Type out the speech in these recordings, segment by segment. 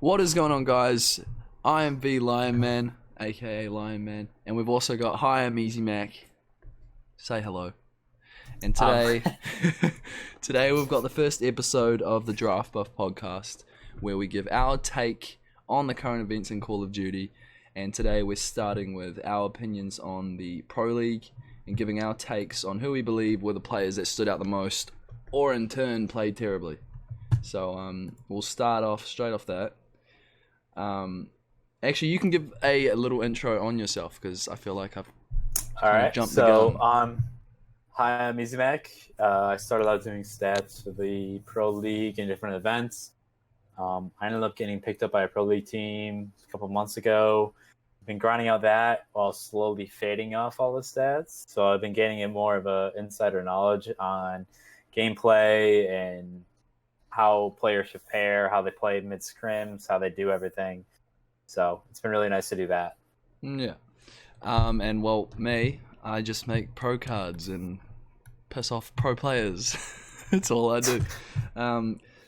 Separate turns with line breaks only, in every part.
What is going on, guys? I am the LionMan, aka LionMan, and we've also got Hi, I'm Easy Mac. Say hello. And today, today we've got the first episode of the DraftBuff podcast, where we give our take on the current events in Call of Duty. And today we're starting with our opinions on the Pro League and giving our takes on who we believe were the players that stood out the most, or in turn played terribly. So we'll start off straight off that. Actually, you can give a little intro on yourself because I feel like I've jumped the gun.
Hi, I'm Easy Mac. I started out doing stats for the Pro League and different events. I ended up getting picked up by a Pro League team a couple months ago. I've been grinding out that while slowly fading off all the stats. So I've been gaining more of a insider knowledge on gameplay and how players should pair, how they play mid scrims, how they do everything. So it's been really nice to do that.
Yeah. And well, me, I just make pro cards and piss off pro players. That's all I do.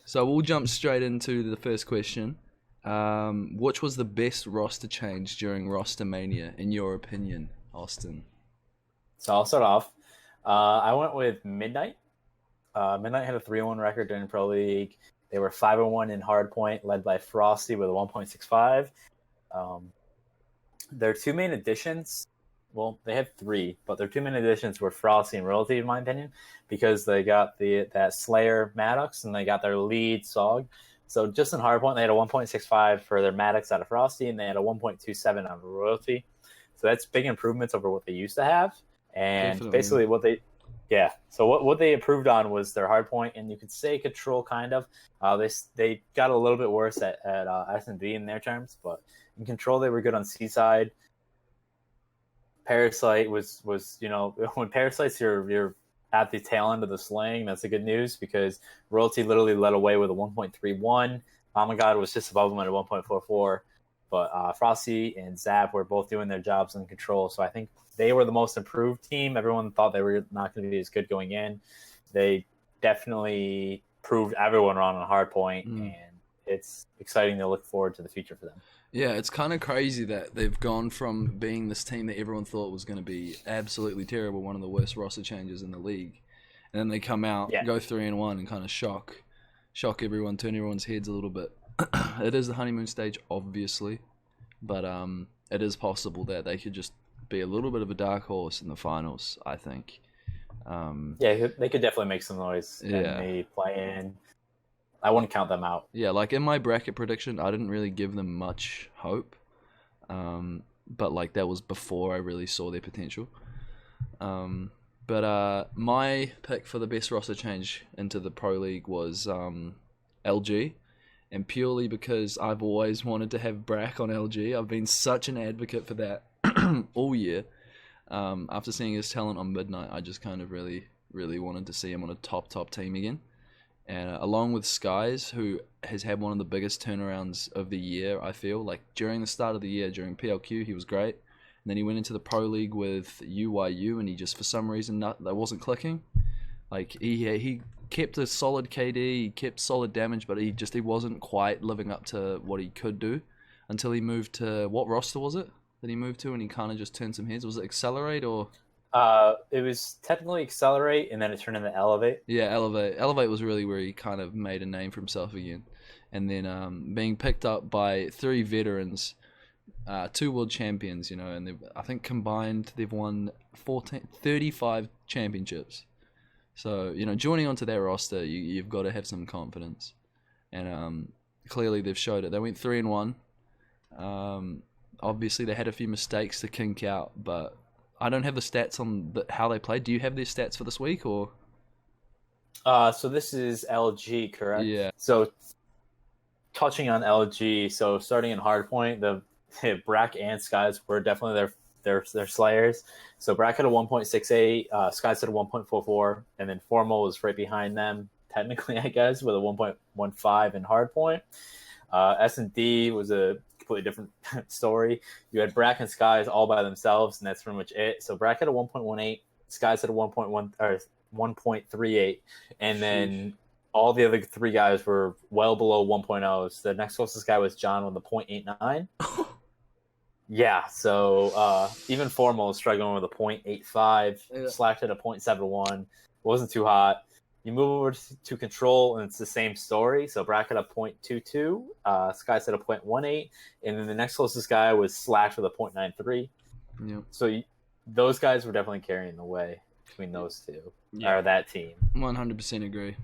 So we'll jump straight into the first question. Which was the best roster change during Roster Mania, in your opinion, Austin?
So I'll start off. I went with Midnight. Midnight had a 3-1 record during Pro League. They were 5-1 in Hardpoint, led by Frosty with a 1.65. Their two main additions, well, they had three, but their two main additions were Frosty and Royalty, in my opinion, because they got that Slayer Maddox and they got their lead Sog. So just in Hardpoint, they had a 1.65 for their Maddox out of Frosty, and they had a 1.27 out of Royalty. So that's big improvements over what they used to have. And
Definitely.
basically so what they improved on was their hardpoint, and you could say control kind of. They got a little bit worse at S&D in their terms, but in control they were good on Seaside. Parasite was when Parasite's you're at the tail end of the slaying, that's the good news because Royalty literally led away with a 1.31. God was just above him at a 1.44. But Frosty and Zap were both doing their jobs in control, so I think they were the most improved team. Everyone thought they were not going to be as good going in. They definitely proved everyone wrong on Hardpoint, and it's exciting to look forward to the future for them.
Yeah, it's kind of crazy that they've gone from being this team that everyone thought was going to be absolutely terrible, one of the worst roster changes in the league, and then they come out, go 3-1, and kind of shock everyone, turn everyone's heads a little bit. It is the honeymoon stage, obviously, but it is possible that they could just be a little bit of a dark horse in the finals, I think.
They could definitely make some noise and they play in. I wouldn't count them out. Yeah,
like in my bracket prediction, I didn't really give them much hope, but like that was before I really saw their potential. But my pick for the best roster change into the Pro League was LG. And purely because I've always wanted to have Brack on LG. I've been such an advocate for that all year. After seeing his talent on Midnight, I just kind of really, really wanted to see him on a top team again. And along with Skies, who has had one of the biggest turnarounds of the year, I feel. Like during the start of the year, during PLQ, he was great. And then he went into the Pro League with UYU, and he just, for some reason, that wasn't clicking. Like, he kept a solid KD, he kept solid damage, but he wasn't quite living up to what he could do until he moved to, what roster was it that he moved to, and he kind of just turned some heads? Was it Accelerate or?
It was technically Accelerate, and then it turned into Elevate.
Yeah, Elevate. Elevate was really where he kind of made a name for himself again. And then being picked up by 3 veterans, 2 world champions, and I think combined they've won 35 championships. So, joining onto their roster, you've got to have some confidence. And clearly they've showed it. They went 3-1. Obviously they had a few mistakes to kink out, but I don't have the stats on how they played. Do you have their stats for this week, or?
So this is LG, correct?
Yeah.
So touching on LG, so starting in Hardpoint, the Brack and Skies were definitely their slayers. So Brack had a 1.68, Skies had a 1.44, and then Formal was right behind them, technically, I guess, with a 1.15 in Hardpoint. S&D was a completely different story. You had Brack and Skies all by themselves, and that's pretty much it. So Brack had a 1.18, Skies had a 1.1 or 1.38, and then all the other three guys were well below 1.0s. The next closest guy was John with a 0.89. Yeah, so even Formal was struggling with a 0.85.
Yeah.
Slacked at a 0.71. Wasn't too hot. You move over to Control, and it's the same story. So Bracket a 0.22, Sky's at a 0.18, and then the next closest guy was Slacked with a 0.93.
Yeah.
So those guys were definitely carrying the way between those two, or that team.
100% agree.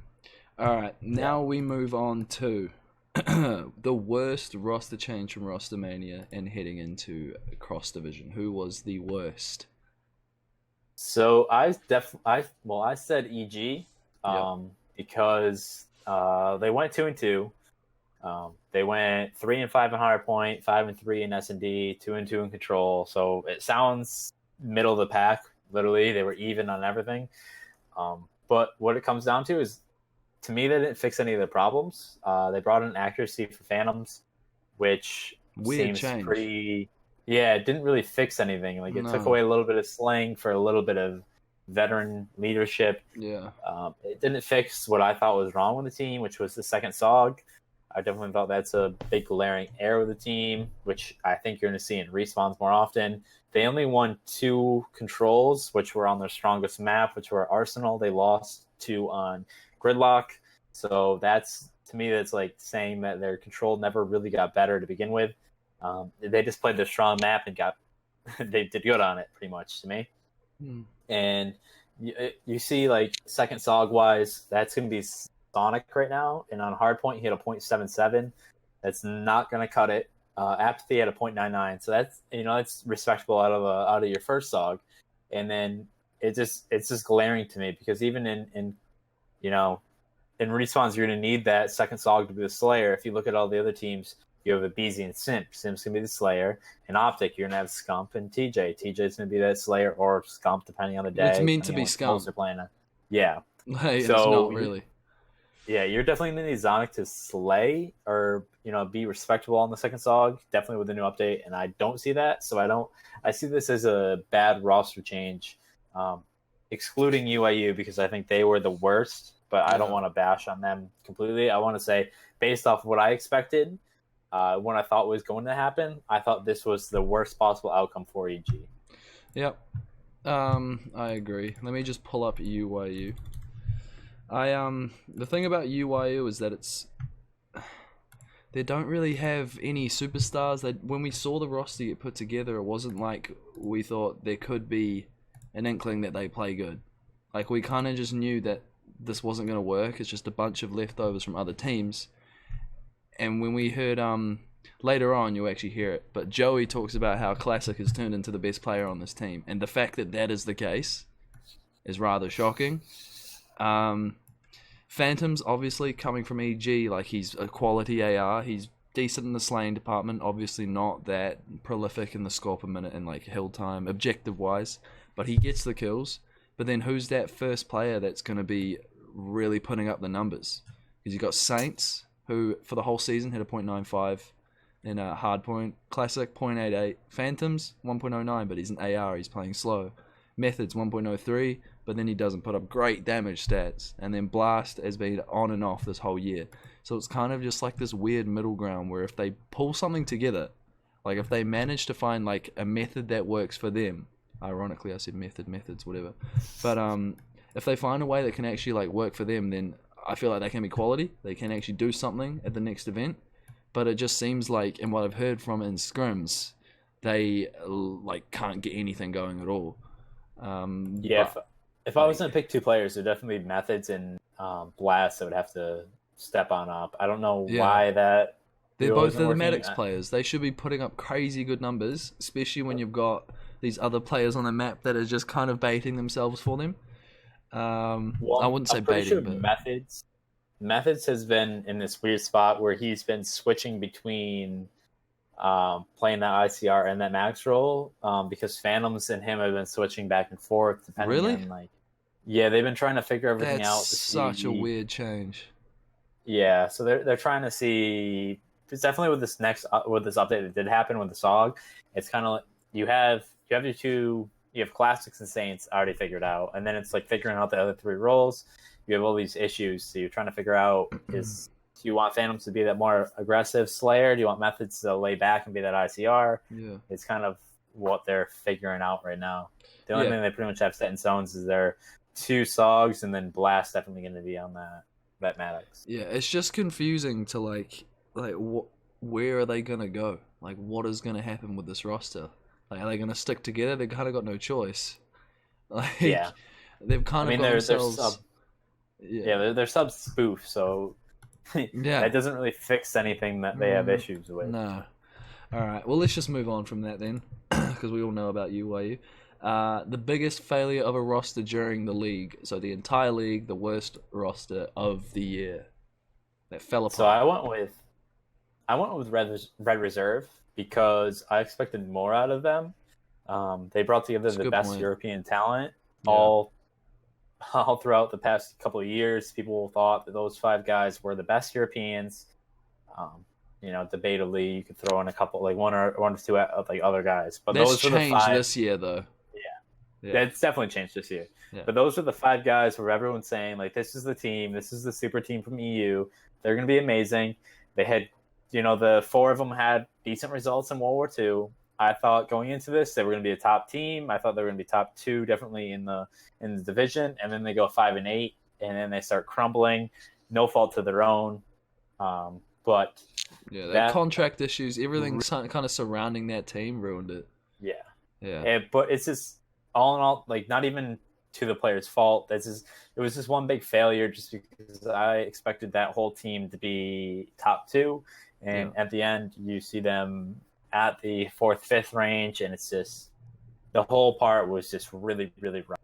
All right, now we move on to the worst roster change from Roster Mania and heading into Cross Division. Who was the worst?
So I said EG because they went 2-2. They went 3-5 in hard point, 5-3 in S&D, 2-2 in Control. So it sounds middle of the pack. Literally, they were even on everything. But what it comes down to is, to me, they didn't fix any of the problems. They brought in accuracy for Phantoms, which seems pretty. Yeah, it didn't really fix anything. Like, it took away a little bit of slang for a little bit of veteran leadership.
Yeah.
It didn't fix what I thought was wrong with the team, which was the second SOG. I definitely thought that's a big glaring error with the team, which I think you're going to see in respawns more often. They only won 2 controls, which were on their strongest map, which were Arsenal. They lost 2 on Gridlock. So that's, to me, that's like saying that their control never really got better to begin with. They just played their strong map and they did good on it, pretty much, to me. And you see, like, second SOG wise, that's going to be Sonic right now, and on hardpoint he had a 0.77. That's not going to cut it. Apathy had a 0.99, so that's respectable out of your first SOG. And then it's just glaring to me, because even in respawns, you're going to need that second SOG to be the Slayer. If you look at all the other teams, you have a BZ and Simp. Simp's going to be the Slayer. In Optic, you're going to have Scump and TJ. TJ's going to be that Slayer or Scump, depending on the day.
It's meant to be Scump.
Yeah.
Hey, so, it's not really.
Yeah, you're definitely going to need Zonic to slay or, be respectable on the second SOG, definitely with the new update, and I don't see that. So I see this as a bad roster change, excluding UIU, because I think they were the worst, but I don't want to bash on them completely. I want to say, based off of what I expected, what I thought was going to happen, I thought this was the worst possible outcome for EG.
Yep. I agree. Let me just pull up UYU. The thing about UYU is that they don't really have any superstars. When we saw the roster get put together, it wasn't like we thought there could be an inkling that they play good. Like, we kind of just knew that this wasn't going to work. It's just a bunch of leftovers from other teams. And when we heard, later on, you'll actually hear it, but Joey talks about how Classic has turned into the best player on this team. And the fact that that is the case is rather shocking. Phantoms, obviously, coming from EG, like, he's a quality AR. He's decent in the slaying department. Obviously not that prolific in the score per minute and, like, hill time, objective-wise. But he gets the kills. But then who's that first player that's going to be really putting up the numbers? Because you got Saints, who for the whole season had a 0.95 in a hardpoint. Classic, 0.88. Phantoms, 1.09, but he's an AR. He's playing slow. Methods, 1.03, but then he doesn't put up great damage stats. And then Blast has been on and off this whole year. So it's kind of just like this weird middle ground where if they pull something together, like if they manage to find like a method that works for them, ironically I said methods, whatever. But if they find a way that can actually like work for them, then I feel like they can be quality. They can actually do something at the next event. But it just seems like, and what I've heard from in scrims, they like can't get anything going at all.
If I was going to pick 2 players, it would definitely be Methods and Blast that would have to step on up. I don't know why that.
They're both the Maddox players. They should be putting up crazy good numbers, especially when you've got these other players on the map that are just kind of baiting themselves for them. I wouldn't say baiting,
sure
but
Methods has been in this weird spot where he's been switching between playing that ICR and that max role, because Phantoms and him have been switching back and forth depending on like. Yeah, they've been trying to figure everything out.
That's such a weird change. Yeah,
so they're trying to see. It's definitely with this update that did happen with the SOG. It's kind of like you have your 2. You have Classics and Saints already figured out, and then it's like figuring out the other 3 roles. you have all these issues. So you're trying to figure out do you want Phantoms to be that more aggressive Slayer? Do you want Methods to lay back and be that ICR?
Yeah.
It's kind of what they're figuring out right now. The only thing they pretty much have set in stones is their 2 Sogs, and then Blast definitely going to be on that Maddox.
Yeah, it's just confusing to like where are they gonna go? Like, what is gonna happen with this roster? Like, are they gonna stick together? They kind of got no choice. Like,
Yeah,
they've kind of got themselves.
They're sub spoof, so that doesn't really fix anything that they have issues with.
No. All right. Well, let's just move on from that then, because we all know about you, YU. The biggest failure of a roster during the league. So the entire league, the worst roster of the year that fell apart.
So I went with Red Reserve because I expected more out of them. They brought together the best European talent all throughout the past couple of years. People thought that those 5 guys were the best Europeans. Debatably, you could throw in a couple, like one or 2 like other guys. But
that's
those were the 5
this year, though.
Yeah, it's definitely changed this year. Yeah. But those are the 5 guys where everyone's saying, like, this is the team. This is the super team from EU. They're going to be amazing. They had, the 4 of them had decent results in World War II. I thought going into this, they were going to be a top team. I thought they were going to be top 2 definitely in the division. And then they go 5-8, and then they start crumbling. No fault to their own. But
that contract issues, everything kind of surrounding that team ruined it.
Yeah. But it's just, all in all, like, not even to the player's fault. It was just one big failure just because I expected that whole team to be top 2. And at the end, you see them at the 4th, 5th range, and it's just, the whole part was just really, really rough.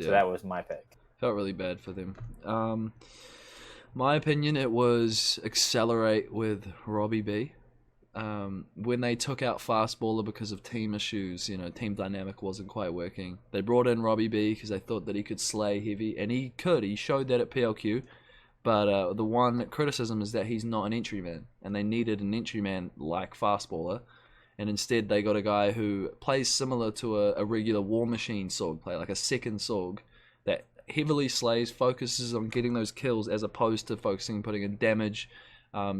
So that was my pick.
Felt really bad for them. My opinion, it was Accelerate with Robbie B. When they took out Fastballer because of team issues, team dynamic wasn't quite working. They brought in Robbie B because they thought that he could slay heavy, and he could. He showed that at PLQ. But the one criticism is that he's not an entry man, and they needed an entry man like Fastballer, and instead they got a guy who plays similar to a regular War Machine Sorg player, like a second Sorg, that heavily slays, focuses on getting those kills as opposed to focusing on putting in damage,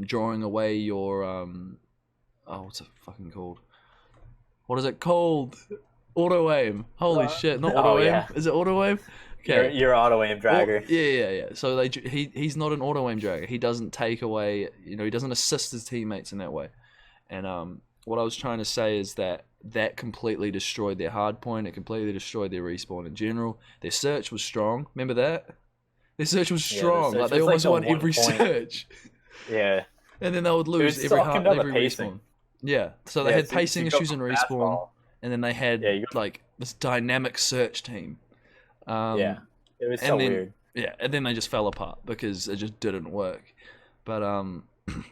drawing away your what's it fucking called? What is it called? Auto aim. Holy shit! Not auto aim. Yeah. Is it auto aim?
Okay. You're auto aim dragger.
Yeah. So he's not an auto aim dragger. He doesn't take away. He doesn't assist his teammates in that way. And what I was trying to say is that completely destroyed their hard point. It completely destroyed their respawn in general. Their search was strong. Remember that? Their search was strong. Like they almost won every search.
Yeah.
And then they would lose every respawn. Yeah. So they had pacing issues in respawn, and then they had like this dynamic search team.
It was so weird.
Yeah, and then they just fell apart because it just didn't work. But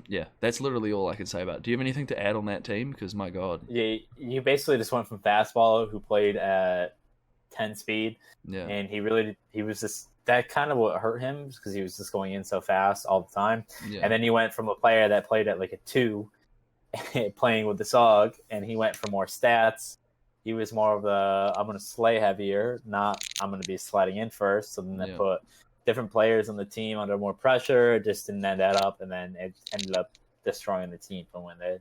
yeah, that's literally all I can say about it. Do you have anything to add on that team? Because my God.
Yeah, you basically just went from Fastballer, who played at 10 speed, and he was just, that kind of what hurt him because he was just going in so fast all the time. Yeah. And then he went from a player that played at like a 2, playing with the SOG, and he went for more stats. He was more of the, I'm going to slay heavier, not I'm going to be sliding in first. So then they put different players on the team under more pressure. It just didn't end that up, and then it ended up destroying the team from when they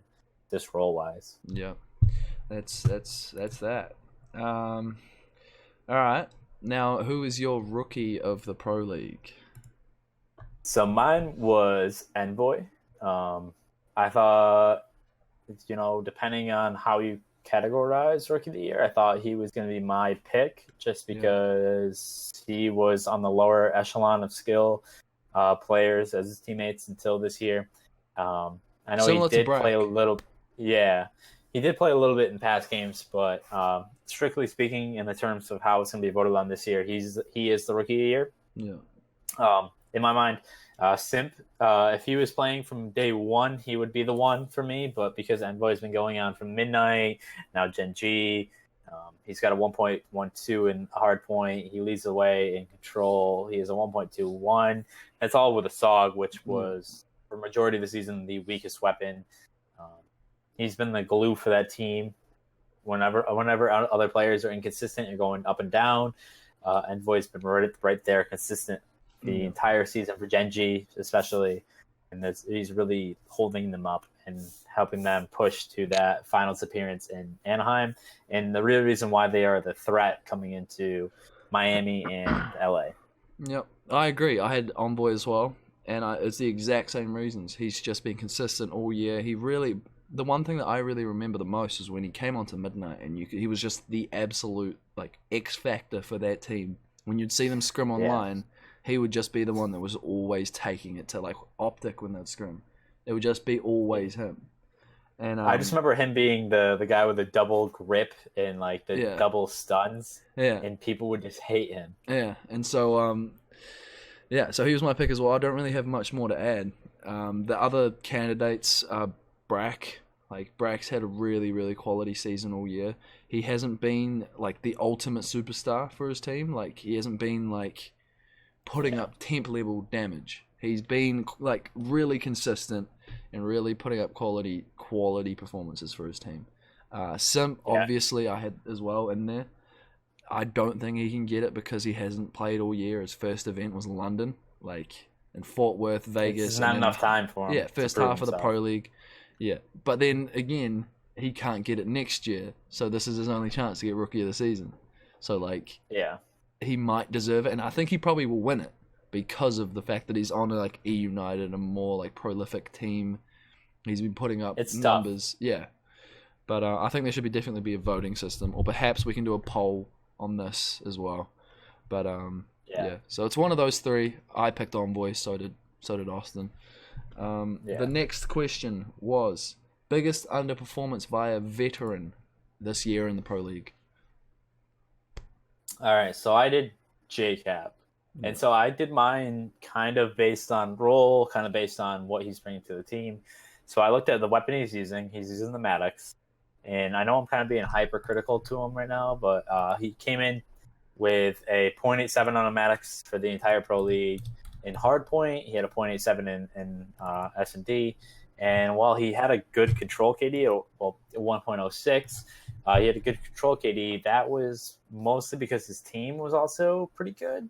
just role-wise.
Yeah, that's that. All right. Now, who is your rookie of the Pro League?
So mine was Envoy. I thought, depending on how you categorize Rookie of the Year, I thought he was going to be my pick just because he was on the lower echelon of skill players as his teammates until this year. I know he did play a little. Yeah, he did play a little bit in past games, but strictly speaking, in the terms of how it's going to be voted on this year, he is the Rookie of the Year.
Yeah.
In my mind, Simp, if he was playing from day 1, he would be the one for me. But because Envoy's been going on from Midnight, now Gen.G, he's got a 1.12 in hard point. He leads the way in control. He has a 1.21. That's all with a SOG, which was, for majority of the season, the weakest weapon. He's been the glue for that team. Whenever other players are inconsistent, you're going up and down. Envoy's been right there, consistent the entire season for Gen.G especially, and he's really holding them up and helping them push to that finals appearance in Anaheim, and the real reason why they are the threat coming into Miami and LA.
Yep, I agree. I had Envoy as well, and it's the exact same reasons. He's just been consistent all year. The one thing that I really remember the most is when he came onto Midnight, and he was just the absolute like X factor for that team. When you'd see them scrim online, he would just be the one that was always taking it to like Optic when they'd scrim. It would just be always him. And
I just remember him being the guy with the double grip and like the double stuns.
Yeah.
And people would just hate him.
Yeah. And so so he was my pick as well. I don't really have much more to add. The other candidates are Brack. Like Brack's had a really, really quality season all year. He hasn't been like the ultimate superstar for his team. Like he hasn't been like putting up temp level damage. He's been like really consistent and really putting up quality performances for his team. Simp, obviously, I had as well in there. I don't think he can get it because he hasn't played all year. His first event was London, like in Fort Worth, Vegas.
It's not enough time for him.
Yeah, first half of the Pro League. Yeah, but then again, he can't get it next year, so this is his only chance to get Rookie of the Season. So like, he might deserve it, and I think he probably will win it because of the fact that he's on like E United, a more like prolific team. He's been putting up numbers. Tough. Yeah, but I think there should definitely be a voting system, or perhaps we can do a poll on this as well. But so it's one of those three. I picked Envoy, so did Austin. The next question was biggest underperformance via veteran this year in the Pro League.
All right, so I did JCap. And so I did mine kind of based on role, kind of based on what he's bringing to the team. So I looked at the weapon he's using. He's using the Maddox. And I know I'm kind of being hypercritical to him right now, but he came in with a 0.87 on a Maddox for the entire Pro League. In hardpoint, he had a 0.87 in S&D. And while he had a good control KD, well, 1.06, he had a good control KD. That was mostly because his team was also pretty good.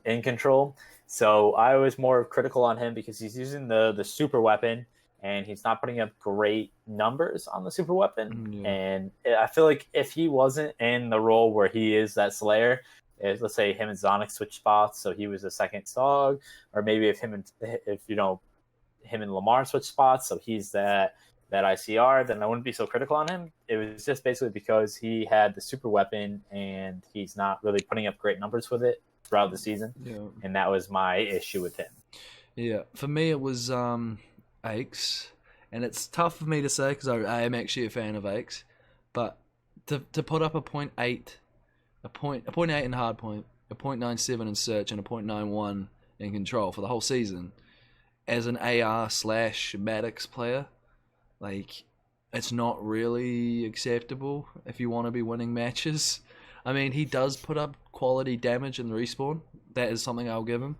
In control. So I was more critical on him because he's using the super weapon and he's not putting up great numbers on the super weapon. Yeah. And I feel like if he wasn't in the role where he is that Slayer, let's say him and Zonic switch spots, so he was a second dog, or maybe if him and Lamar switch spots, so he's that ICR, then I wouldn't be so critical on him. It was just basically because he had the super weapon and he's not really putting up great numbers with it throughout the season. Yeah. And that was my issue with him. Yeah,
for me it was Aches, and it's tough for me to say because I am actually a fan of Aches, but to put up a 0.8 in hardpoint, a 0.97 in search, and a 0.91 in control for the whole season as an AR/Maddox player, like, it's not really acceptable if you want to be winning matches. I mean, he does put up quality damage in the respawn. That is something I'll give him.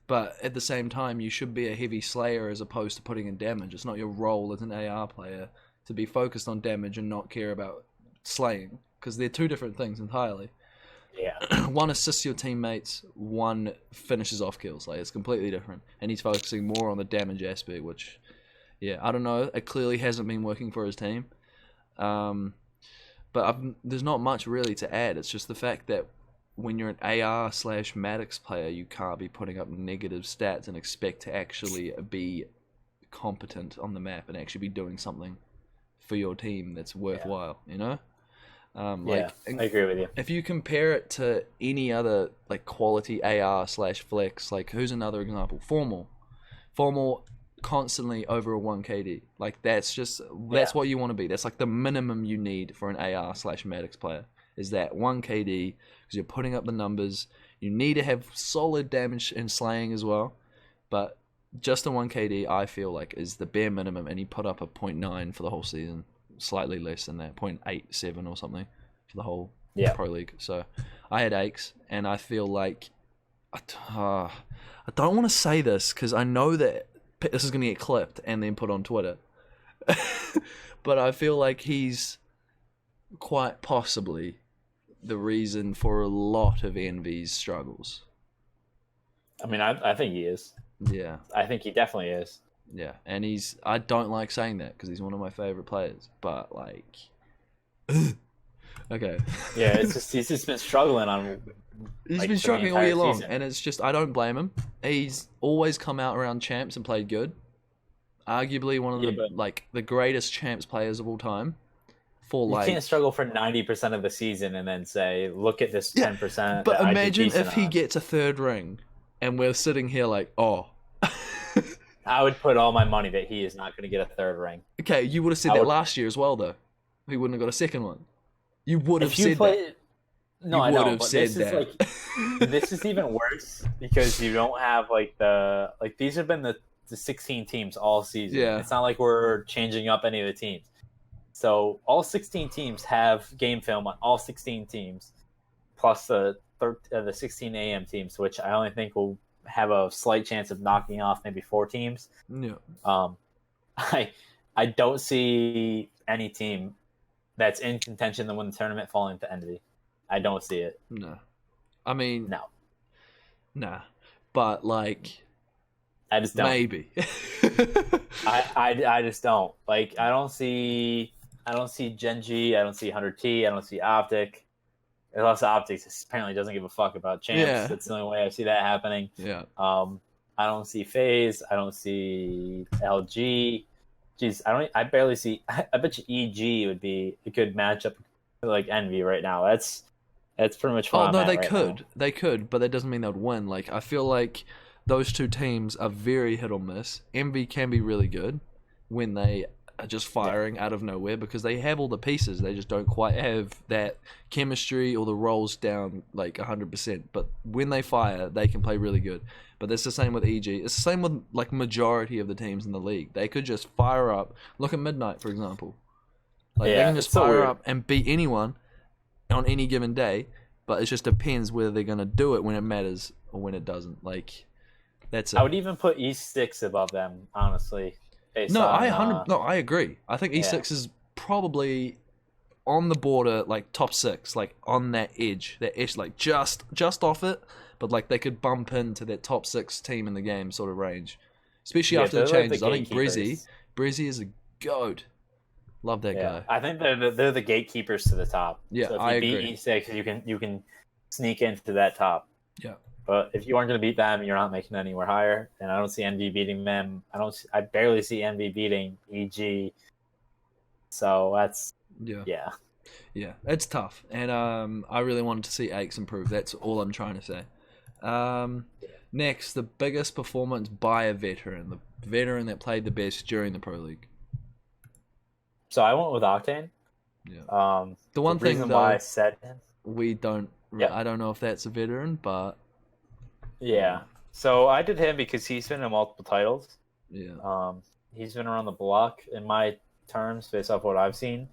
But at the same time, you should be a heavy slayer as opposed to putting in damage. It's not your role as an AR player to be focused on damage and not care about slaying, because they're two different things entirely. Yeah. One assists your teammates, one finishes off kills. Like, it's completely different. And he's focusing more on the damage aspect, which, yeah, I don't know. It clearly hasn't been working for his team. But there's not much really to add. It's just the fact that when you're an AR/Maddox player, you can't be putting up negative stats and expect to actually be competent on the map and actually be doing something for your team that's worthwhile, you know? I
agree with you.
If you compare it to any other like quality AR/flex, like who's another example? Formal constantly over a 1 KD. Like that's what you want to be. That's like the minimum you need for an AR/Maddox player is that 1 KD because you're putting up the numbers. You need to have solid damage and slaying as well, but just a 1 KD I feel like is the bare minimum, and he put up a 0.9 for the whole season. Slightly less than that, 0.87 or something for the whole Pro League. So I had Aches, and I feel like I don't want to say this because I know that this is going to get clipped and then put on Twitter. But I feel like he's quite possibly the reason for a lot of Envy's struggles.
I mean, I think he is.
Yeah.
I think he definitely is.
Yeah, and I don't like saying that because he's one of my favorite players, but like, okay.
Yeah, he's just been struggling on.
He's been struggling all year long, and it's just I don't blame him. He's always come out around champs and played good. Arguably one of the greatest champs players of all time.
You can't struggle for 90% of the season and then say, "Look at this 10%."
But imagine if he gets a third ring, and we're sitting here like, oh.
I would put all my money that he is not going to get a third ring.
Okay, you would have said that last year as well, though. He wouldn't have got a second one. You would have said that.
No, I know, but this is like this is even worse because you don't have these have been the 16 teams all season.
Yeah.
It's not like we're changing up any of the teams. So all 16 teams have game film on all 16 teams, plus the 16 AM teams, which I only think will have a slight chance of knocking off maybe 4 teams.
Yeah.
I don't see any team that's in contention to win the tournament falling to Envy. I don't see it.
No. I mean,
no.
Nah. But like,
I just don't.
Maybe.
I just don't. Like, I don't see Gen.G, I don't see 100T, I don't see Optic. Unless Optics apparently doesn't give a fuck about champs.
Yeah.
That's the only way I see that happening.
Yeah.
I don't see FaZe. I don't see LG. Jeez, I barely see. I bet you EG would be a good matchup for like Envy right now. That's pretty much what I'm at
they
right
could.
now.
They could, but that doesn't mean they'd win. Like, I feel like those two teams are very hit or miss. Envy can be really good when they are just firing out of nowhere because they have all the pieces. They just don't quite have that chemistry or the roles down like 100%. But when they fire, they can play really good. But that's the same with EG. It's the same with like majority of the teams in the league. They could just fire up. Look at Midnight, for example. Like they can just fire up and beat anyone on any given day. But it just depends whether they're gonna do it when it matters or when it doesn't. Like that's it.
I would even put E6 above them, honestly.
I agree. I think E6 is probably on the border, like top 6, like on that edge, like just off it, but like they could bump into that top 6 team in the game sort of range, especially after the changes. I think Brizzy is a goat. Love that guy.
I think they're the gatekeepers to the top.
Yeah,
so if
I
you beat
agree.
E6, you can sneak into that top.
Yeah.
But if you aren't going to beat them, you're not making it anywhere higher. And I don't see Envy beating them. I barely see Envy beating EG. So that's yeah.
It's tough, and I really wanted to see Aches improve. That's all I'm trying to say. Next, the biggest performance by a veteran, the veteran that played the best during the Pro League.
So I went with Octane.
Yeah. The one thing though,
why I said him,
we don't. Yeah. I don't know if that's a veteran, but.
Yeah. So I did him because he's been in multiple titles.
Yeah.
He's been around the block in my terms based off what I've seen.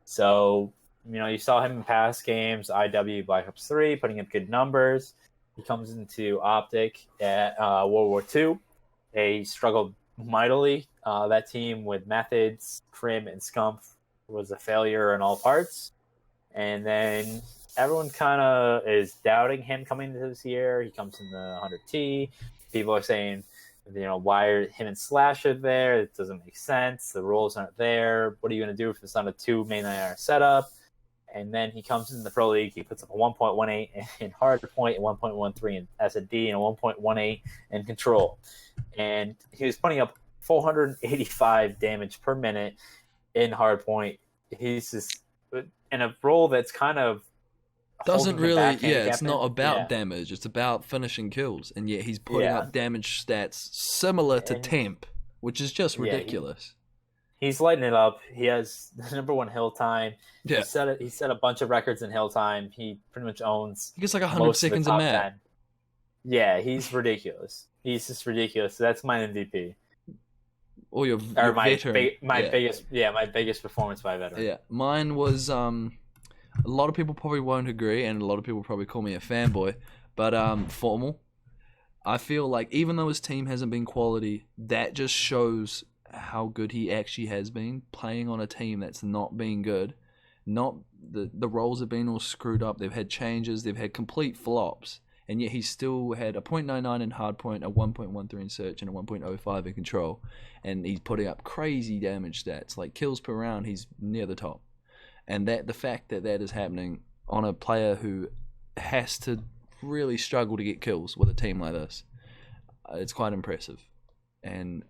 So, you saw him in past games, IW Black Ops 3, putting up good numbers. He comes into Optic at World War II. They struggled mightily. That team with Methods, Prim, and Scump was a failure in all parts. And then everyone kind of is doubting him coming into this year. He comes in the 100T. People are saying, why are him and Slash are there? It doesn't make sense. The roles aren't there. What are you going to do if it's not a 2 main IR setup? And then he comes in the Pro League. He puts up a 1.18 in hard point, a 1.13 in S&D, and a 1.18 in control. And he was putting up 485 damage per minute in hard point. He's just in a role that's kind of
doesn't really, it's not about damage. It's about finishing kills, and yet he's putting up damage stats similar to Temp, which is just ridiculous.
He's lighting it up. He has the number 1 hill time.
Yeah.
He set a bunch of records in hill time. He pretty much owns.
He gets like 100 seconds a map.
Yeah, he's ridiculous. He's just ridiculous. So that's my MVP.
Or your veteran.
My biggest performance by a veteran.
Yeah, mine was a lot of people probably won't agree, and a lot of people probably call me a fanboy, but Formal. I feel like even though his team hasn't been quality, that just shows how good he actually has been playing on a team that's not been good, not the roles have been all screwed up. They've had changes. They've had complete flops. And yet he still had a .99 in hardpoint, a 1.13 in search, and a 1.05 in control. And he's putting up crazy damage stats. Like kills per round, he's near the top. And the fact that is happening on a player who has to really struggle to get kills with a team like this, it's quite impressive. And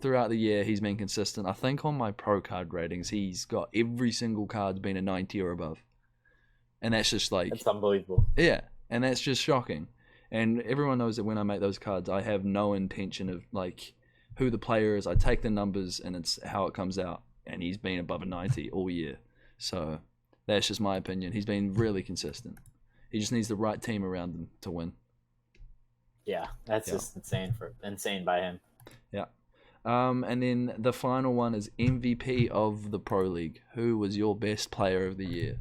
throughout the year, he's been consistent. I think on my pro card ratings, he's got every single card been a 90 or above. And that's just like...
It's unbelievable.
Yeah. And that's just shocking. And everyone knows that when I make those cards, I have no intention of like who the player is. I take the numbers and it's how it comes out. And he's been above a 90 all year. So that's just my opinion. He's been really consistent. He just needs the right team around him to win.
Yeah, that's just insane by him.
Yeah. And then the final one is MVP of the Pro League. Who was your best player of the year?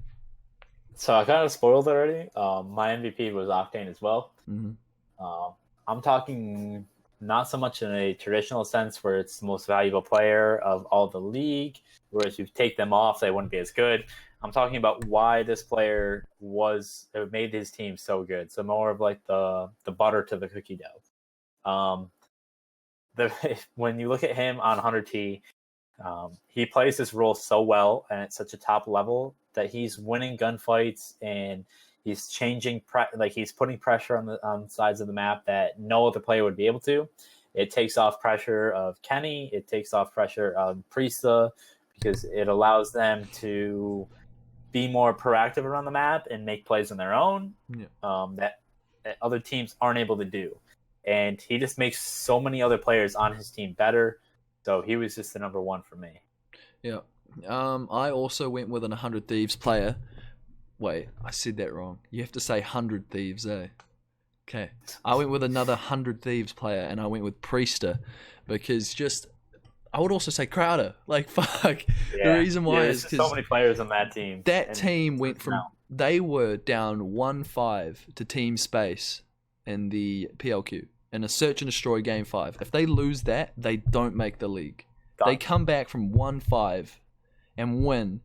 So I kind of spoiled it already. My MVP was Octane as well.
Mm-hmm.
I'm talking not so much in a traditional sense where it's the most valuable player of all the league, whereas you take them off, they wouldn't be as good. I'm talking about why this player made his team so good. So more of like the butter to the cookie dough. When you look at him on 100T, he plays this role so well and at such a top level that he's winning gunfights and he's changing, he's putting pressure on sides of the map that no other player would be able to. It takes off pressure of Kenny. It takes off pressure of Priesta because it allows them to be more proactive around the map and make plays on their own that other teams aren't able to do. And he just makes so many other players on his team better. So he was just the number one for me.
Yeah. I also went with an 100 Thieves player. Wait, I said that wrong. You have to say 100 Thieves, eh? Okay. I went with another 100 Thieves player, and I went with Priesta because I would also say Crowder. Like, fuck.
Yeah.
The reason why is because
so many players on that team.
That team went from... They were down 1-5 to Team Space in the PLQ in a Search and Destroy Game 5. If they lose that, they don't make the league. They come back from 1-5 and win,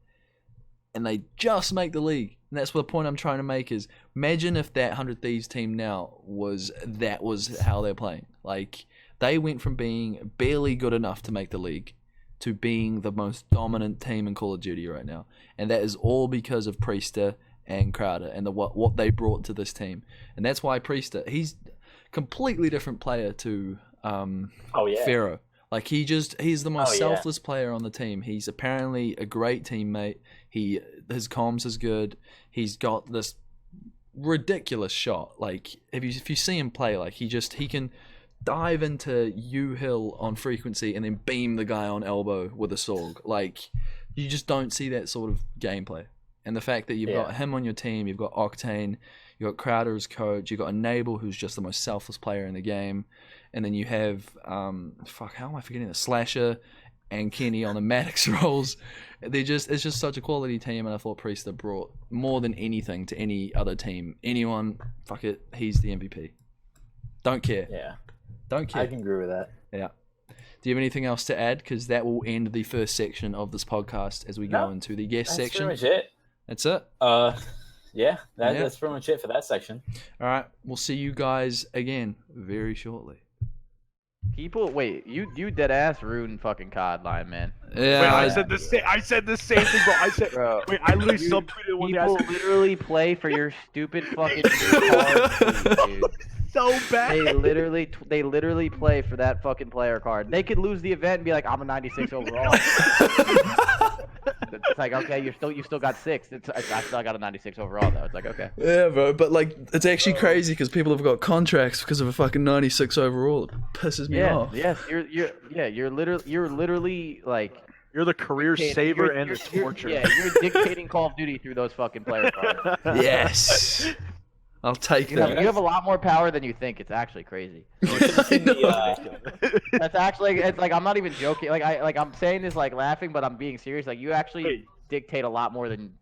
and they just make the league. And that's what the point I'm trying to make is, imagine if that 100 Thieves team now was how they're playing. Like, they went from being barely good enough to make the league to being the most dominant team in Call of Duty right now. And that is all because of Priesta and Crowder and what they brought to this team. And that's why Priesta, he's completely different player to Pharaoh. Like, he's the most selfless player on the team. He's apparently a great teammate. His comms is good. He's got this ridiculous shot. Like, if you see him play, like, he can dive into U-Hill on frequency and then beam the guy on elbow with a Sorg. Like, you just don't see that sort of gameplay. And the fact that you've got him on your team, you've got Octane, you've got Crowder as coach, you've got Enable, who's just the most selfless player in the game, and then you have how am I forgetting the Slasher and Kenny on the Maddox roles. It's just such a quality team, and I thought Priesta brought more than anything to any other team. Anyone, fuck it, he's the MVP. Don't care.
Yeah.
Don't care.
I can agree with that.
Yeah. Do you have anything else to add? Because that will end the first section of this podcast as we go into the guest section.
That's pretty much it.
That's it?
That's pretty much it for that section.
All right. We'll see you guys again very shortly.
You dead ass ruined fucking COD, LionMan.
Yeah.
Wait, I said the same thing, bro. I said,
bro,
wait, I literally subtweeted one day.
People literally play for your stupid fucking card, dude.
So bad.
They literally play for that fucking player card. They could lose the event and be like, I'm a 96 overall. It's like, okay, you still got 6. I still got a 96 overall though. It's like, okay.
Yeah, bro, but like, it's actually crazy because people have got contracts because of a fucking 96 overall. It pisses me off.
Yes, you're literally like,
you're the career saver and the torture.
You're dictating Call of Duty through those fucking player cards.
Yes. I'll take that.
You have a lot more power than you think. It's actually crazy. That's actually, it's like, I'm not even joking. Like I'm saying this like laughing, but I'm being serious. Like, you actually dictate a lot more than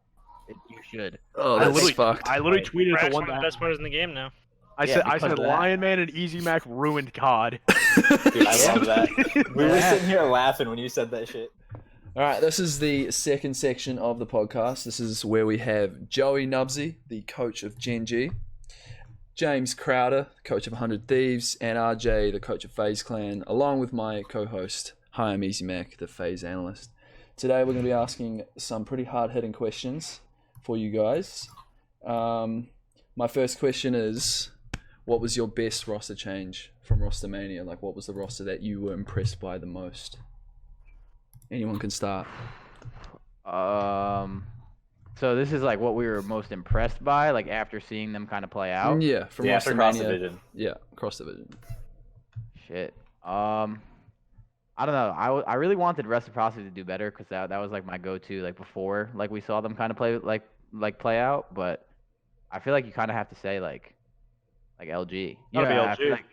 you should.
Oh, that's fucked.
I literally tweeted
Brad's
the one
one of the best players in the game now.
I said LionMan and Easy Mac ruined COD.
Dude, I love that. We were sitting here laughing when you said that shit.
All right, this is the second section of the podcast. This is where we have JoeyNubzy, the coach of Gen.G, James Crowder, coach of 100 Thieves, and RJ, the coach of FaZe Clan, along with my co-host, hi, I'm Easy Mac, the FaZe analyst. Today we're going to be asking some pretty hard-hitting questions for you guys. My first question is, what was your best roster change from Roster Mania? Like, what was the roster that you were impressed by the most? Anyone can start.
So this is like what we were most impressed by, like after seeing them kind of play out.
Yeah, from Roster
Cross
Mania.
Division.
Yeah, Cross Division.
Shit. I don't know. I really wanted Reciprocity to do better because that was like my go-to like before like we saw them kind of play play out. But I feel like you kind of have to say like LG.
Gotta be
I
LG.
feel like,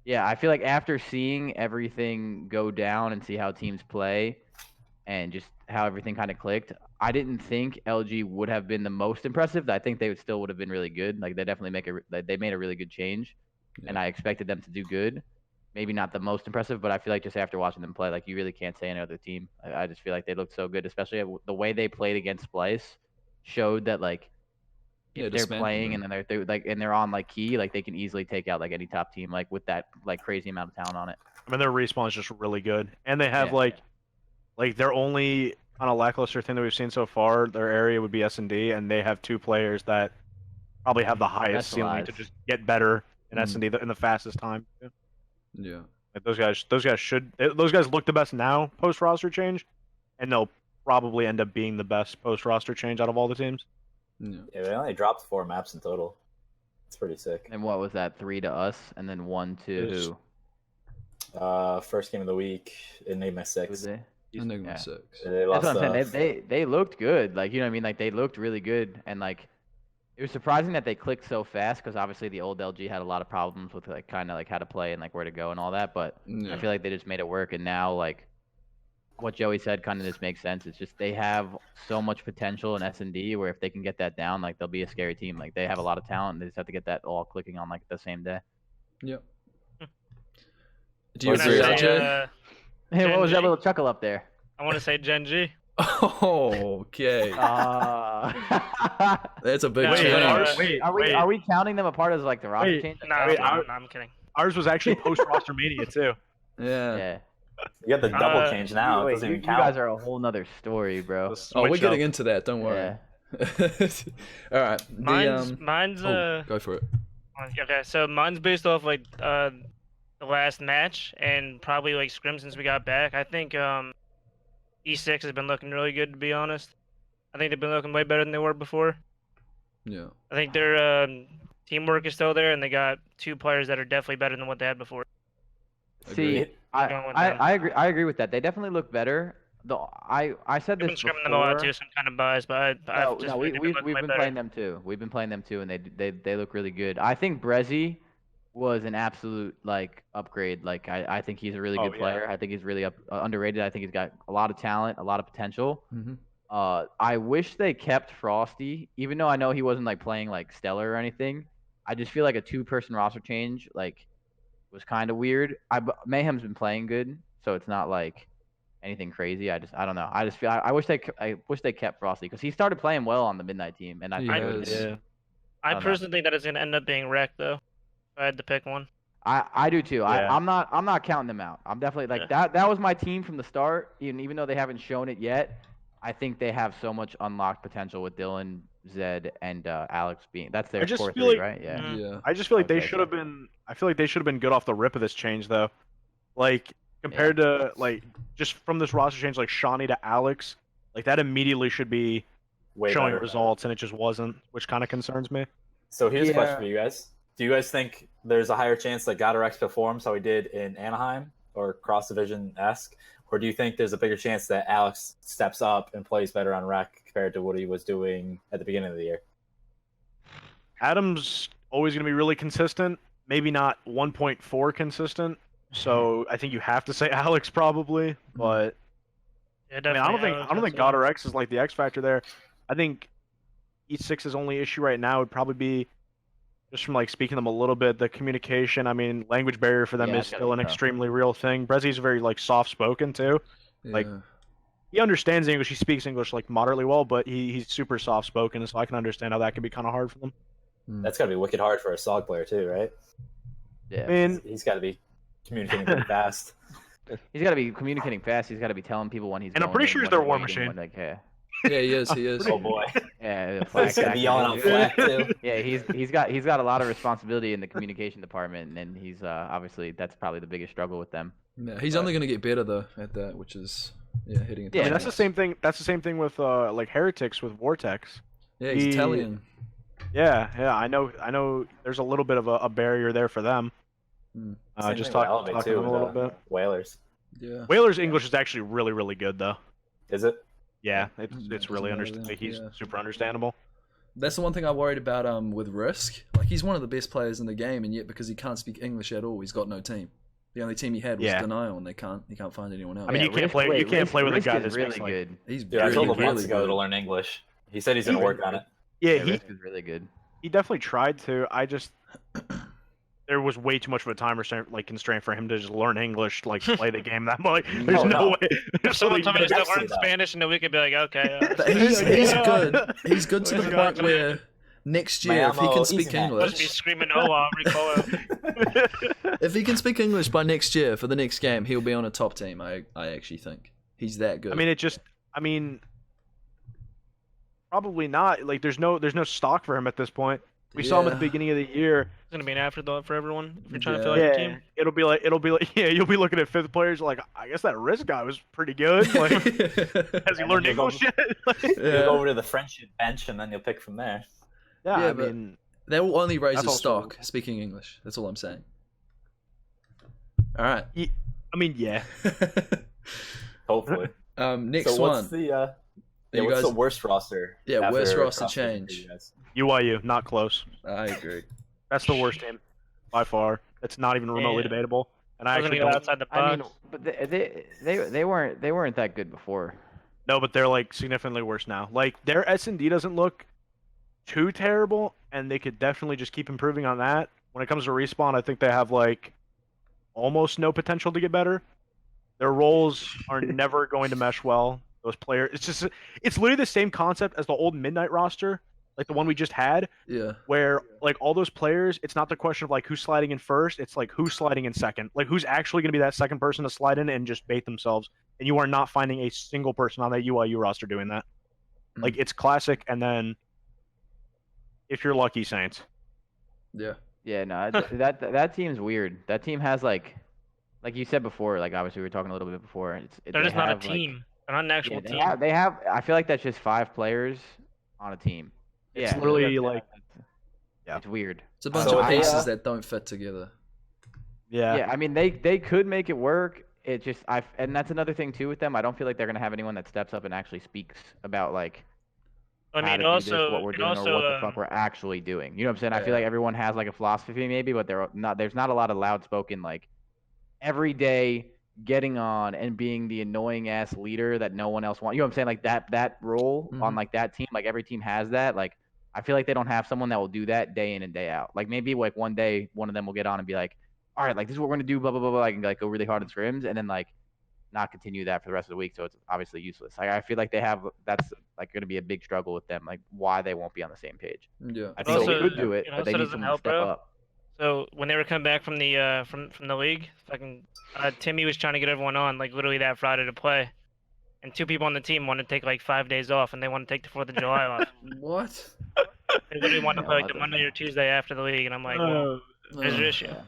yeah, I feel like after seeing everything go down and see how teams play, and just how everything kind of clicked, I didn't think LG would have been the most impressive. I think they would have been really good. Like they definitely they made a really good change, and I expected them to do good. Maybe not the most impressive, but I feel like just after watching them play, like you really can't say any other team. I just feel like they looked so good, especially the way they played against Splice showed that like if they're playing and then they're on like key, like they can easily take out like any top team like with that like crazy amount of talent on it.
I mean, their respawn is just really good, and they have like their only kind of lackluster thing that we've seen so far. Their area would be S&D, and they have two players that probably have the highest ceiling to just get better in S&D in the fastest time.
Yeah.
Like those guys look the best now post roster change, and they'll probably end up being the best post roster change out of all the teams.
Yeah.
Yeah, they only dropped 4 maps in total. It's pretty sick.
And what was that? 3 to us, and then 1 to who?
First game of the week, Enigma 6.
Enigma 6.
They lost,
That's what I'm saying. They looked good. Like, you know what I mean? Like, they looked really good. And, like, it was surprising that they clicked so fast because, obviously, the old LG had a lot of problems with, like, kind of, like, how to play and, like, where to go and all that. But I feel like they just made it work. And now, like, what Joey said kind of just makes sense. It's just they have so much potential in S&D where if they can get that down, like, they'll be a scary team. Like, they have a lot of talent. They just have to get that all clicking on, like, the same day.
Yep. Do you agree, RJ?
Hey, what was that
Gen.G?
little chuckle up there?
I want to say Gen.G.
Oh, okay. That's a big
Wait,
change.
Are we counting them a part as like the roster change?
No, I'm kidding.
Ours was actually post roster mania too.
Yeah.
Yeah.
You got the double change now. It
Wait,
doesn't
you
even count.
guys are a whole nother story, bro.
Oh, we're getting into that. Don't worry.
Yeah.
All right.
Mine's
go for it.
Okay, so mine's based off like the last match and probably like scrim since we got back. I think E6 has been looking really good, to be honest. I think they've been looking way better than they were before.
Yeah.
I think their teamwork is still there, and they got 2 players that are definitely better than what they had before.
See, I agree. I agree with that. They definitely look better. I said
I've
this
been
before.
scrimming them a lot too, so I'm kind of biased, but
we've been playing them too. We've been playing them too, and they look really good. I think Brezzy was an absolute like upgrade. Like I think he's a really good player. I think he's really underrated. I think he's got a lot of talent, a lot of potential.
Mm-hmm.
I wish they kept Frosty, even though I know he wasn't like playing like stellar or anything. I just feel like a 2-person roster change like was kind of weird. Mayhem's been playing good, so it's not like anything crazy. I don't know. I just feel I wish they kept Frosty because he started playing well on the Midnight team, and
I personally think that it's gonna end up being Wreck though. If I had to pick one.
I do too.
Yeah.
I'm not counting them out. I'm definitely like that was my team from the start. Even though they haven't shown it yet, I think they have so much unlocked potential with Dylan, Zed, and Alex being that's their core 3, right? Yeah.
Yeah.
I just feel like they should have been. I feel like they should have been good off the rip of this change though. Like compared to like just from this roster change, like Shawnee to Alex, like that immediately should be showing results, and it just wasn't, which kind of concerns me.
So here's a question for you guys. Do you guys think there's a higher chance that Godorex performs how he did in Anaheim or Cross Division-esque? Or do you think there's a bigger chance that Alex steps up and plays better on Rec compared to what he was doing at the beginning of the year?
Adam's always going to be really consistent. Maybe not 1.4 consistent. So I think you have to say Alex probably. But I mean, I don't think Godorex is like the X factor there. I think E6's only issue right now would probably be just from like speaking to them a little bit, the communication. I mean, language barrier for them is still an extremely real thing. Brezzy's very like soft spoken too.
Yeah.
Like he understands English. He speaks English like moderately well, but he's super soft spoken, so I can understand how that can be kind of hard for them.
That's got to be wicked hard for a SOG player too, right?
Yeah.
I mean,
He's got to be communicating pretty fast.
He's got to be communicating fast. He's got to be telling people when he's.
And I'm
going
pretty
in,
sure he's
when
their
he's
war
waiting,
machine.
when, like, yeah.
Yeah, he is. He is.
Oh boy,
Yeah,
he's gonna be yelling out flag too.
Yeah, he's got a lot of responsibility in the communication department, and he's obviously that's probably the biggest struggle with them.
Yeah, he's only going to get better though at that, which is hitting it.
Yeah,
I mean, that's the same thing. That's the same thing with like Heretics with Vortex.
Yeah, he's Italian.
Yeah, I know. There's a little bit of a barrier there for them.
Same
Just
thing with
talking
Elevate, too,
a little
with,
bit.
Whalers.
Yeah.
Whaler's English is actually really, really good though.
Is it?
Yeah, it's
doesn't
really
matter
understandable.
then,
He's
yeah.
super understandable.
That's the one thing I worried about with Risk. Like, he's one of the best players in the game, and yet because he can't speak English at all, he's got no team. The only team he had was
Yeah.
Denial, and he can't find anyone else.
I mean,
Yeah,
you can't
Risk-
play. You
wait,
can't play with a
Risk
guy
is
that's
really
like,
good.
he's
Dude, I told him months
really
ago
good.
to learn English. He said he's gonna work on it.
Yeah,
Yeah,
he
Risk is really good.
definitely tried to. I just there was way too much of a time constraint for him to just learn English, like play the game that much. There's
Oh,
no
no.
way.
If someone told me to
Next
start learning
to that.
Spanish, and then we could be like, okay.
But he's
Yeah.
good. He's good to the
Yeah.
point where next year, if he
Mayamo,
can speak
easy man.
Must be
English,
screaming, oh, I'll recoil.
if he can speak English by next year for the next game, he'll be on a top team. I actually think he's that good.
I mean, probably not. Like, there's no stock for him at this point. We saw him at the
Yeah.
beginning of the year.
It's gonna be an afterthought for everyone if you're trying to
Yeah.
fill out your
Yeah,
team.
it'll be like yeah. You'll be looking at fifth players like, I guess that Risk guy was pretty good. Like, has he
And
learned
then you'll
English yet?
You
Yeah.
go over to the friendship bench, and then you'll pick from there.
Yeah,
Yeah,
I
but-
mean,
That will only raise
That's
his
also-
stock speaking English. That's all I'm saying. All right.
I mean, yeah.
Hopefully.
Next
so what's
one.
the
You
what's
guys-
the worst roster?
Yeah,
after
worst roster
Cross Division
change.
for you guys?
UIU, not close.
I agree.
That's the worst team by far. It's not even remotely
Yeah.
debatable. And I
Wasn't
actually
even
don't.
outside the
I
box.
mean, but they weren't that good before.
No, but they're like significantly worse now. Like their S&D doesn't look too terrible, and they could definitely just keep improving on that. When it comes to respawn, I think they have like almost no potential to get better. Their roles are never going to mesh well. Those players, it's literally the same concept as the old Midnight roster, like the one we just had,
Yeah.
where like all those players, it's not the question of like who's sliding in first, it's like who's sliding in second. Like who's actually going to be that second person to slide in and just bait themselves. And you are not finding a single person on that UIU roster doing that.
Mm.
Like it's classic, and then if you're lucky, Saints.
Yeah.
Yeah, no, that team's weird. That team has like you said before, like obviously we were talking a little bit before.
They're just not a team. They're not an actual
Yeah,
team.
they have. I feel like that's just 5 players on a team.
It's
Yeah,
literally
that's-
like
it's weird.
It's a bunch
So
of
I,
pieces that don't fit together.
Yeah, I mean they could make it work. It just and that's another thing too with them. I don't feel like they're gonna have anyone that steps up and actually speaks about like
I
how
mean,
to do
also,
this, what we're
and
doing,
also,
or what the fuck we're actually doing. You know what I'm saying? I feel
Yeah.
like everyone has like a philosophy maybe, but there's not a lot of loud spoken like every day getting on and being the annoying ass leader that no one else wants. You know what I'm saying? Like that role on
Mhm.
like that team, like every team has that. Like I feel like they don't have someone that will do that day in and day out. Like maybe like one day one of them will get on and be like, all right, like this is what we're gonna do, blah blah blah blah, like, and like go really hard in scrims, and then like not continue that for the rest of the week. So it's obviously useless. Like I feel like that's like gonna be a big struggle with them. Like why they won't be on the same page.
Yeah.
I think
Also,
they could do it,
it
but they
also
need
doesn't
someone to
help,
step
bro.
up.
So when they were coming back from the from the league, fucking Timmy was trying to get everyone on like literally that Friday to play, and 2 people on the team wanted to take like 5 days off, and they want to take the 4th of July off.
What?
They literally want to
Yeah,
play like
what
the
the
Monday or
heck?
Tuesday after the league, and I'm like, well, there's your issue.
Yeah.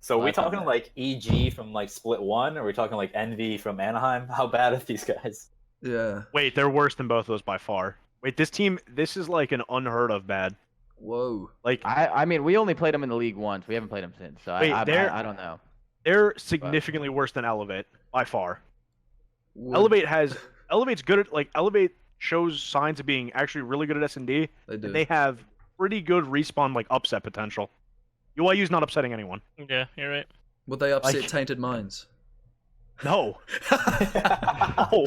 So are we
That's not
talking
bad.
like EG from like Split 1? Or are we talking like Envy from Anaheim? How bad are these guys?
Yeah.
Wait, they're worse than both of those by far. Wait, this is like an unheard of bad.
Whoa.
Like
I mean, we only played them in the league once. We haven't played them since. So
Wait,
I
they're-
don't know.
they're significantly worse than Elevate by far.
Would-
Elevate's good at like Elevate shows signs of being actually really good at S&D,
They do.
and they have pretty good respawn like upset potential. UIU's not upsetting anyone.
Yeah, you're right.
Would they upset
like-
Tainted Minds?
No,
oh,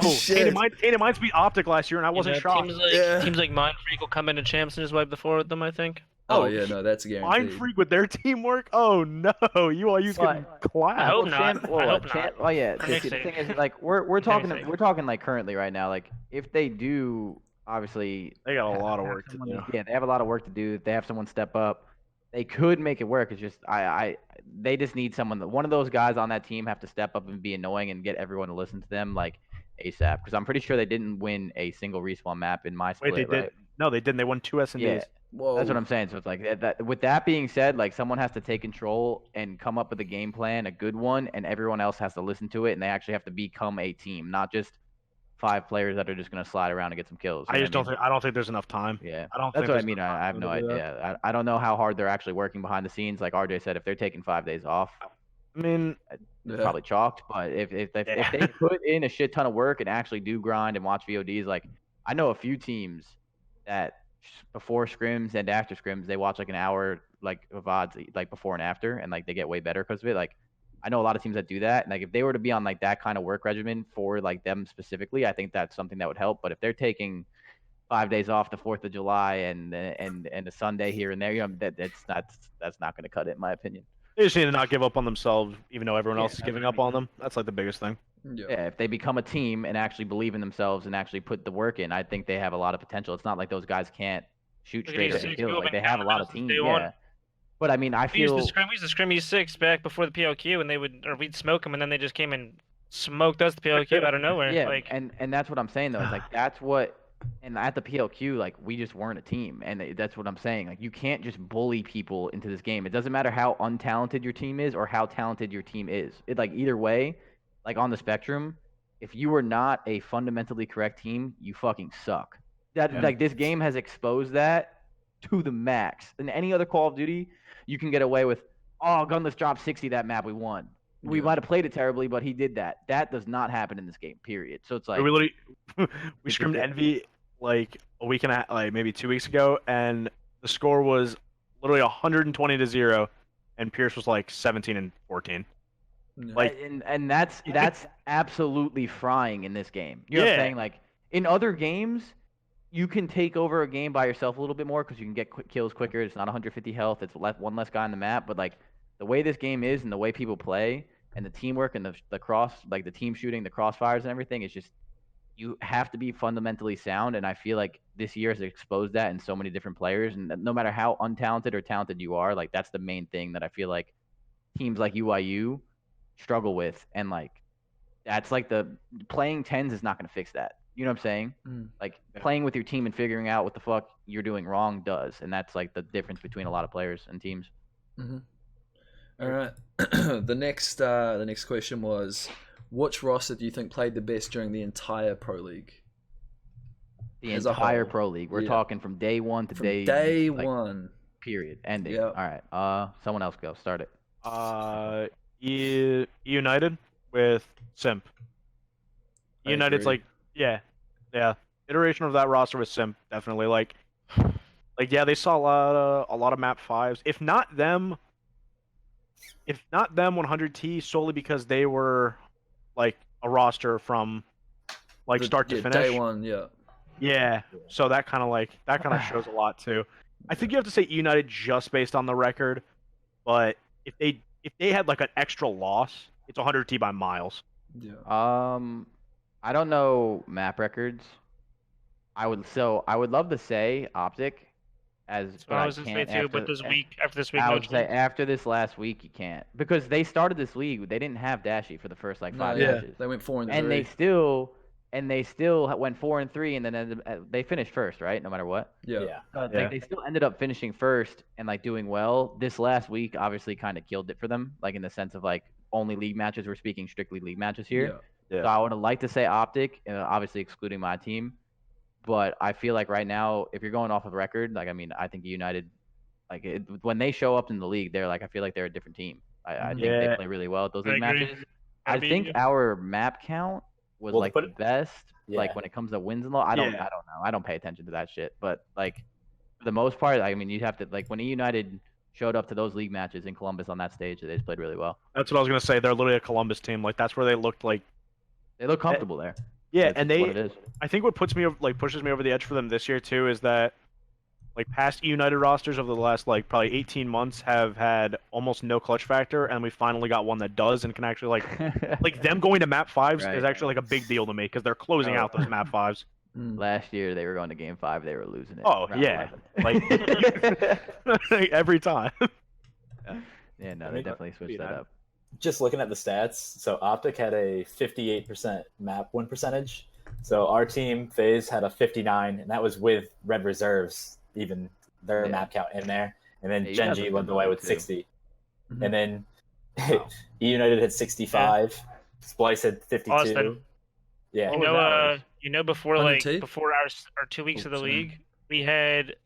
no.
shit.
Tainted Minds beat Optic last year, and I wasn't shocked.
Teams
Yeah.
like Mind Freak will come into champs and just wipe the floor with them. I think.
Oh yeah, no, that's a
Mind
guarantee.
Freak with their teamwork? Oh no, you can clap.
I hope not. I hope not.
Oh yeah.
For
The
Nick's
thing
sake.
is, like, we're
For Nick's
talking
sake.
like currently right now. Like, if they do, obviously,
They got a lot of
have
work to
someone-
do.
Yeah, they have a lot of work to do. If they have someone step up, they could make it work. It's just they just need someone. One of those guys on that team have to step up and be annoying and get everyone to listen to them like ASAP. Because I'm pretty sure they didn't win a single respawn map in my split.
Wait, they
right?
did? No, they didn't. They won 2 S&Ds.
Yeah.
Whoa.
That's what I'm saying. So it's like that. With that being said, like someone has to take control and come up with a game plan, a good one, and everyone else has to listen to it, and they actually have to become a team, not just 5 players that are just gonna slide around and get some kills.
I don't think there's enough time.
Yeah,
I don't
that's
think
what I
there's
mean.
enough
I have
time
no
to do that.
idea. I don't know how hard they're actually working behind the scenes. Like RJ said, if they're taking 5 days off,
I mean,
it's
Yeah.
probably chalked. But if they put in a shit ton of work and actually do grind and watch VODs, like I know a few teams that before scrims and after scrims they watch like an hour like of odds like before and after, and like they get way better because of it. Like I know a lot of teams that do that, and like if they were to be on like that kind of work regimen for like them specifically, I think that's something that would help. But if they're taking 5 days off the 4th of July and a Sunday here and there, you know, that's not going to cut it in my opinion.
they just need to not give up on themselves, even though everyone
Yeah,
else is giving up on them. That's like the biggest thing.
Yeah.
Yeah, if they become a team and actually believe in themselves and actually put the work in, I think they have a lot of potential. It's not like those guys can't shoot
Look at
straight
these
up and
six
kills.
people
Like they
been
have a lot of
counting
teams.
since day one.
Yeah. But I mean, I
We used
feel
to scrim E6 back before the PLQ, and we'd smoke them, and then they just came and smoked us the PLQ out of nowhere.
yeah,
Like,
and that's what I'm saying though. It's like that's what, and at the PLQ, like we just weren't a team, and that's what I'm saying. Like you can't just bully people into this game. It doesn't matter how untalented your team is or how talented your team is. It like either way, like on the spectrum, if you are not a fundamentally correct team, you fucking suck. That like this game has exposed that to the max. In any other Call of Duty, you can get away with, oh, Gunless dropped 60 that map, we won. We
Yeah.
might have played it terribly, but he did that. That does not happen in this game, period. So it's like
we literally we
It's
scrimmed
ridiculous.
Envy like a week and a half, like maybe 2 weeks ago, and the score was literally 120-0, and Pierce was like 17-14.
Yeah.
Like-
and that's absolutely frying in this game. You know what I'm
Yeah.
saying? Like in other games, you can take over a game by yourself a little bit more because you can get quick kills quicker. It's not 150 health. It's one less guy on the map. But like the way this game is and the way people play and the teamwork and the cross, like the team shooting, the crossfires and everything, is just you have to be fundamentally sound. And I feel like this year has exposed that in so many different players. And no matter how untalented or talented you are, like that's the main thing that I feel like teams like UIU struggle with. And like that's like the playing tens is not going to fix that. You know what I'm saying?
Mm.
Like playing with your team and figuring out what the fuck you're doing wrong does, and that's like the difference between a lot of players and teams.
Mm-hmm. All right. The next question was, which roster do you think played the best during the entire Pro League?
The
As a
entire
whole.
Pro League. We're
Yeah.
talking from day one to
From
day
day
like,
one.
period ending.
Yeah.
All right. Someone else go. Start it.
United with Simp.
I
United's
agree.
like, yeah. Iteration of that roster with Simp, definitely. Like yeah, they saw a lot of map 5s. If not them 100T, solely because they were like a roster from like start to finish.
Day one, yeah.
Yeah. So that kind of shows a lot too. I think you have to say United just based on the record, but if they had like an extra loss, it's 100T by miles.
Yeah.
I don't know map records. I would love to say Optic as
that's
but
what I
I
was gonna say
can't
too. But after this week,
I
no
would say
chance.
after this last week you can't, because they started this league. They didn't have Dashy for the first like 5
yeah.
matches,
They went 4-3.
and they still went 4-3, and then they finished first, right? No matter what.
Yeah.
But
Yeah.
like they still ended up finishing first and like doing well. This last week obviously kind of killed it for them, like in the sense of like only league matches. We're speaking strictly league matches here.
Yeah.
So I would have liked to say Optic, obviously excluding my team. But I feel like right now, if you're going off of record, like I mean, I think United, like when they show up in the league, they're like I feel like they're a different team. I think they
Yeah.
play really well at those
I
league
agree.
matches. I
Maybe-
think our map count was
Well,
like
put
the
it-
best. Like
Yeah.
when it comes to wins and losses, I don't know. I don't pay attention to that shit. But like for the most part, I mean, you'd have to like when United showed up to those league matches in Columbus on that stage, they just played really well.
That's what I was gonna say. They're literally a Columbus team. Like that's where they looked like.
They look comfortable there.
Yeah,
That's
and
just what it
they.
is.
I think what pushes me over the edge for them this year too is that like past United rosters over the last like probably 18 months have had almost no clutch factor, and we finally got one that does and can actually like them going to map 5s
Right.
is actually like a big deal to me because they're closing out those map 5s.
Last year they were going to game 5, they were losing it.
Oh
round
yeah,
11.
like every time.
Yeah, no, they definitely switched that up.
Just looking at the stats, so Optic had a 58% map win percentage. So our team, FaZe, had a 59, and that was with red reserves, even their map count in there. And then Gen.G led the way with 60. And then E United had 65. Splice had 52.
Austin.
Yeah.
Before our 2 weeks of the league, we had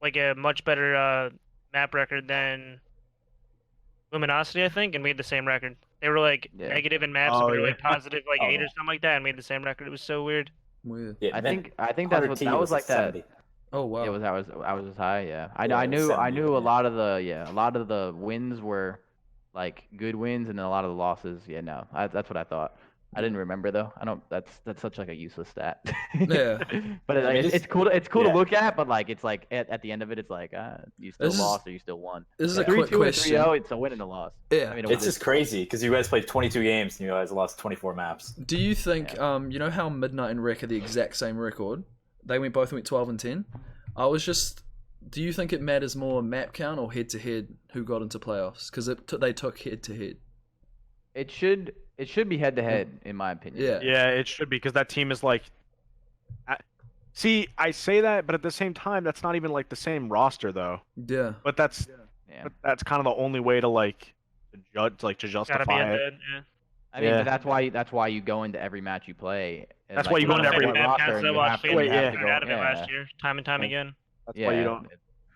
like a much better map record than Luminosity, I think, and we had the same record. They were like negative in maps, and we were like positive like 8 or something like that, and we had the same record. It was so weird.
Yeah,
I think that's what that was like.
70.
That.
Oh wow.
It was I was as high. Yeah, I knew a lot of the wins were like good wins, and then a lot of the losses. Yeah, no, that's what I thought. I didn't remember though. I don't. That's such like a useless stat.
Yeah.
But it's cool. It's cool to look at, but like it's like at the end of it, it's like you still lost or you still won.
This is a quick
3-2
question.
and 3-0, it's a win and a loss.
Yeah.
I mean,
It's just crazy because you guys played 22 games and you guys lost 24 maps.
Do you think you know how Midnight and Rec are the exact same record? They both went 12 and 10. Do you think it matters more map count or head to head who got into playoffs? Because they took head to head.
It should be head to head in my opinion.
Yeah.
Yeah, it should be because that team is like. See, I say that, but at the same time, that's not even like the same roster though.
Yeah.
But that's kind of the only way to like to justify
Gotta be
it.
ahead, yeah.
I mean, but that's why you go into every match you play.
That's why you go into every
roster. And you have to go
out of it last year, time and time again.
That's why you don't.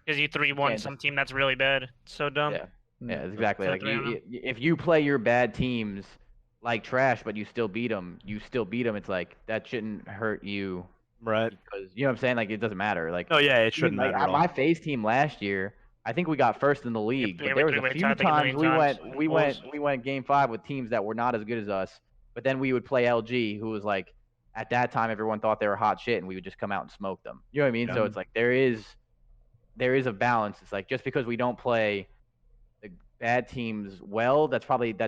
Because you 3-1 some team that's really bad. It's so dumb.
Yeah, exactly. Like if you play your bad teams like trash, but you still beat them. It's like that shouldn't hurt you,
right?
Because you know what I'm saying. Like it doesn't matter. Like
it shouldn't
matter.
Like
my FaZe team last year, I think we got first in the league. But there was a few times we went game 5 with teams that were not as good as us. But then we would play LG, who was like at that time everyone thought they were hot shit, and we would just come out and smoke them. You know what I mean? So it's like there is a balance. It's like just because we don't play the bad teams well, that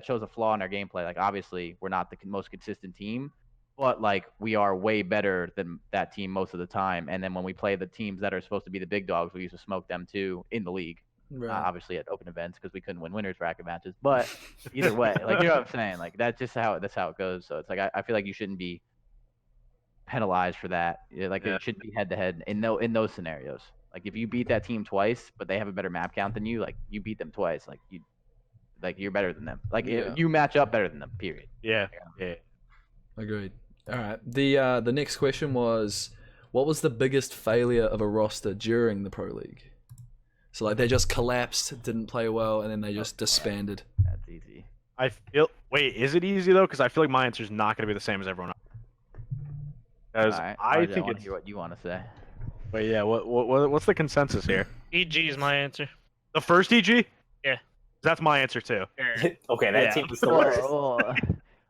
shows a flaw in our gameplay. Like obviously we're not the most consistent team, but like we are way better than that team most of the time. And then when we play the teams that are supposed to be the big dogs, we used to smoke them too in the league.
Right.
Obviously at open events because we couldn't win winners bracket matches. But either way, like you know what I'm saying, like that's how it goes. So it's like I feel like you shouldn't be penalized for that. Like it should be head to head in those scenarios. Like if you beat that team twice, but they have a better map count than you, like you beat them twice, you're better than them. Like you match up better than them. Period.
Yeah.
Agreed. All right. The next question was, what was the biggest failure of a roster during the Pro League? So like they just collapsed, didn't play well, and then they just disbanded.
That's easy.
Wait, is it easy though? Because I feel like my answer is not going to be the same as everyone else. Because I think it's.
Hear what you want to say.
Wait, yeah. What's the consensus here?
EG is my answer.
The first EG?
Yeah.
That's my answer too.
Okay, that team was the worst.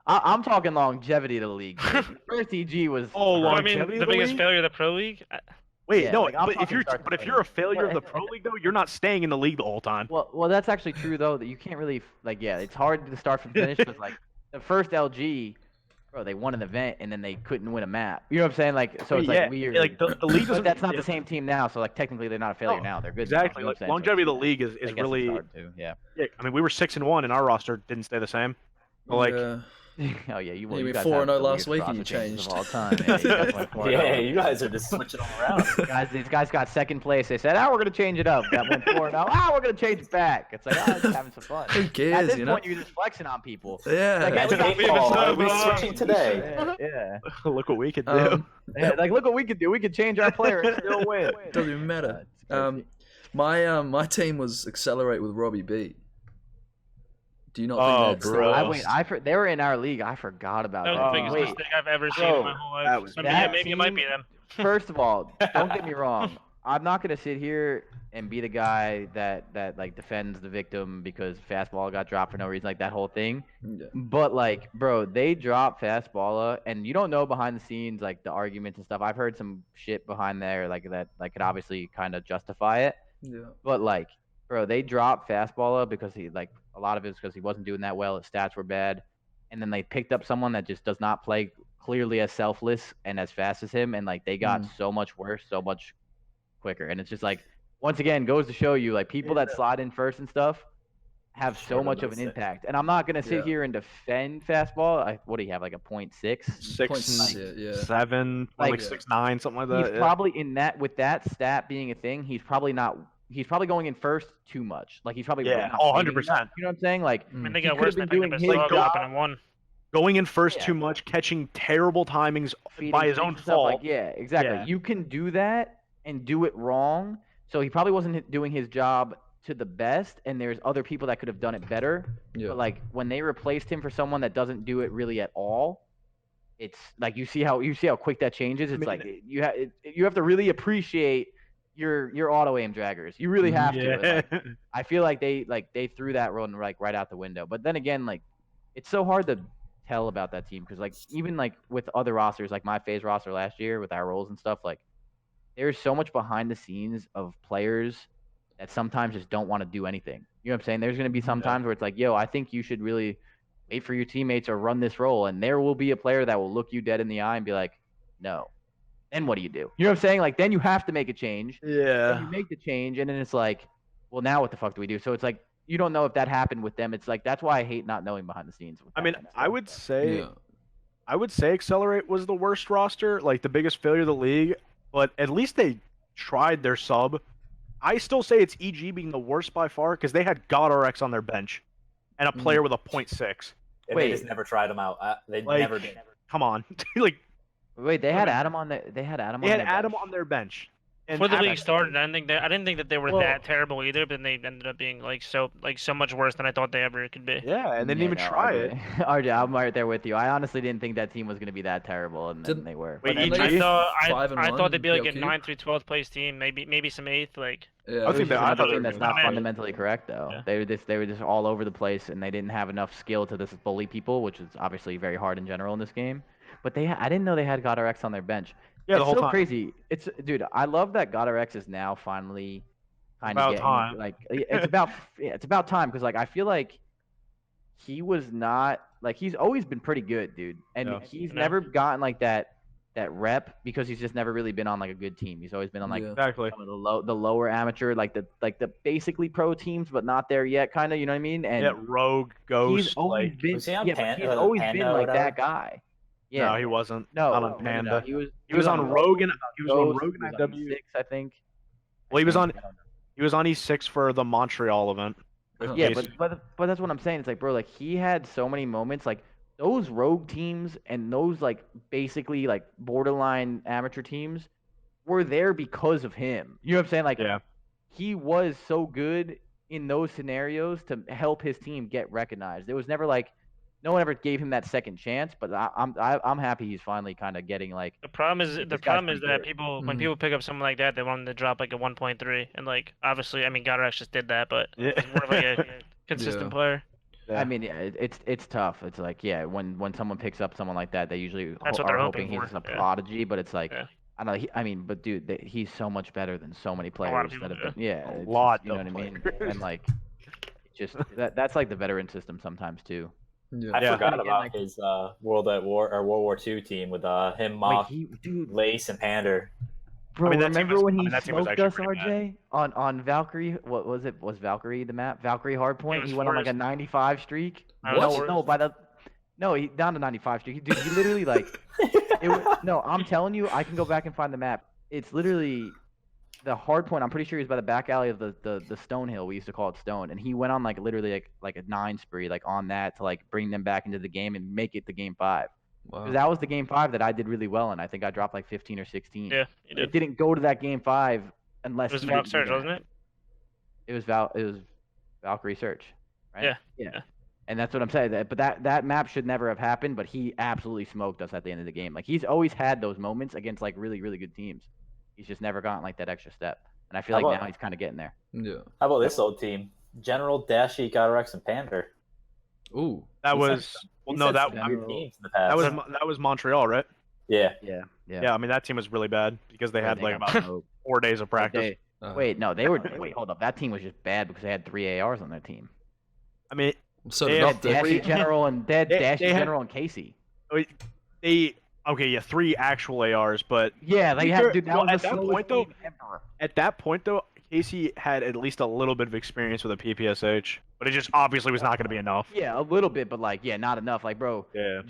I'm talking longevity of the league. First EG was.
I mean, the biggest failure of the Pro League.
Wait, no. But if you're a failure of the Pro League though, you're not staying in the league the whole time.
Well, that's actually true though. That you can't really it's hard to start from finish. Because like the first LG, bro, they won an event and then they couldn't win a map. You know what I'm saying? Like so, it's like weird.
Like the league doesn't.
But that's not the same team now. So like technically they're not a failure now. They're good.
Exactly.
Now,
like longevity of the league is really.
Hard too. Yeah.
I mean, we were 6-1 and our roster didn't stay the same. But like.
Oh yeah, you
were
guys
4-0 last week and you changed.
Of all time.
You guys are just switching all around.
These guys got second place. They said, we're gonna change it up. That went 4-0. We're gonna change it back. It's like, just having some fun.
Who cares?
At this point, you're just flexing on people.
Yeah.
Like, we're switching today.
Yeah.
Look what we could do.
Like look what we could do. We could change our player and still win.
Doesn't even matter. My team was Accelerate with Robbie B. Do you not think that's
they were in our league. I forgot about
that.
That
was the biggest mistake I've ever seen in my whole life. Maybe it might be them.
First of all, don't get me wrong. I'm not gonna sit here and be the guy that like defends the victim because fastball got dropped for no reason, like that whole thing.
Yeah.
But like, bro, they dropped fastball, and you don't know behind the scenes like the arguments and stuff. I've heard some shit behind there like that, like could obviously kind of justify it.
Yeah.
But like, bro, they dropped fastball because he like a lot of it is because he wasn't doing that well. His stats were bad, and then they picked up someone that just does not play clearly as selfless and as fast as him, and like they got so much worse, so much quicker. And it's just like, once again, goes to show you like people that slide in first and stuff have so much of an impact. And I'm not gonna sit here and defend fastball. What do you have, like a 0.6?
7, like 6.9, something like that.
He's probably in that, with that stat being a thing, he's probably going in first too much. Like he's probably
100%.
You know what I'm saying? Like,
I mean, they got worse than
doing
his
his
job and won.
Going in first too much, catching terrible timings by his own fault.
Like, yeah, exactly.
Yeah.
You can do that and do it wrong. So he probably wasn't doing his job to the best, and there's other people that could have done it better.
Yeah.
But like when they replaced him for someone that doesn't do it really at all, it's like you see how quick that changes. It's like you have to really appreciate your auto aim draggers. You really have to. Like, I feel like they threw that run like right out the window. But then again, like it's so hard to tell about that team because like even like with other rosters, like my FaZe roster last year with our roles and stuff, like there's so much behind the scenes of players that sometimes just don't want to do anything. You know what I'm saying? There's going to be some times where it's like, yo, I think you should really wait for your teammates or run this role. And there will be a player that will look you dead in the eye and be like, no. Then what do? You know what I'm saying? Like, then you have to make a change.
Yeah.
Then you make the change, and then it's like, well, now what the fuck do we do? So it's like, you don't know if that happened with them. It's like, that's why I hate not knowing behind the scenes.
I mean, I would say Accelerate was the worst roster, like the biggest failure of the league, but at least they tried their sub. I still say it's EG being the worst by far because they had GodRx on their bench and a player with a 0.6.
They just never tried him out. They never did.
Come on. Like,
wait, they had Adam on
on their bench. And
before the league started, I didn't think that they were that terrible either, but they ended up being so much worse than I thought they ever could be.
Yeah, and they didn't even try it.
RJ, I'm right there with you. I honestly didn't think that team was going to be that terrible, and then they were.
Wait,
I thought they'd be like a 9th through 12th place team, maybe some 8th. Like,
yeah,
I thought that's not fundamentally correct though. Yeah. They were just all over the place, and they didn't have enough skill to just bully people, which is obviously very hard in general in this game. But I didn't know they had GodRx on their bench.
Yeah,
it's
the whole
so
time.
Crazy. Dude, I love that GodRx is now finally kind of getting time. Like it's about time because like I feel like he was not like he's always been pretty good, dude, and he's never gotten like that rep because he's just never really been on like a good team. He's always been on like
exactly
some of the lower amateur, like the basically pro teams, but not there yet, kind of. You know what I mean? And
Rogue, Ghost.
He's always been, he's always been like that guy. Yeah.
No, he wasn't.
No,
not on Panda.
No,
he was on Rogue and IW.
E6, I think.
Well, he was on E6 for the Montreal event.
Yeah, but that's what I'm saying. It's like, bro, like he had so many moments, like those Rogue teams and those like basically like borderline amateur teams were there because of him. You know what I'm saying? Like, he was so good in those scenarios to help his team get recognized. There was never like. No one ever gave him that second chance, but I'm happy he's finally kind of getting like.
The problem is that people when people pick up someone like that, they want him to drop like a 1.3, and like obviously, I mean, GodRx just did that, but he's more of like a consistent player.
Yeah. I mean, it's tough. It's like when someone picks up someone like that, they usually are hoping he's a prodigy, but it's like. I don't know. I mean, but dude, he's so much better than so many players that have been. Yeah,
a lot.
You know what I mean? And like, just that's like the veteran system sometimes too.
Yeah. I forgot about his World War II team with him, Mock, Lace, and Pander.
Bro, remember when he smoked us, RJ, on Valkyrie? What was it? Was Valkyrie the map? Valkyrie Hardpoint? He went on like a 95 streak. No, he down to 95 streak. Dude, he literally like. No, I'm telling you, I can go back and find the map. It's literally. The hard point, I'm pretty sure he's by the back alley of the Stone Hill. We used to call it Stone, and he went on like literally like a 9 spree like on that to like bring them back into the game and make it the game 5. Because that was the game 5 that I did really well in. I think I dropped like 15 or 16.
Yeah, you did.
It didn't go to that game 5 unless
it was Valk Search, wasn't it?
It was Valkyrie Search, right?
Yeah.
And that's what I'm saying. But that map should never have happened. But he absolutely smoked us at the end of the game. Like he's always had those moments against like really really good teams. He's just never gotten like that extra step. And I feel
How
like
about-
now he's kind of getting there.
Yeah.
How about this old team? General, Dashy, Godorex, and Pander.
Ooh.
That
He
was
said-
well,
he
no,
said
that
some weird teams in the past.
that was Montreal, right?
Yeah.
Yeah.
Yeah, I mean that team was really bad because they had like
got
about
smoked.
4 days of practice.
Wait, no, they were. Wait, hold up. That team was just bad because they had 3 ARs on their team.
I mean,
So
They
did
had
not the
Dashy General and Dashy
they had-
General and Casey.
they okay, yeah, 3 actual ARs, but
Yeah, they had. Dude, that
well,
was
at
the
that
slowest
point though.
game ever.
At that point though, Casey had at least a little bit of experience with a PPSH, but it just obviously was not going to be enough.
Yeah, a little bit, but like, yeah, not enough. Like, bro,
Yeah.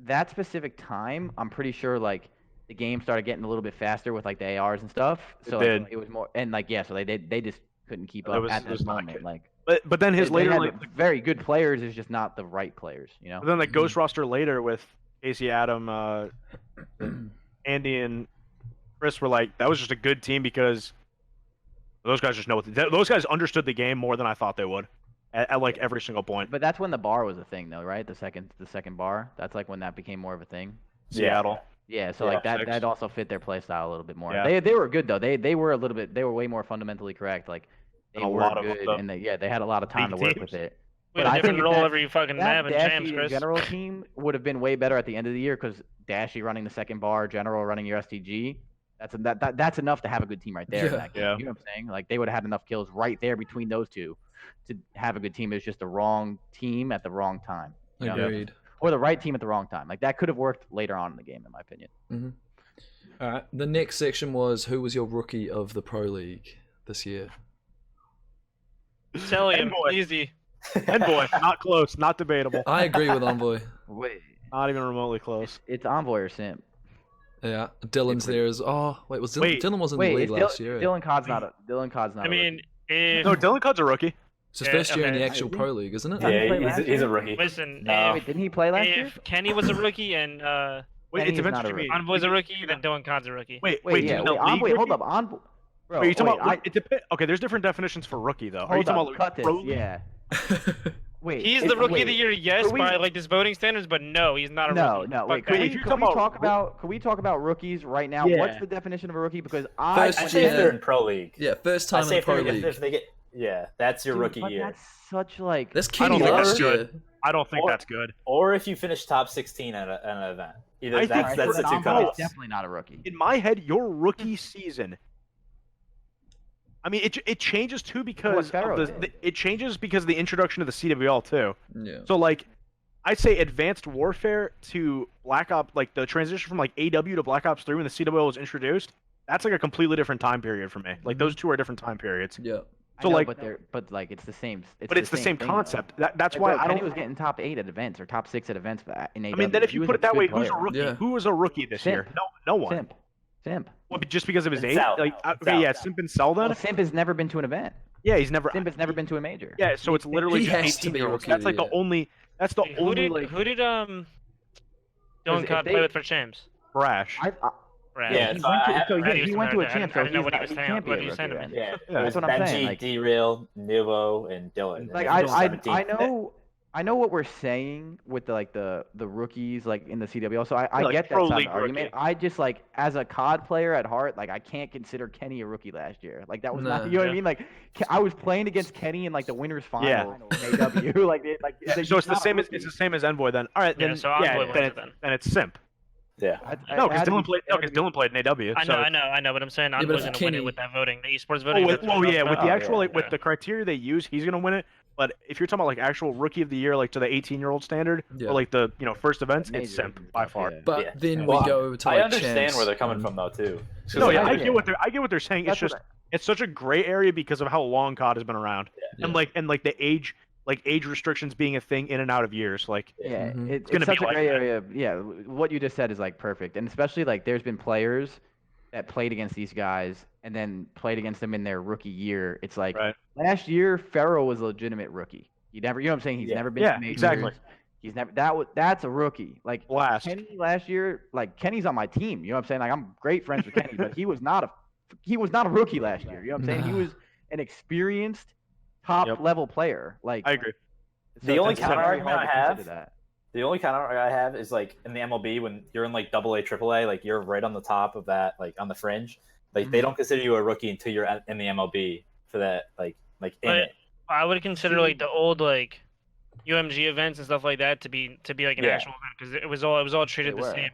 that specific time, I'm pretty sure like the game started getting a little bit faster with like the ARs and stuff. So
did.
like, it was more, and like, yeah, so they just couldn't keep
It
up
was-
at
it was
this
not
moment.
good.
Like,
But then his
they
later
had
like
very good players, is just not the right players. You know.
but then the Ghost roster later with Casey, Adam, Andy, and Chris were like that was just a good team because those guys just know those guys understood the game more than I thought they would at like every single point.
But that's when the bar was a thing, though, right? The second bar. That's like when that became more of a thing.
Seattle.
Yeah, so
Yeah,
like that
6.
that also fit their play style a little bit more.
Yeah.
They were good though. They were a little bit. They were way more fundamentally correct. Like they
And a
were
lot of them,
good,
though.
and they had a lot of time to
Big
work
teams.
with it.
We
But
had
I
a different
think
role
that-
every fucking map
That
in Champs,
Dashy
Chris.
General team would have been way better at the end of the year because Dashy running the second bar, General running your STG. That's enough to have a good team right there in
Yeah.
that game.
Yeah.
You know what I'm saying? Like they would have had enough kills right there between those two to have a good team. It was just the wrong team at the wrong time. You know?
Agreed.
Or the right team at the wrong time. Like that could have worked later on in the game, in my opinion.
Mm-hmm. All right. The next section was who was your rookie of the Pro League this year?
Tell him,
Envoy.
easy.
Envoy, not close, not debatable,
I agree with Envoy.
Wait,
not even remotely close.
it's Envoy or Simp.
Yeah, Dylan's there as wait, was Dylan?
Wait,
Dylan was in the
Wait,
league
it's
last year.
Dylan Cod's not a
I mean, if
No, Dylan Cud's a rookie.
It's his
Yeah,
first year in
okay.
the actual Pro League, isn't it?
Didn't he play
Yeah,
last
he's a
year?
rookie.
listen,
No.
Wait, didn't he play last year?
if Kenny was a rookie and
Wait,
Kenny
it
is
depends
not
what
a
you mean.
Envoy's a rookie, then Dylan Khan's a rookie.
Wait,
Wait,
do you
yeah,
mean
wait,
the league
Envoy, hold
rookie?
up, Envoy. Bro,
Wait, you talking
wait,
about? It depends. Okay, there's different definitions for rookie though. Are you
hold
talking
up,
about
cut this,
pro league?
yeah. Wait,
He's
is-
the rookie
wait,
of the year, yes,
could we-
by like this voting standards, but no, he's not a
No,
rookie.
no, wait.
Fuck
Can
that.
we,
If you're
can we
talking
talk
about-
about? Can we talk about rookies right now?
Yeah.
What's the definition of a rookie? Because
First
I
year.
say if they're in pro league.
Yeah, first
I
time
say
in
if,
Pro
they're,
League.
if they get that's your
Dude,
rookie
but
year.
That's such like.
That's
I
Kenny
don't think
last
that's
year.
good. I don't think
Or-
that's good.
Or if you finish top 16 at an event. Either
I think
that's the two
Envoy
cutoffs.
is definitely not a rookie.
In my head, your rookie season. I mean, it changes too because
Pharaoh
of
did.
it changes because of the introduction of the CWL too.
Yeah.
So like, I'd say Advanced Warfare to Black Ops, like the transition from like AW to Black Ops 3 when the CWL was introduced. That's like a completely different time period for me. Like those two are different time periods.
Yeah.
I
So,
know,
like-
but like it's the same.
But it's the same
thing, though.
concept. That's
Like,
why
bro,
I
Kenny
don't.
was getting top 8 at events or top 6 at events in AW.
I mean, then if
He
you
was
put
a
it that
good
way, who's a
player.
rookie?
Yeah.
Who was a rookie this
Simp.
year? No one.
Simp.
Well, but just because of his
And
age,
Cell.
like
Cell.
okay, yeah, Simp and Cell then.
Well, Simp has never been to an event.
Yeah, he's never.
Simp has never been to a major.
Yeah, so it's literally
He
just
has to be
18-year-olds.
rookie of
That's
the
like the
year.
only. That's the
Who
only
did
like
Dylan
if
Khan
they-
play with for Champs?
brash.
Brad.
Yeah,
he
so
went to,
I-
so
Brad
he
used to
went to
know
a
that.
champ,
I
so
didn't know what he was
he
saying.
can't be
What
a
he was saying
rookie
to me.
then.
Yeah,
Yeah,
it was
that's what I'm
Gen.G,
saying, like-
D-Real, Nuvo, and Dylan.
Like
And Dylan's
I
17th.
I know what we're saying with the rookies like in the CWL. So I
like
get that
pro
side of
league
the argument.
rookie.
I just like as a COD player at heart, like I can't consider Kenny a rookie last year. Like that was not,
Nah.
you know what I
Yeah.
mean? Like I was playing against Kenny in like the winners final
Yeah.
in AW. like
So it's the
not a
same as
rookie.
Envoy then. All right,
Yeah,
then
so Envoy
yeah,
wins
then
it
it's,
then.
then it's Simp.
Yeah.
No, because
Dylan
Dylan played in AW.
I
so
know,
it's-
I know, but I'm saying
but
Envoy's
if
gonna win
Kenny-
it with that voting, the esports
Oh,
voting.
with,
that's what
yeah,
I'm
with the
talking
actual
about.
with the criteria they use, he's gonna win it. But if you're talking about like actual rookie of the year, like to the 18-year-old standard,
Yeah.
or like the first events,
Major
it's Simp
and
by
stuff,
far.
yeah.
But
Yeah.
then
Well,
we go over to like
I understand
champs.
where they're coming from though too.
No, yeah,
Yeah.
I get what they're saying. It's
That's
just it's such a gray area because of how long COD has been around,
Yeah.
and like the age restrictions being a thing in and out of years. Like
Yeah,
Mhm.
it's
gonna
such
be
a
like
gray
that.
area. Yeah, what you just said is like perfect, and especially like there's been players that played against these guys and then played against them in their rookie year. It's like
Right.
last year, Pharaoh was a legitimate rookie. He never, you know what I'm saying? He's
Yeah.
never been
Yeah,
to majors.
exactly.
He's never that's a rookie. Like
blast.
Kenny last year, like Kenny's on my team. You know what I'm saying? Like I'm great friends with Kenny, but he was not a rookie last year. You know what I'm saying? He
Nah.
was an experienced top
Yep.
level player. Like
I agree.
The only
it's very
counter argument
hard
I
to
have-
consider that.
The only counter I have is like in the MLB when you're in like AA, AAA, like you're right on the top of that, like on the fringe. Like they don't consider you a rookie until you're in the MLB for that, like in
But
it.
I would consider like the old like UMG events and stuff like that to be like an
Yeah.
actual event because it was all treated
They
the
were.
same.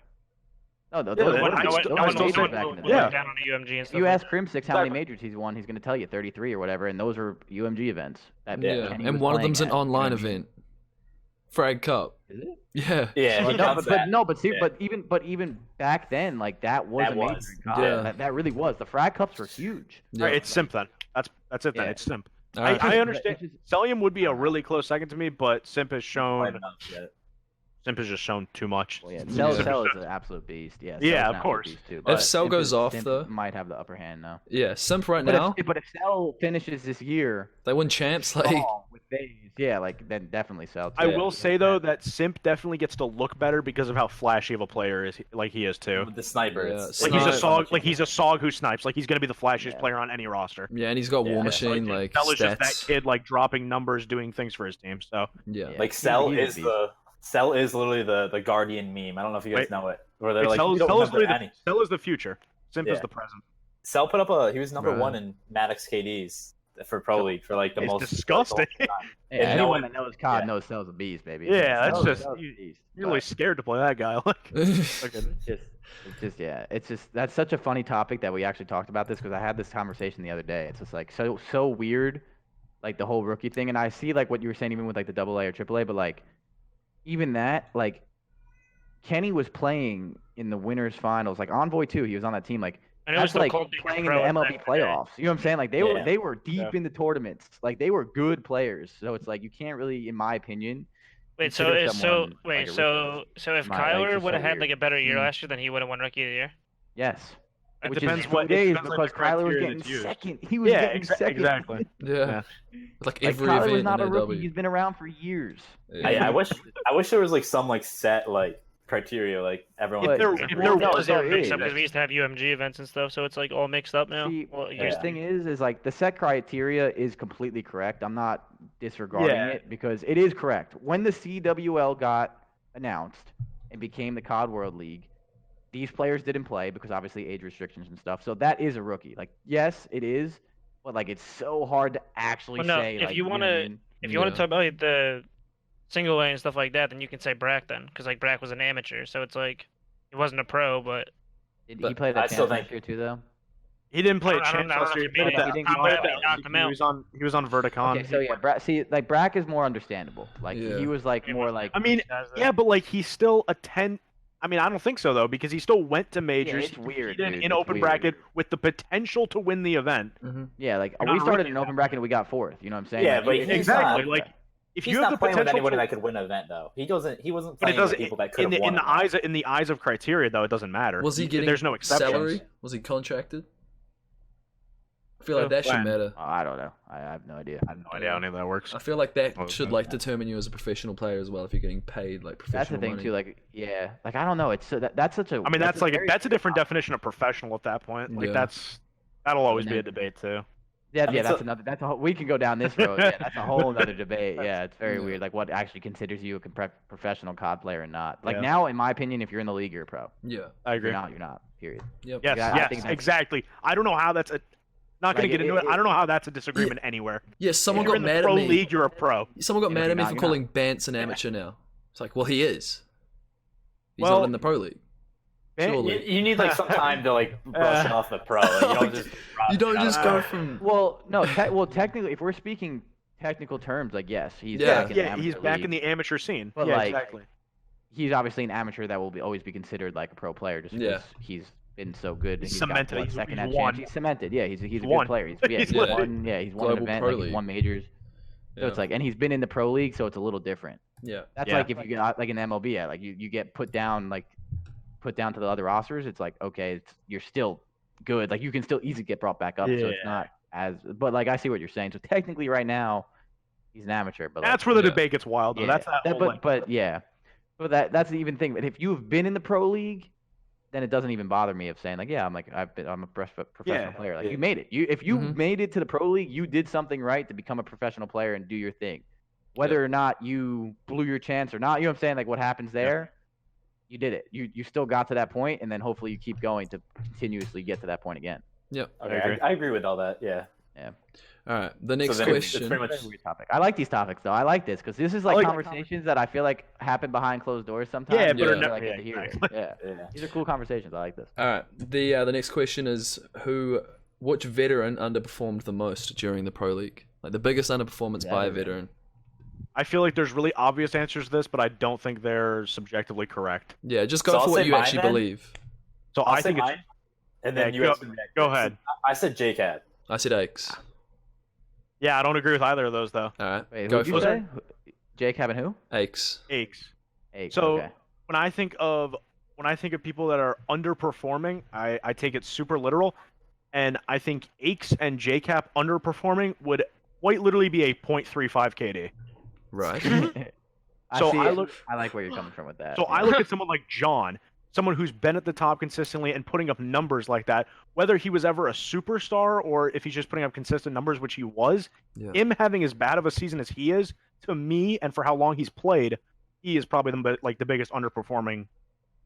No, those
Yeah,
were
I
majors.
still-
Those
I
were
still
majors
think-
back in the day.
Yeah.
Down on the UMG and
If
stuff.
you
like
ask Crimsix how many
Exactly.
majors he's won, he's going to tell you 33 or whatever, and those are UMG events. That
Yeah.
Kenny
And
was
one of
playing
them's an
at.
online
You know what I mean?
event. Frag Cup.
Is it?
Yeah.
Yeah, he
But
counts that.
but even back then, like that was
That
a major.
was.
in college.
Yeah.
That really was. The frag cups were huge.
Yeah.
Alright, it's simp then. That's it then.
Yeah.
It's simp.
All right.
I understand.
It's just-
Celium would be a really close second to me, but simp has shown. Simp has just shown too much.
Well, yeah,
Yeah.
Cell is an absolute beast. Yeah,
Yeah,
Cell's an
of
absolute
course.
beast too,
If
but
Cell
Simp
goes off,
Simp
though-
might have the upper hand now.
Yeah. Simp right now.
But if Cell finishes this year,
They win champs. Like.
with FaZe, yeah, like then definitely Cell. Too.
I will say though that simp definitely gets to look better because of how flashy of a player he is too.
With the sniper.
Yeah,
It's
Like he's a
Snipe.
SOG, like he's a SOG who snipes. Like he's gonna be the flashiest
Yeah.
player on any roster.
Yeah, and he's got War
Yeah.
Machine like
Cell is just that
stats.
kid like dropping numbers, doing things for his team. So
Yeah.
Yeah.
like
he's-
Cell
he's a
is
beast.
Cell is literally the Guardian meme. I don't know if you guys
Wait.
know it. Where they're like,
Cell
we don't
is
remember any.
Cell is the future. Simp is
Yeah.
the present.
Cell put up he was number
Right.
1 in Maddox KDs for Pro League for like the
It's
most
disgusting.
Yeah,
And no
anyone
one-
that knows COD
yeah.
knows Cell's a beast, baby.
Yeah, that's
Cell's-
just-
Cell's a
you-
beast,
You're really
but-
scared to play that guy. Like, fucking-
it's just that's such a funny topic that we actually talked about this because I had this conversation the other day. It's just like so weird, like the whole rookie thing. And I see like what you were saying even with like the AA or AAA, but like even that, like Kenny was playing in the winners finals, like Envoy too. He was on that team, like.
And it was
That's
still
like
called being a
playing in
pro
the
back
MLB
in the day.
playoffs. You know what I'm saying? Like they
Yeah.
were deep
Yeah.
in the tournaments. Like they were good players. So it's like you can't really, in my opinion.
Wait, so
consider
is
someone,
so
like,
wait,
a
so if
Like, it's
Kyler
just
would have
so
had
weird.
like a better year
Mm.
last year, then he would have won Rookie of the Year.
Yes.
It
Which
depends
is
what- it
days
depends on the
because Kyler was
criteria
getting
that's used.
second. He was
Yeah,
getting second.
exactly.
Yeah.
Yeah.
Like
Like
every
Kyler
event
was not a
in
rookie.
W.
He's been around for years.
Yeah.
I wish there was like some like set like criteria like everyone.
But-
there-
If
if
there
there
was,
was,
they were
there
mixed
is.
up because we used to have UMG events and stuff, so it's like all mixed up now.
See,
Well,
the
Yeah.
thing is like the set criteria is completely correct. I'm not disregarding
Yeah.
it because it is correct. When the CWL got announced and became the COD World League, these players didn't play because obviously age restrictions and stuff. So that is a rookie. Like, yes, it is, but like it's so hard to actually
Well, no,
say.
if
like,
you
know
wanna-
what I mean?
If you want
Yeah.
to talk about like, the single A and stuff like that, then you can say Brack then, because like Brack was an amateur, so it's like he wasn't a pro, but
He
but
played
I
at
still
Champs
think-
last year too, though.
He didn't play
I
at
don't
champs
know
last
if
year.
he made
it.
but
He didn't
he
play,
played
but
he knocked him out.
He was on Verticon.
Okay, so yeah, Brack is more understandable. Like
Yeah.
he was like
Yeah,
more
but-
like.
I mean, yeah, but like he's still I mean, I don't think so though, because he still went to majors.
it's weird,
He did
dude,
in
it's
open
weird.
bracket with the potential to win the event.
Mhm.
Yeah, like
You're
we
not
started
rookie
in
at
open
that
bracket and we got fourth. You know what I'm saying?
Yeah,
Like,
but
he-
he's
Exactly.
not-
Like if
He's
you
not
have the
playing with
potential,
anybody
to,
that could win an event though. He wasn't
but it
playing with
doesn't.
people that could
In
have
the,
won.
in the eyes of criteria though, it doesn't matter.
Was he getting
There's no exceptions.
salary? Was he contracted? I feel like
Oh,
that should
when?
matter.
Oh, I don't know. I have no idea.
I have no idea how any of that works.
I feel like that
Oh,
should
okay.
like determine you as a professional player as well if you're getting paid like professional
That's the thing
money.
too. Like, yeah, like I don't know. It's that's such a.
I mean, that's like
very-
that's a different definition of professional at that point. Like
Yeah.
that'll always
And
be a
then-
debate too.
Yeah,
I mean,
yeah. That's
so-
another. That's a whole, we can go down this road. Yeah, that's a whole other debate. Yeah, it's very
Yeah.
weird. Like what actually considers you a professional COD player or not? Like
Yeah.
now, in my opinion, if you're in the league, you're a pro.
Yeah.
I
If
agree.
you're not, you're not. Period.
Yep.
Yes,
Yeah, I think
yes,
that's-
exactly. I don't know how that's a. Not gonna
Like,
get into it.
it-
I don't know how that's a disagreement anywhere.
Yeah, someone
If you're
got
in the
mad
pro
at me.
league, you're a pro.
Someone got
Yeah,
mad
you're
at me
not-
for
you're
calling Bance an amateur now. It's like, well, he is. He's
Well,
not in the pro league.
Ban-
Surely.
You need like some time to like brush off the pro. Like, you don't just.
You don't just
out.
go from.
Well, no. Technically, if we're speaking technical terms, like yes, he's
Yeah.
back in the
Yeah, he's
amateur
back
league.
in the amateur scene.
But,
yeah,
like,
exactly.
He's obviously an amateur that will always be considered like a pro player just
Yeah.
because he's been so good.
He's
He's
cemented.
Got, what,
He's-
second
he's
at
won.
champs. He's cemented. Yeah, he's a
won.
good player. He's
He's
won.
won.
Yeah, he's won
Global
an event.
Pro
Like, he's
League.
won majors. So it's like, and he's been in the pro league, so it's a little different.
Yeah.
That's
Yeah.
like if you get like in MLB, like you get put down to the other rosters. It's like okay, you're still good. Like you can still easily get brought back up. So it's
Yeah.
not as. But like I see what you're saying. So technically, right now, he's an amateur. But like,
That's where the
Yeah.
debate gets wild. Though.
yeah,
That's that whole, like,
but yeah, but that's the even thing. But if you've been in the pro league, then it doesn't even bother me of saying like, yeah, I'm a professional
Yeah,
player. Like
yeah.
you made it. If you
Mhm.
made it to the pro league, you did something right to become a professional player and do your thing. Whether or not you blew your chance or not, you know what I'm saying? Like what happens there, you did it. You still got to that point, and then hopefully you keep going to continuously get to that point again.
Yep.
Okay, I agree with all that. Yeah.
Yeah.
All right. The next
then it's
question.
pretty much-
Very weird topic. I like these topics though. I like this because this is like conversations that I feel like happen behind closed doors sometimes.
Yeah,
but
I
are
feel
never-
like I get to hear it. Yeah.
Yeah.
These are cool conversations. I like this.
All right. The next question is which veteran underperformed the most during the Pro League? Like the biggest underperformance by a veteran.
I feel like there's really obvious answers to this, but I don't think they're subjectively correct.
Yeah, just
So
go
I'll
for what
say
you
mine
actually
then.
believe.
So
I'll
I
say
think it's
mine, and then
Yeah,
you
go-
ask me next.
go ahead.
I said JCat.
I said Aches.
yeah, I don't agree with either of those though.
All right.
Wait,
Go
who'd you
for
say?
it.
Jake having who?
Aches.
Aches.
Hey,
So
okay.
when I think of people that are underperforming, I take it super literal, and I think Aches and JCap underperforming would quite literally be a 0.35 KD.
Right.
So
see
I
it.
look-
I like where you're coming from with that.
So I look at someone like John, someone who's been at the top consistently and putting up numbers like that, whether he was ever a superstar or if he's just putting up consistent numbers, which he was.
Yeah.
Him having as bad of a season as he is, to me, and for how long he's played, he is probably the biggest underperforming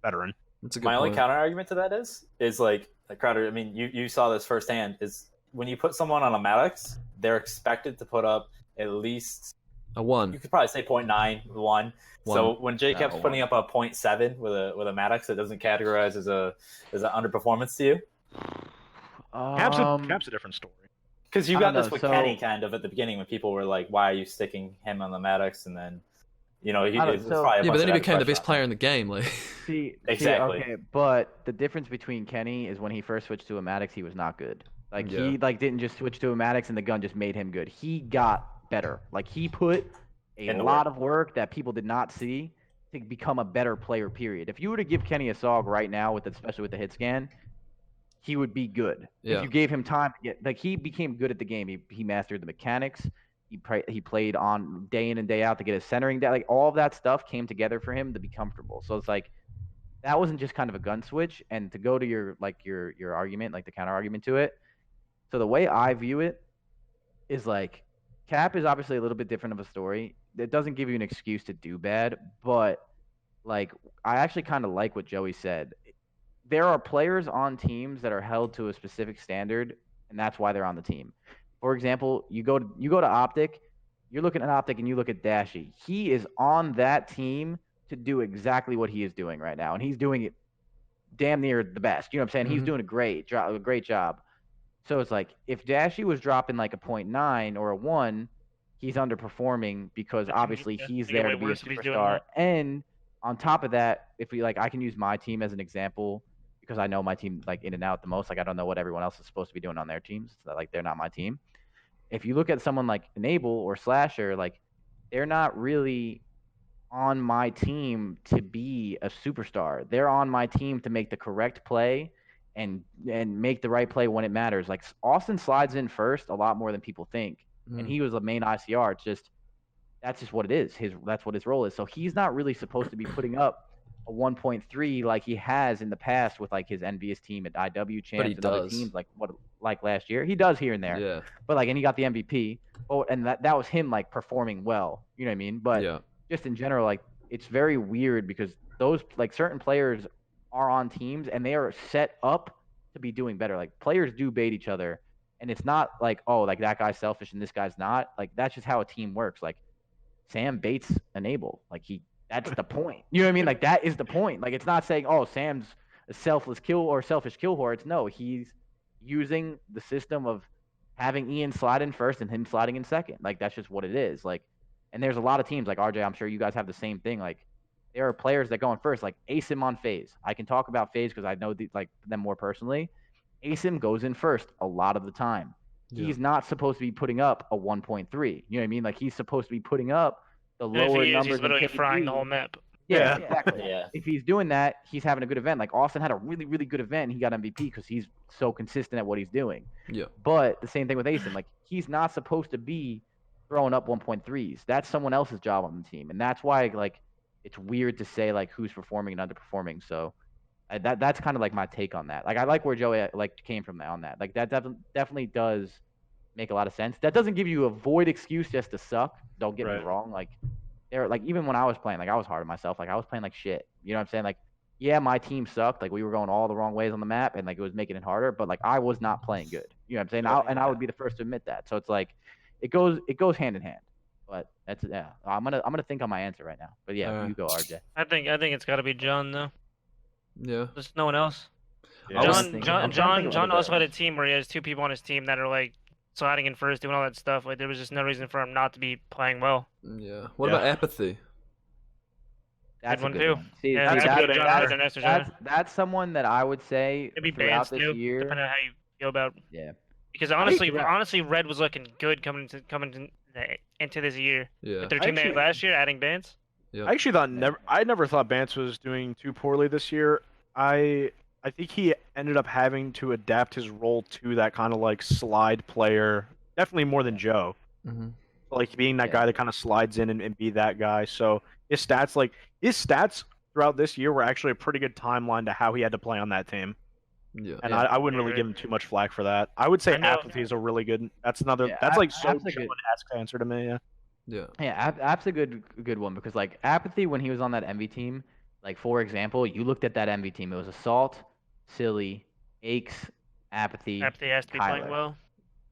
veteran.
That's a good
My only
point.
counter argument to that is like Crowder. I mean, you saw this firsthand. Is when you put someone on a Maddox, they're expected to put up at least.
A 1.
You could probably say 0.9, 1. So when Jacob's
No,
putting up a 0.7 with a Maddox, it doesn't categorize as an underperformance to you.
Cap's a different story.
Because you
I
got
don't
this
know,
with
so-
Kenny kind of at the beginning when people were like, "Why are you sticking him on the Maddox?" And then, he
I don't-
it's
so-
probably a
Yeah, but
bunch
then he
of
became the
pressure
best
on
player
him.
in the game. Like,
Exactly.
Okay, but the difference between Kenny is when he first switched to a Maddox, he was not good. Like
Yeah.
he didn't just switch to a Maddox and the gun just made him good. He got better. Like he put a
In the
lot of work that people did not see to become a better player. Period. If you were to give Kenny a SOG right now, especially with the hit scan, he would be good.
Yeah.
If you gave him time to get he became good at the game. He mastered the mechanics. He played on day in and day out to get his centering down. Like all of that stuff came together for him to be comfortable. So it's like that wasn't just kind of a gun switch. And to go to your argument, like the counter argument to it. So the way I view it is like Cap is obviously a little bit different of a story. It doesn't give you an excuse to do bad, but like I actually kind of like what Joey said. There are players on teams that are held to a specific standard, and that's why they're on the team. For example, you go to Optic, you're looking at Optic and you look at Dashy. He is on that team to do exactly what he is doing right now, and he's doing it damn near the best. You know what I'm saying? He's
Mhm.
doing a great job. So it's like if Dashy was dropping like a 0.9 or a 1, he's underperforming because obviously
Yeah,
he's
it'd get
there
way
to be a
worse if he's doing
superstar.
that.
And on top of that, if we I can use my team as an example because I know my team like in and out the most. Like I don't know what everyone else is supposed to be doing on their teams. So, like they're not my team. If you look at someone like Enable or Slasher, like they're not really on my team to be a superstar. They're on my team to make the correct play and make the right play when it matters. Like Austin slides in first a lot more than people think, and he was the main ICR. It's just that's just what it is. That's what his role is. So he's not really supposed to be putting up a 1.3 like he has in the past with like his envious team at IW champs
he
and other
does.
teams like last year. He does here and there.
Yeah.
But like, and he got the MVP. Oh, and that was him like performing well. You know what I mean? But
Yeah.
just in general, like it's very weird because those like certain players are on teams and they are set up to be doing better. Like players do bait each other, and it's not like like that guy's selfish and this guy's not. Like that's just how a team works. Like Sam baits Enable. Like that's the point. You know what I mean? Like that is the point. Like it's not saying Sam's a selfish kill whore. It's no, he's using the system of having Ian slide in first and him sliding in second. Like that's just what it is. Like, and there's a lot of teams like RJ. I'm sure you guys have the same thing. Like there are players that go in first, like Asim on FaZe. I can talk about FaZe because I know them more personally. Asim goes in first a lot of the time.
Yeah.
He's not supposed to be putting up a 1.3. You know what I mean? Like he's supposed to be putting up the
And if
lower
he is,
numbers.
he's literally
than
frying the
KD.
whole map.
Yeah, exactly.
Yeah.
If he's doing that, he's having a good event. Like Austin had a really, really good event, and he got MVP because he's so consistent at what he's doing.
Yeah.
But the same thing with Asim. Like he's not supposed to be throwing up 1.3s. That's someone else's job on the team, and that's why like it's weird to say like who's performing and underperforming. So that's kind of like my take on that. Like I like where Joey came from on that. Like that definitely does make a lot of sense. That doesn't give you a void excuse just to suck. Don't get me
Right.
wrong. Like, even when I was playing, like I was hard on myself. Like I was playing like shit. You know what I'm saying? Like, yeah, my team sucked. Like we were going all the wrong ways on the map, and like it was making it harder. But like I was not playing good. You know what I'm saying? I would be the first to admit that. So it's like, it goes hand in hand. But that's I'm gonna think on my answer right now. But yeah, you go, RJ.
I think it's got to be John though.
Yeah.
There's no one else.
Yeah.
John also had a team where he has 2 people on his team that are like sliding in first, doing all that stuff. Like there was just no reason for him not to be playing well.
Yeah. What about apathy?
That's
Good
a
one,
good
too.
one. See,
Yeah,
see,
that's good. John has an answer.
that's someone that I would say
Maybe
throughout
Bans
this
too,
year.
depending on how you feel about.
Yeah.
Because honestly, Red was looking good coming into this year.
Yeah.
With their team they had last year, adding Bans.
Yep.
I actually thought I never thought Bance was doing too poorly this year. I think he ended up having to adapt his role to that kind of like slide player, definitely more than Joe.
Mhm.
Like being that guy that kind of slides in and be that guy. So his stats throughout this year were actually a pretty good timeline to how he had to play on that team.
Yeah.
And I wouldn't really give him too much flack for that. I would say apathy is a really good. That's another.
Yeah,
that's like so
App's a
Joe
good-
esque answer to me. Yeah.
Yeah.
Yeah, App's a good one because like Apathy when he was on that MV team, like for example, you looked at that MV team. It was Assault, Silly, Aches, Apathy.
Apathy has to be playing
Kyler.
well.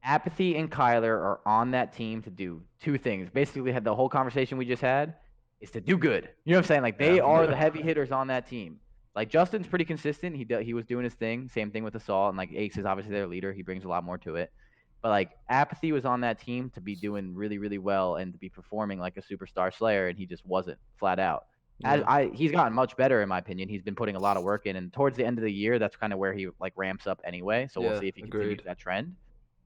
Apathy and Kyler are on that team to do 2 things. Basically, had the whole conversation we just had is to do good. You know what I'm saying? Like they are the heavy hitters on that team. Like Justin's pretty consistent. He was doing his thing. Same thing with Assault, and like Aches is obviously their leader. He brings a lot more to it. But like Apathy was on that team to be doing really, really well and to be performing like a superstar Slayer, and he just wasn't flat out. He's gotten much better in my opinion. He's been putting a lot of work in, and towards the end of the year, that's kind of where he like ramps up anyway. So we'll see if he continues that trend.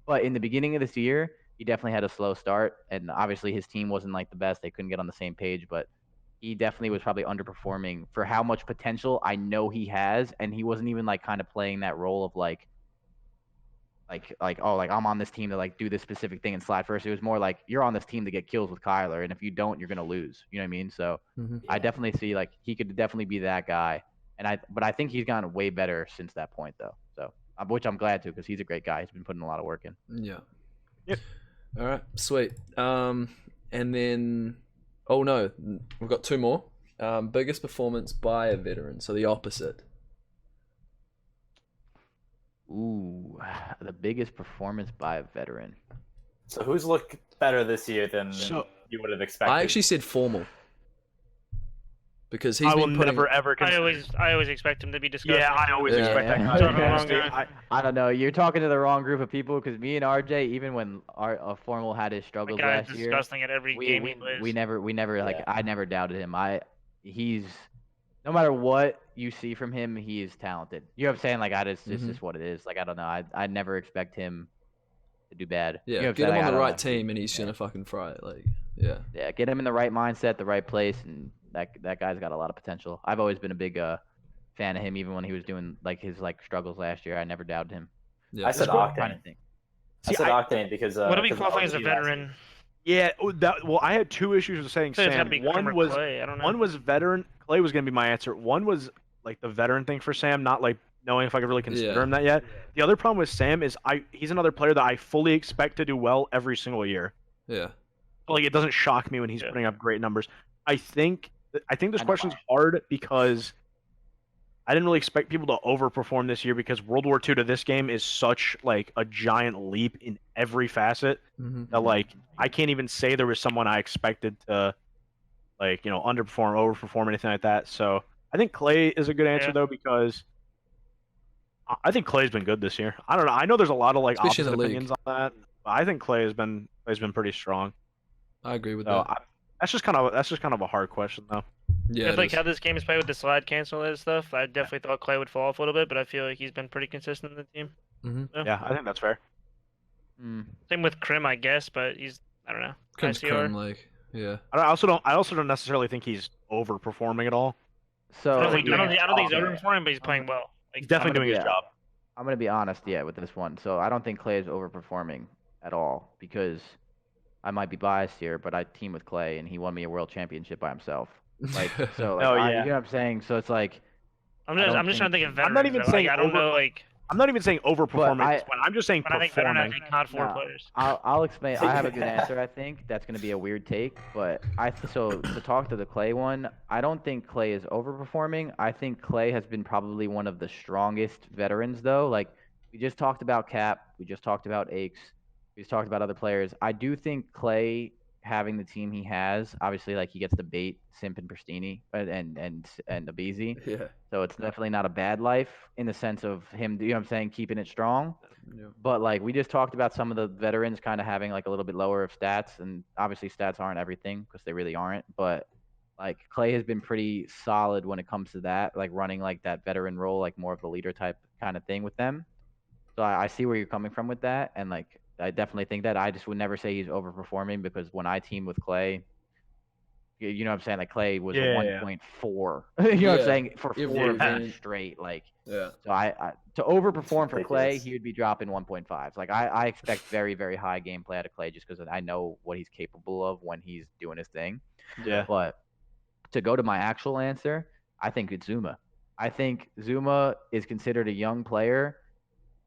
But in the beginning of this year, he definitely had a slow start, and obviously his team wasn't like the best. They couldn't get on the same page, but he definitely was probably underperforming for how much potential I know he has, and he wasn't even like kind of playing that role of like I'm on this team to like do this specific thing and slide first. It was more like you're on this team to get kills with Kyler, and if you don't, you're gonna lose. You know what I mean? So I definitely see like he could definitely be that guy, but I think he's gotten way better since that point though. So which I'm glad to because he's a great guy. He's been putting a lot of work in.
Yeah.
Yep.
All right. Sweet. And then, oh no, we've got 2 more. Biggest performance by a veteran. So the opposite.
Ooh, the biggest performance by a veteran.
So who's looked better this year than you would have expected?
I actually said formal. Because he's
I will
been putting...
never ever.
I always expect him to be disgusting.
Yeah, I always expect that guy.
Talking
to
wrong
be
guy.
I don't know. You're talking to the wrong group of people because me and RJ, even when Formal had his struggles
That guy's
last year,
disgusting at every game he plays.
we never like I never doubted him. He's no matter what you see from him, he is talented. You know what I'm saying? Like it's just what it is. Like I don't know. I never expect him to do bad.
Yeah,
you know what I'm
get him
saying?
on the
Like,
right team and he's gonna fucking fry it. Like, yeah.
Yeah, get him in the right mindset, the right place, and that guy's got a lot of potential. I've always been a big fan of him, even when he was doing like his like struggles last year. I never doubted him.
Yeah.
I said Octane. I said Octane because
what are we
'cause
qualifying as a
LG
veteran?
Yeah, I had 2 issues with saying
So it's gotta
Sam.
be Crim or Clay. I don't know.
One was veteran. Clay was gonna be my answer. One was like the veteran thing for Sam, not like knowing if I could really consider him that yet. The other problem with Sam is he's another player that I fully expect to do well every single year.
Yeah.
Like it doesn't shock me when he's putting up great numbers. I think this question's hard because I didn't really expect people to overperform this year because World War II to this game is such like a giant leap in every facet that like I can't even say there was someone I expected to like underperform, overperform, anything like that. So I think Clay is a good answer though because I think Clay's been good this year. I don't know. I know there's a lot of like
Especially
opposite opinions on that, but I think Clay has been pretty strong.
I agree with
So
that.
that's just kind of a hard question though.
Yeah.
I feel like how this game is played with the slide cancel and stuff, I definitely thought Clay would fall off a little bit, but I feel like he's been pretty consistent in the team.
Yeah, I think that's fair.
Same with Crim, I guess, but I don't know.
Crim's
ICR.
Crim, like, yeah.
I also don't necessarily think he's overperforming at all.
So
I don't think he's overperforming, but he's playing well.
He's definitely doing his job.
I'm gonna be honest, with this one. So I don't think Clay is overperforming at all because I might be biased here, but I team with Clay and he won me a world championship by himself. Like so, like, you know what I'm saying? So it's like
I'm just trying to think of veterans.
I'm not even saying
I don't know, like
I'm not even saying overperforming at this
I-
point. I'm just saying
But I think better than
performing.
COD 4
No.
players.
I'll explain. I have a good answer. I think that's going to be a weird take, but so to talk to the Clay one, I don't think Clay is overperforming. I think Clay has been probably one of the strongest veterans, though. Like we just talked about Cap, we just talked about Aches, we just talked about other players. I do think Clay having the team he has, obviously, like he gets to bait Simp and Pristini and Abizi.
Yeah.
So it's definitely not a bad life in the sense of him, you know what I'm saying, keeping it strong.
Yeah.
But like we just talked about some of the veterans kind of having like a little bit lower of stats, and obviously stats aren't everything because they really aren't. But like Clay has been pretty solid when it comes to that, like running like that veteran role, like more of the leader type kind of thing with them. So I see where you're coming from with that, and like I definitely think that. I just would never say he's overperforming because when I team with Clay, you know what I'm saying? Like Clay was a
Yeah.
1.4. You know what
Yeah.
I'm saying? For
Every
4
event.
events straight. Like
Yeah.
so I to overperform for Clay,
Ridiculous.
he would be dropping 1.5s. Like I expect very, very high gameplay out of Clay just because I know what he's capable of when he's doing his thing.
Yeah.
But to go to my actual answer, I think it's Zuma. I think Zuma is considered a young player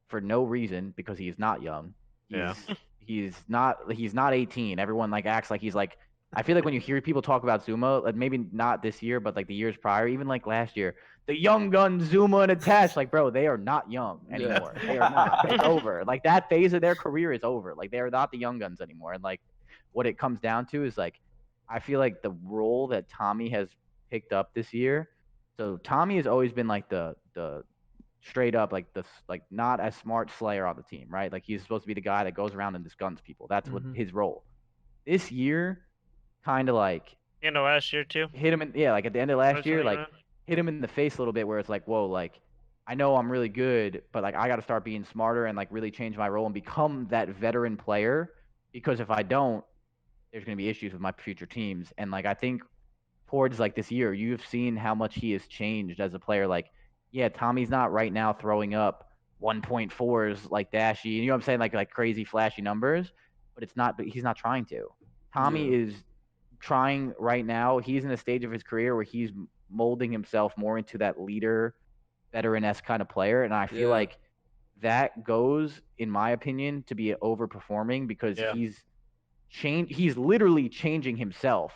for no reason because he is not young.
Yeah.
He's not 18. Everyone like acts like he's like I feel like when you hear people talk about Zuma, like maybe not this year, but like the years prior, even like last year, the young gun Zuma and Attach, like bro, they are not young anymore. They are not. It's over. Like that phase of their career is over. Like they are not the young guns anymore. And like what it comes down to is like I feel like the role that Tommy has picked up this year. So Tommy has always been like the straight up like the like not as smart slayer on the team, right? Like he's supposed to be the guy that goes around and just guns people. That's what his role. This year, kind of like
Last year too.
hit him in like at the end of last year, like
Around.
hit him in the face a little bit where it's like, whoa, like I know I'm really good, but like I got to start being smarter and like really change my role and become that veteran player because if I don't, there's going to be issues with my future teams. And like I think towards like this year, you've seen how much he has changed as a player. Like, yeah, Tommy's not right now throwing up 1.4s like Dashy, you know what I'm saying, like crazy flashy numbers, but he's not trying to. Tommy is trying right now. He's in a stage of his career where he's molding himself more into that leader, veteran-esque kind of player, and I feel like that goes, in my opinion, to be overperforming because he's literally changing himself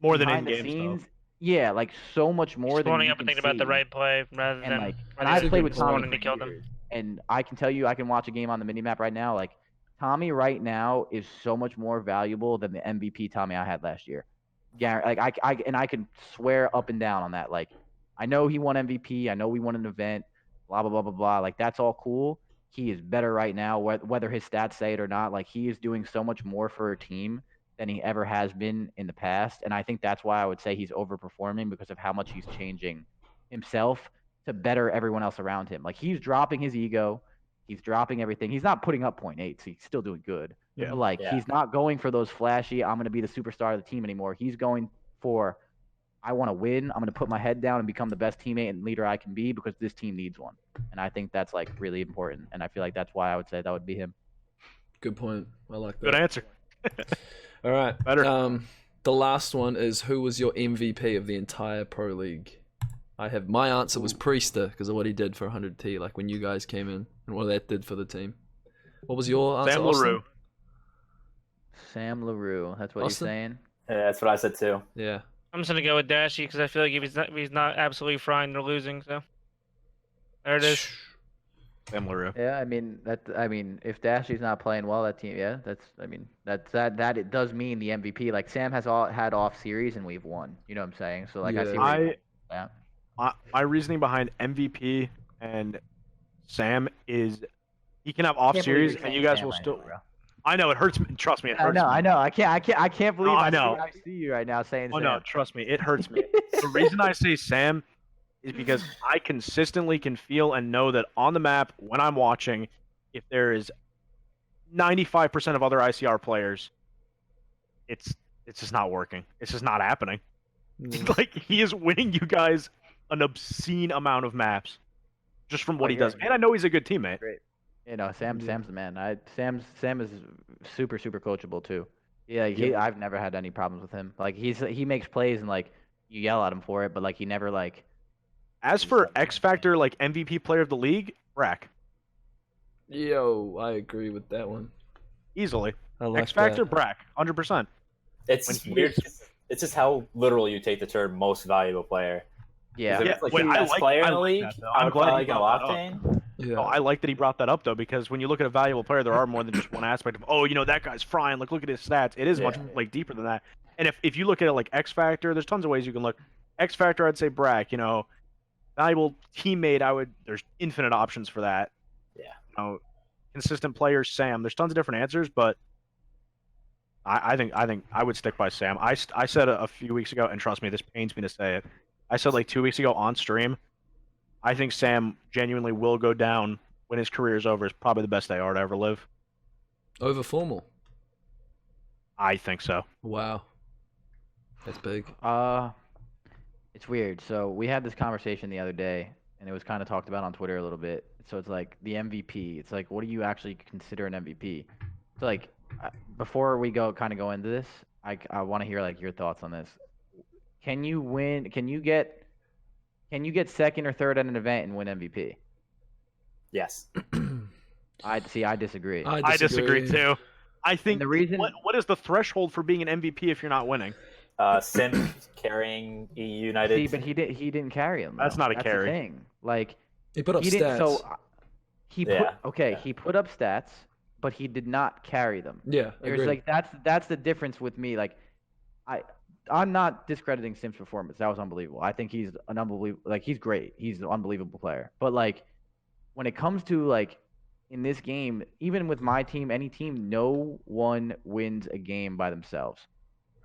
More than in
behind the
games,
scenes.
though.
Yeah, like so much more than
Spawning
you
up and
can
thinking about the
see.
right play rather
And
than
like,
when
and
he's
I've played with Tommy
spawning to
for
kill them.
years, and I can tell you, I can watch a game on the minimap right now. Like Tommy right now is so much more valuable than the MVP Tommy I had last year. Yeah, like I can swear up and down on that. Like I know he won MVP. I know we won an event. Blah blah blah blah blah. Like that's all cool. He is better right now, whether his stats say it or not. Like he is doing so much more for a team than he ever has been in the past, and I think that's why I would say he's overperforming because of how much he's changing himself to better everyone else around him. Like he's dropping his ego, he's dropping everything. He's not putting up 0.8, so he's still doing good.
Yeah.
But like he's not going for those flashy, I'm gonna be the superstar of the team anymore. He's going for I want to win. I'm gonna put my head down and become the best teammate and leader I can be because this team needs one. And I think that's like really important. And I feel like that's why I would say that would be him.
Good point. I like that.
Good answer.
All right.
Better.
The last one is who was your MVP of the entire Pro League? My answer was Priester because of what he did for 100T, like when you guys came in and what that did for the team. What was your answer,
Sam
Austin?
LaRue.
Sam LaRue. That's what
Austin?
you're saying?
Yeah, that's what I said too.
Yeah.
I'm just gonna go with Dashy because I feel like if he's not absolutely frying, they're losing. So there it is.
Sam LaRue.
Yeah, I mean if Dashy's not playing well, that team, yeah, that it does mean the MVP. Like Sam has had off series and we've won. You know what I'm saying? So like I see where you're going.
My reasoning behind MVP and Sam is he can have off series and you guys will still. I know it hurts me. Trust me, it hurts.
I know. I can't believe
I know.
I see you right now saying.
Oh
Sam.
no, trust me, it hurts me. The reason I say Sam is because I consistently can feel and know that on the map when I'm watching, if there is 95% of other ICR players, it's just not working. It's just not happening. Like he is winning you guys an obscene amount of maps just from what he does. And I know he's a good teammate.
Great. You know, Sam's the man. Sam is super coachable too. Yeah, I've never had any problems with him. Like he makes plays and like you yell at him for it, but like he never like.
As for X Factor, like MVP player of the league, Rack.
Yo, I agree with that one.
Easily.
I like
X Factor,
that.
Brack, 100%.
It's
When
just
he
weird.
is-
It's just how literal you take the term most valuable player.
Yeah.
If
Yeah,
it's like
wait,
the
I
best
like-
player
I
in the
like
league,
that, though.
I
I'm
would
glad
probably
he
go
brought that up.
Octane.
Yeah.
No, I like that he brought that up though, because when you look at a valuable player, there are more than just one aspect of, oh, that guy's frying. Like, look at his stats. It is much like deeper than that. And if you look at it like X Factor, there's tons of ways you can look. X Factor, I'd say Brack. Valuable teammate, there's infinite options for that.
Yeah.
Consistent player, Sam. There's tons of different answers, but I think I would stick by Sam. I said a few weeks ago, and trust me, this pains me to say it. I said like 2 weeks ago on stream, I think Sam genuinely will go down when his career is over. Is probably the best AR to ever live.
Over formal.
I think so.
Wow. That's big.
It's weird. So we had this conversation the other day, and it was kind of talked about on Twitter a little bit. So it's like the MVP. It's like, what do you actually consider an MVP? So like, before we go into this, I want to hear like your thoughts on this. Can you win? Can you get second or third at an event and win MVP?
Yes.
I disagree.
I disagree too. I think
the reason
what is the threshold for being an MVP if you're not winning?
Sim carrying EU United.
See, but he didn't carry him.
That's
though.
not a
That's
carry.
The thing. Like
He put up
he
stats.
didn't. So he put
Yeah.
he put up stats, but he did not carry them.
Yeah,
There's
agreed.
like that's the difference with me. Like I'm not discrediting Sim's performance. That was unbelievable. I think he's an unbelievable. Like he's great. He's an unbelievable player. But like when it comes to like in this game, even with my team, any team, no one wins a game by themselves.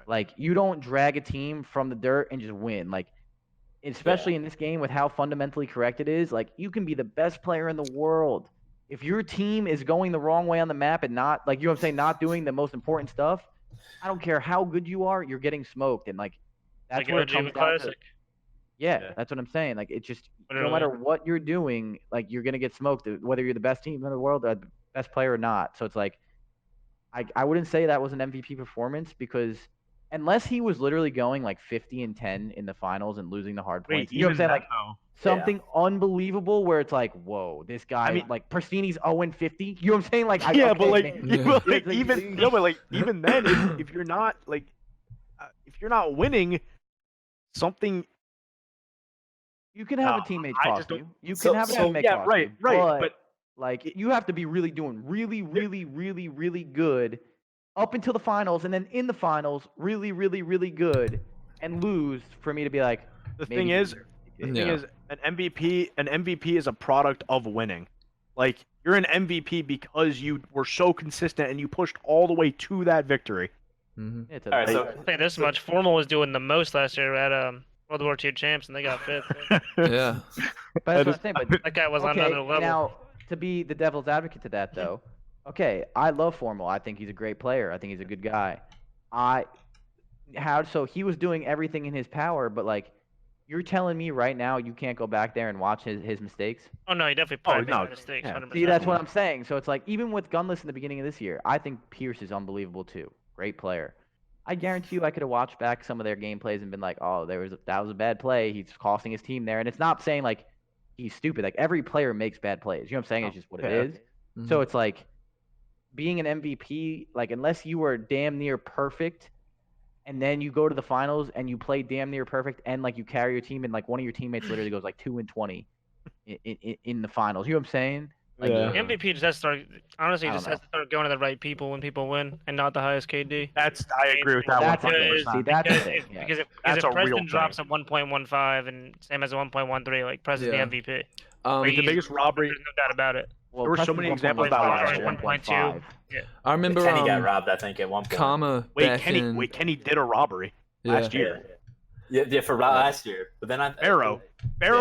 Like you don't drag a team from the dirt and just win. Like especially in this game with how fundamentally correct it is, like you can be the best player in the world. If your team is going the wrong way on the map and not like not doing the most important stuff, I don't care how good you are, you're getting smoked. And like that's
Like
where it
OG
comes
with
down to.
Classic.
Yeah, that's what I'm saying. Like it just no
Literally.
matter what you're doing, like you're gonna get smoked, whether you're the best team in the world or the best player or not. So it's like I wouldn't say that was an MVP performance because unless he was literally going like 50-10 in the finals and losing the hard points, you know what I'm saying? Like something unbelievable where it's like, whoa, this guy,
I mean,
like Pristini's 0-50. You know what I'm saying? Like,
but like,
man.
even then, if you're not like, if you're not winning, something.
You can have a teammate
I
cost
just don't-
you. You can have a teammate cost
right,
you.
right, but
like you have to be really doing really good up until the finals, and then in the finals, really good, and lose for me to be like.
the
maybe
thing is, an MVP is a product of winning. Like you're an MVP because you were so consistent and you pushed all the way to that victory.
Mm-hmm.
It's
All right, so
I'll say this much: Formal was doing the most last year at World War II champs, and they got fifth.
Yeah.
but that's what I'm saying. But
That guy was on
okay,
another level.
now to be the devil's advocate to that though, okay, I love Formal. I think he's a great player. I think he's a good guy. So he was doing everything in his power, but like you're telling me right now you can't go back there and watch his mistakes?
Oh no, he definitely probably
no,
made mistakes.
yeah.
100%.
See, that's what I'm saying. So it's like even with Gunless in the beginning of this year, I think Pierce is unbelievable too. Great player. I guarantee you I could have watched back some of their gameplays and been like, oh, that was a bad play. He's costing his team there. And it's not saying like he's stupid. Like every player makes bad plays. You know what I'm saying? It's just what it is.
Mm-hmm.
So it's like being an MVP, like unless you were damn near perfect and then you go to the finals and you play damn near perfect and like you carry your team and like one of your teammates literally goes like 2-20 in the finals. You know what I'm saying? Like,
MVP just has to start. Honestly, just has to start going to the right people when people win, and not the highest KD.
I agree with that
That's
100%.
see, that's the thing. Yeah.
Because
That's
if
a real
Preston
thing.
drops at 1.15 and Sam has a 1.13, like Preston's
Yeah.
the MVP.
Like, the biggest robbery.
There's no doubt about it.
Well,
There were so
Preston's
many examples
1.5,
about last
year.
1.5.
I remember
Kenny got robbed, I think, at one point.
Karma
Wait,
back in...
Kenny did a robbery last year.
Yeah, for last year. But then
Barrow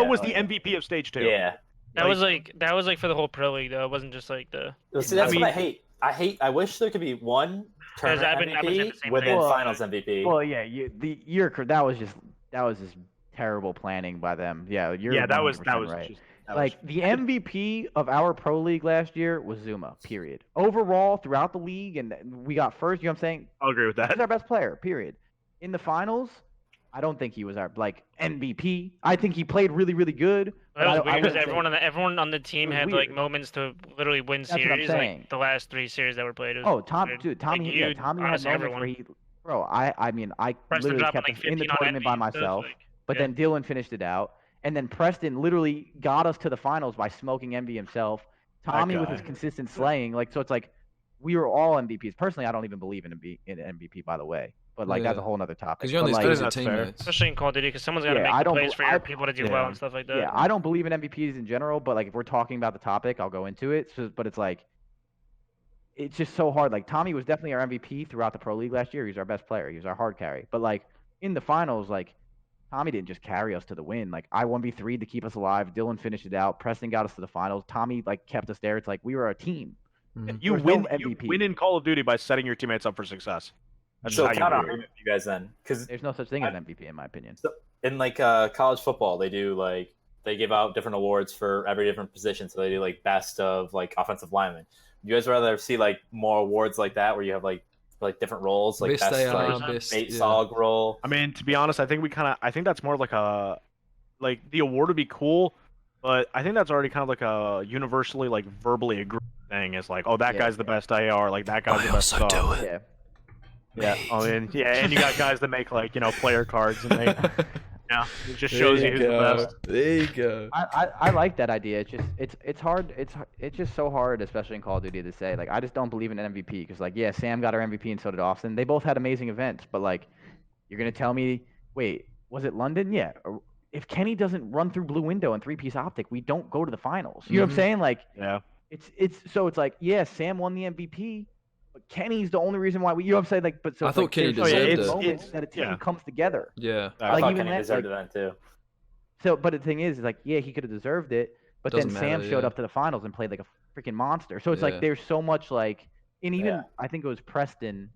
was the MVP of stage 2.
Yeah.
That was like for the whole pro league though. It wasn't just like the.
See, that's what I hate. I wish there could be one tournament
I've been saying the
MVP
same
within
thing.
finals MVP.
Well, yeah, that was just terrible planning by them. Yeah, you're
that was
100% right.
just
The MVP of our pro league last year was Zuma. Period. Overall, throughout the league, and we got first. You know what I'm saying?
I'll agree with
He's
that.
our best player. Period. In the finals, I don't think he was our MVP. I think he played really, really good.
That was
I
weird because
wouldn't say-
everyone on the team
was
had
weird.
moments to literally win
That's what I'm
series,
saying.
the last 3 series that were played. It was
Oh,
weird.
Tommy,
Like,
yeah,
you-
Tommy had
honestly,
moments
everyone.
where he, bro. I mean, I
Preston
literally
dropping
kept
like
us in the
15 on
tournament by
envy and stuff,
myself. But
yeah.
then Dylan finished it out, and then Preston literally got us to the finals by smoking Envy himself. Tommy with his
guy.
consistent slaying, so it's like we were all MVPs. Personally, I don't even believe in MVP, by the way. But that's
Yeah.
a whole other topic.
Because you're on
But,
these
like,
crazy
that's fair.
teammates.
Especially in Call of Duty, because someone's got to
Yeah,
make
I
the
don't
plays
bel-
for your
I-
people to do
yeah.
well and stuff like that.
Yeah, I don't believe in MVPs in general, but if we're talking about the topic, I'll go into it. But it's it's just so hard. Tommy was definitely our MVP throughout the Pro League last year. He was our best player. He was our hard carry. But in the finals, Tommy didn't just carry us to the win. I 1v3 to keep us alive. Dylan finished it out. Preston got us to the finals. Tommy kept us there. It's we were a team.
Mhm.
You
There's no
win. You
MVP.
win in Call of Duty by setting your teammates up for success. That's
So
how you
counter
win.
argument for you guys then, because
There's no such thing as MVP in my opinion.
in college football, they do they give out different awards for every different position. So they do best of offensive lineman. You guys rather see more awards like that where you have different roles,
Best
best
AR, best,
bait
yeah.
sog role.
I mean, to be honest, I think that's more the award would be cool, but I think that's already kind of a universally verbally agreed thing. Is that
Yeah.
guy's the best AR, that guy's the best
also do
sub.
it.
Yeah.
Yeah, I mean, yeah, and you got guys that make player cards and they, yeah, it just shows you who's the best.
There you go.
I like that idea. It's hard. It's just so hard, especially in Call of Duty, to say. I just don't believe in an MVP because yeah, Sam got our MVP and so did Austin. They both had amazing events, but you're gonna tell me, wait, was it London? Yeah. Or if Kenny doesn't run through blue window and 3-piece optic, we don't go to the finals. You know what I'm saying?
Yeah.
It's yeah, Sam won the MVP. But Kenny's the only reason why we. You know what I'm saying? But so
I thought Kenny
there's
deserved it.
moments that a team comes together.
Yeah.
I thought
even
Kenny
that,
deserved it then too.
So, but the thing is yeah, he could have deserved it. But
Doesn't
then Sam
matter,
showed
yeah.
up to the finals and played like a freaking monster. So it's
Yeah.
there's so much and even
Yeah.
I think it was Preston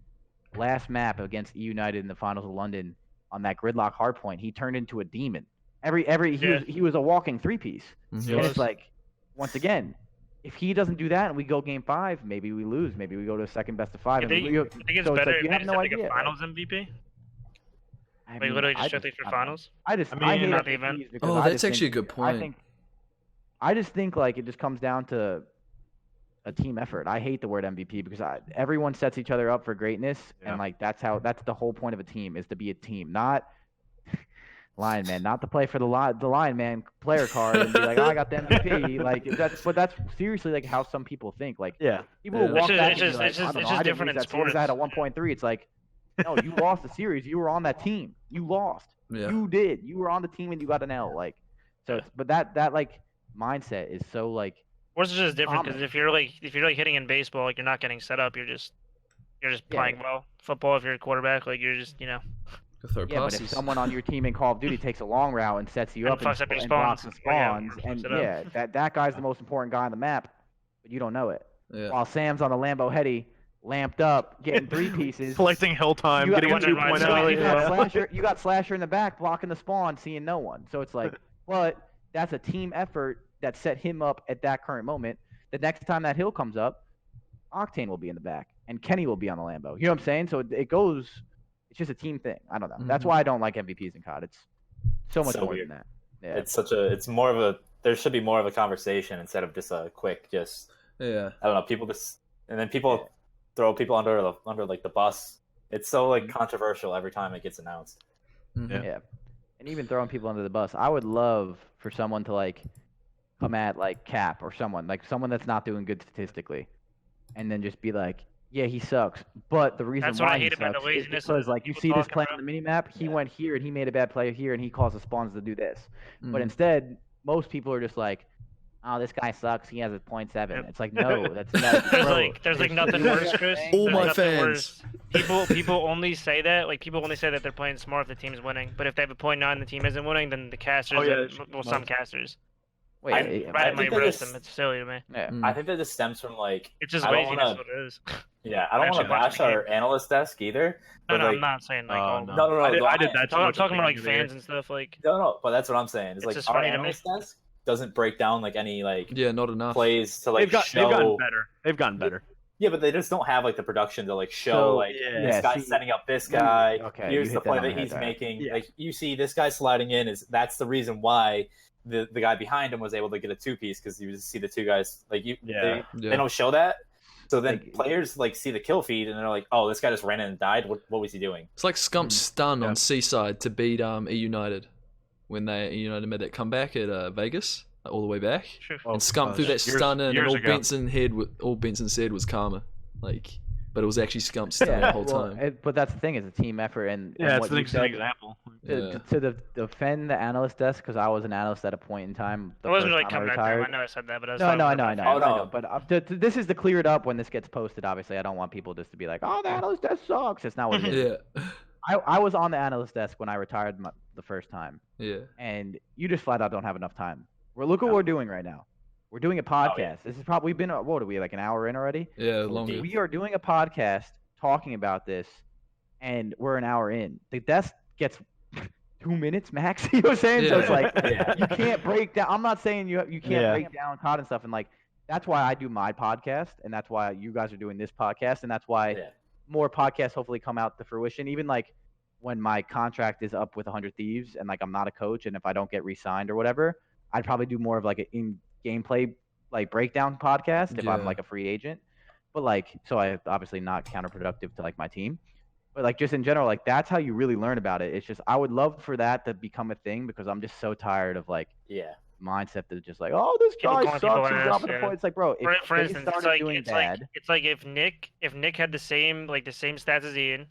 last map against E United in the finals of London on that gridlock hardpoint. He turned into a demon. He was a walking 3-piece.
Mhm.
And it's once again, if he doesn't do that and we go game 5, maybe we lose. Maybe we go to a second best of 5.
I think it's
so
better
you
if
have
they
no
just
idea.
have a finals MVP.
I
Like literally
I
just strictly for
I don't know.
finals.
I hate
not the event.
MVPs because
Oh,
I
that's
just
actually a
think-
good point.
I just think it just comes down to a team effort. I hate the word MVP because everyone sets each other up for greatness, and that's the whole point of a team is to be a team, not LionMan, not to play for the LionMan player card and be like, oh, I got the MVP. That's seriously how some people think.
Yeah.
People will
Yeah.
walk
It's
back
just-
and be
it's
like,
just-
I don't
it's
know,
just
I didn't
different
lose
in
that series. I had a
sports.
1.3. It's no, you lost the series. You were on that team. You lost.
Yeah.
You did. You were on the team and you got an L. But that mindset is so
Sports is just different because
common.
if you're hitting in baseball, you're not getting set up. You're just playing well. Football, if you're a quarterback, you're just
Go throw
yeah. But
passes.
if someone on your team in Call of Duty takes a long route and sets you
And
up
fucks up your
and blocks
spawns.
and
Yeah,
spawns, and
set up.
yeah, that guy's the most important guy on the map, but you don't know it.
Yeah.
While Sam's on the Lambo Heady, lamped up, getting 3 pieces.
Collecting hill time,
You got-
getting a
you got-
2.0.
You got Slasher. You got Slasher in the back blocking the spawn, seeing no one. So it's but that's a team effort that set him up at that current moment. The next time that hill comes up, Octane will be in the back, and Kenny will be on the Lambo. You know what I'm saying? So it goes. It's just a team thing. I don't know. That's
Mhm.
why I don't like MVPs in COD. It's so much
So
more
weird.
than that. Yeah.
It's more of a. There should be more of a conversation instead of just a quick
Yeah.
I don't know. People and then people throw people under the bus. It's so controversial every time it gets announced.
Mhm.
Yeah. And even throwing people under the bus. I would love for someone to come at Cap or someone that's not doing good statistically, and then just be yeah, he sucks. But the reason
That's what
why
I
he
hate about the
sucks is
laziness
because
of
you
people
see this
talking
play
about-
on the minimap, he went here and he made a bad play here and he caused the spawns to do this. But
Mhm.
instead, most people are just oh, this guy sucks. He has a 0.7.
Yep.
It's no, that's
There's nothing worse, Chris.
All
There's
my
nothing
fans.
worse. People only say that people only say that they're playing smart if the team's winning. But if they have a 0.9 and the team isn't winning, then the casters,
Oh, yeah,
some casters,
Wait,
I
might
think
roast
that
them. It's silly to me.
yeah.
Mm.
I think that just stems from
It's just
I don't
laziness.
wanna-
What it is.
yeah. I don't want to
Actually watching
bash
the
our analyst desk either.
No,
but,
I'm not saying all of them.
No.
I did that.
I'm
too
talking
much
about
at the beginning
fans and stuff.
No, but that's what I'm saying. It's
It's just
our
funny to me.
analyst desk doesn't break down any
Yeah, not enough.
plays to
they've
show.
gotten better. They've gotten better.
Yeah, but they just don't have like the production to like show
So,
like
yeah,
this guy's setting up this guy.
okay,
Here's
you
the
hit that
play
on the
that
head
he's
there.
making.
Yeah.
Like you see this guy sliding in that's the reason why the guy behind him was able to get a 2-piece because you just see the two guys like
Yeah.
they don't show that. So then
Like-
players like see the kill feed and they're like, oh, this guy just ran in and died. What was he doing?
It's like Scump's stun
Yeah.
on Seaside to beat E United when they United made that comeback at Vegas all the way back.
Sure.
And Scump threw that stun in, and
years
all
ago.
Benson said was karma, like, but it was actually Scump's stun the whole time.
But that's the thing, is a team effort, and
Yeah,
what
it's an
you said,
example.
Yeah.
to defend the analyst desk, because I was an analyst at a point in time.
I wasn't really
first time
coming
I
at them. I
retired.
know I said that, but I was
No,
talking
I
about
know.
my
Oh, no.
I know. But this is to clear it up when this gets posted. Obviously, I don't want people just to be like, "Oh, the analyst desk sucks." It's not what it is.
Yeah,
I was on the analyst desk when I retired the first time,
yeah.
and you just flat out don't have enough time. Look what we're doing right now. We're doing a podcast. This is probably been what are we, like an hour in already?
Yeah, longer.
We are doing a podcast talking about this, and we're an hour in. The desk gets 2 minutes max. You know what I'm saying? So it's like you can't break down. I'm not saying you can't break down COD and stuff, and like that's why I do my podcast, and that's why you guys are doing this podcast, and that's why more podcasts hopefully come out to fruition. Even like when my contract is up with 100 Thieves, and like I'm not a coach, and if I don't get re-signed or whatever, I'd probably do more of like an in gameplay like breakdown podcast if I'm like a free agent. But like, so I obviously not counterproductive to like my team. But like just in general, like that's how you really learn about it. It's just I would love for that to become a thing because I'm just so tired of like mindset that just like, oh, this
People
guy
calling people
sucks. He's
ass,
dropping the
yeah.
point. It's like, bro, if
For
they
instance, it's
started
like
doing bad,
it's like if Nick had the same stats as Ian,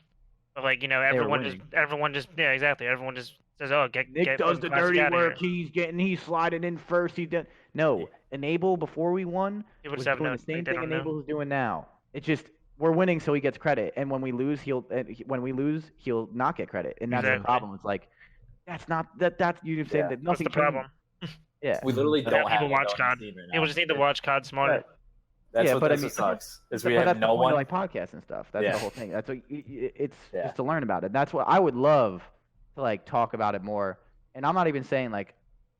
but like everyone just exactly, everyone just says, oh,
Nick does the dirty work. He's sliding in first. He did Enable before we won
People
was
just have
doing
no,
the same
they
thing
don't know.
Enable is doing now. It's just we're winning, so he gets credit, and when we lose, he'll not get credit, and that's the
Exactly.
problem. It's like that's not that's you saying that
That's
nothing.
the problem.
Yeah,
We literally
Yeah,
don't have
people watch
it
COD.
on Steam right now.
People just need to watch COD smarter.
That's
Yeah,
what,
but
that's
I
what sucks. Is we
but
have
that's
no
the point
one.
of, like podcasts and stuff. That's
Yeah.
the whole thing. That's what it's just to learn about it. That's what I would love to like talk about it more. And I'm not even saying like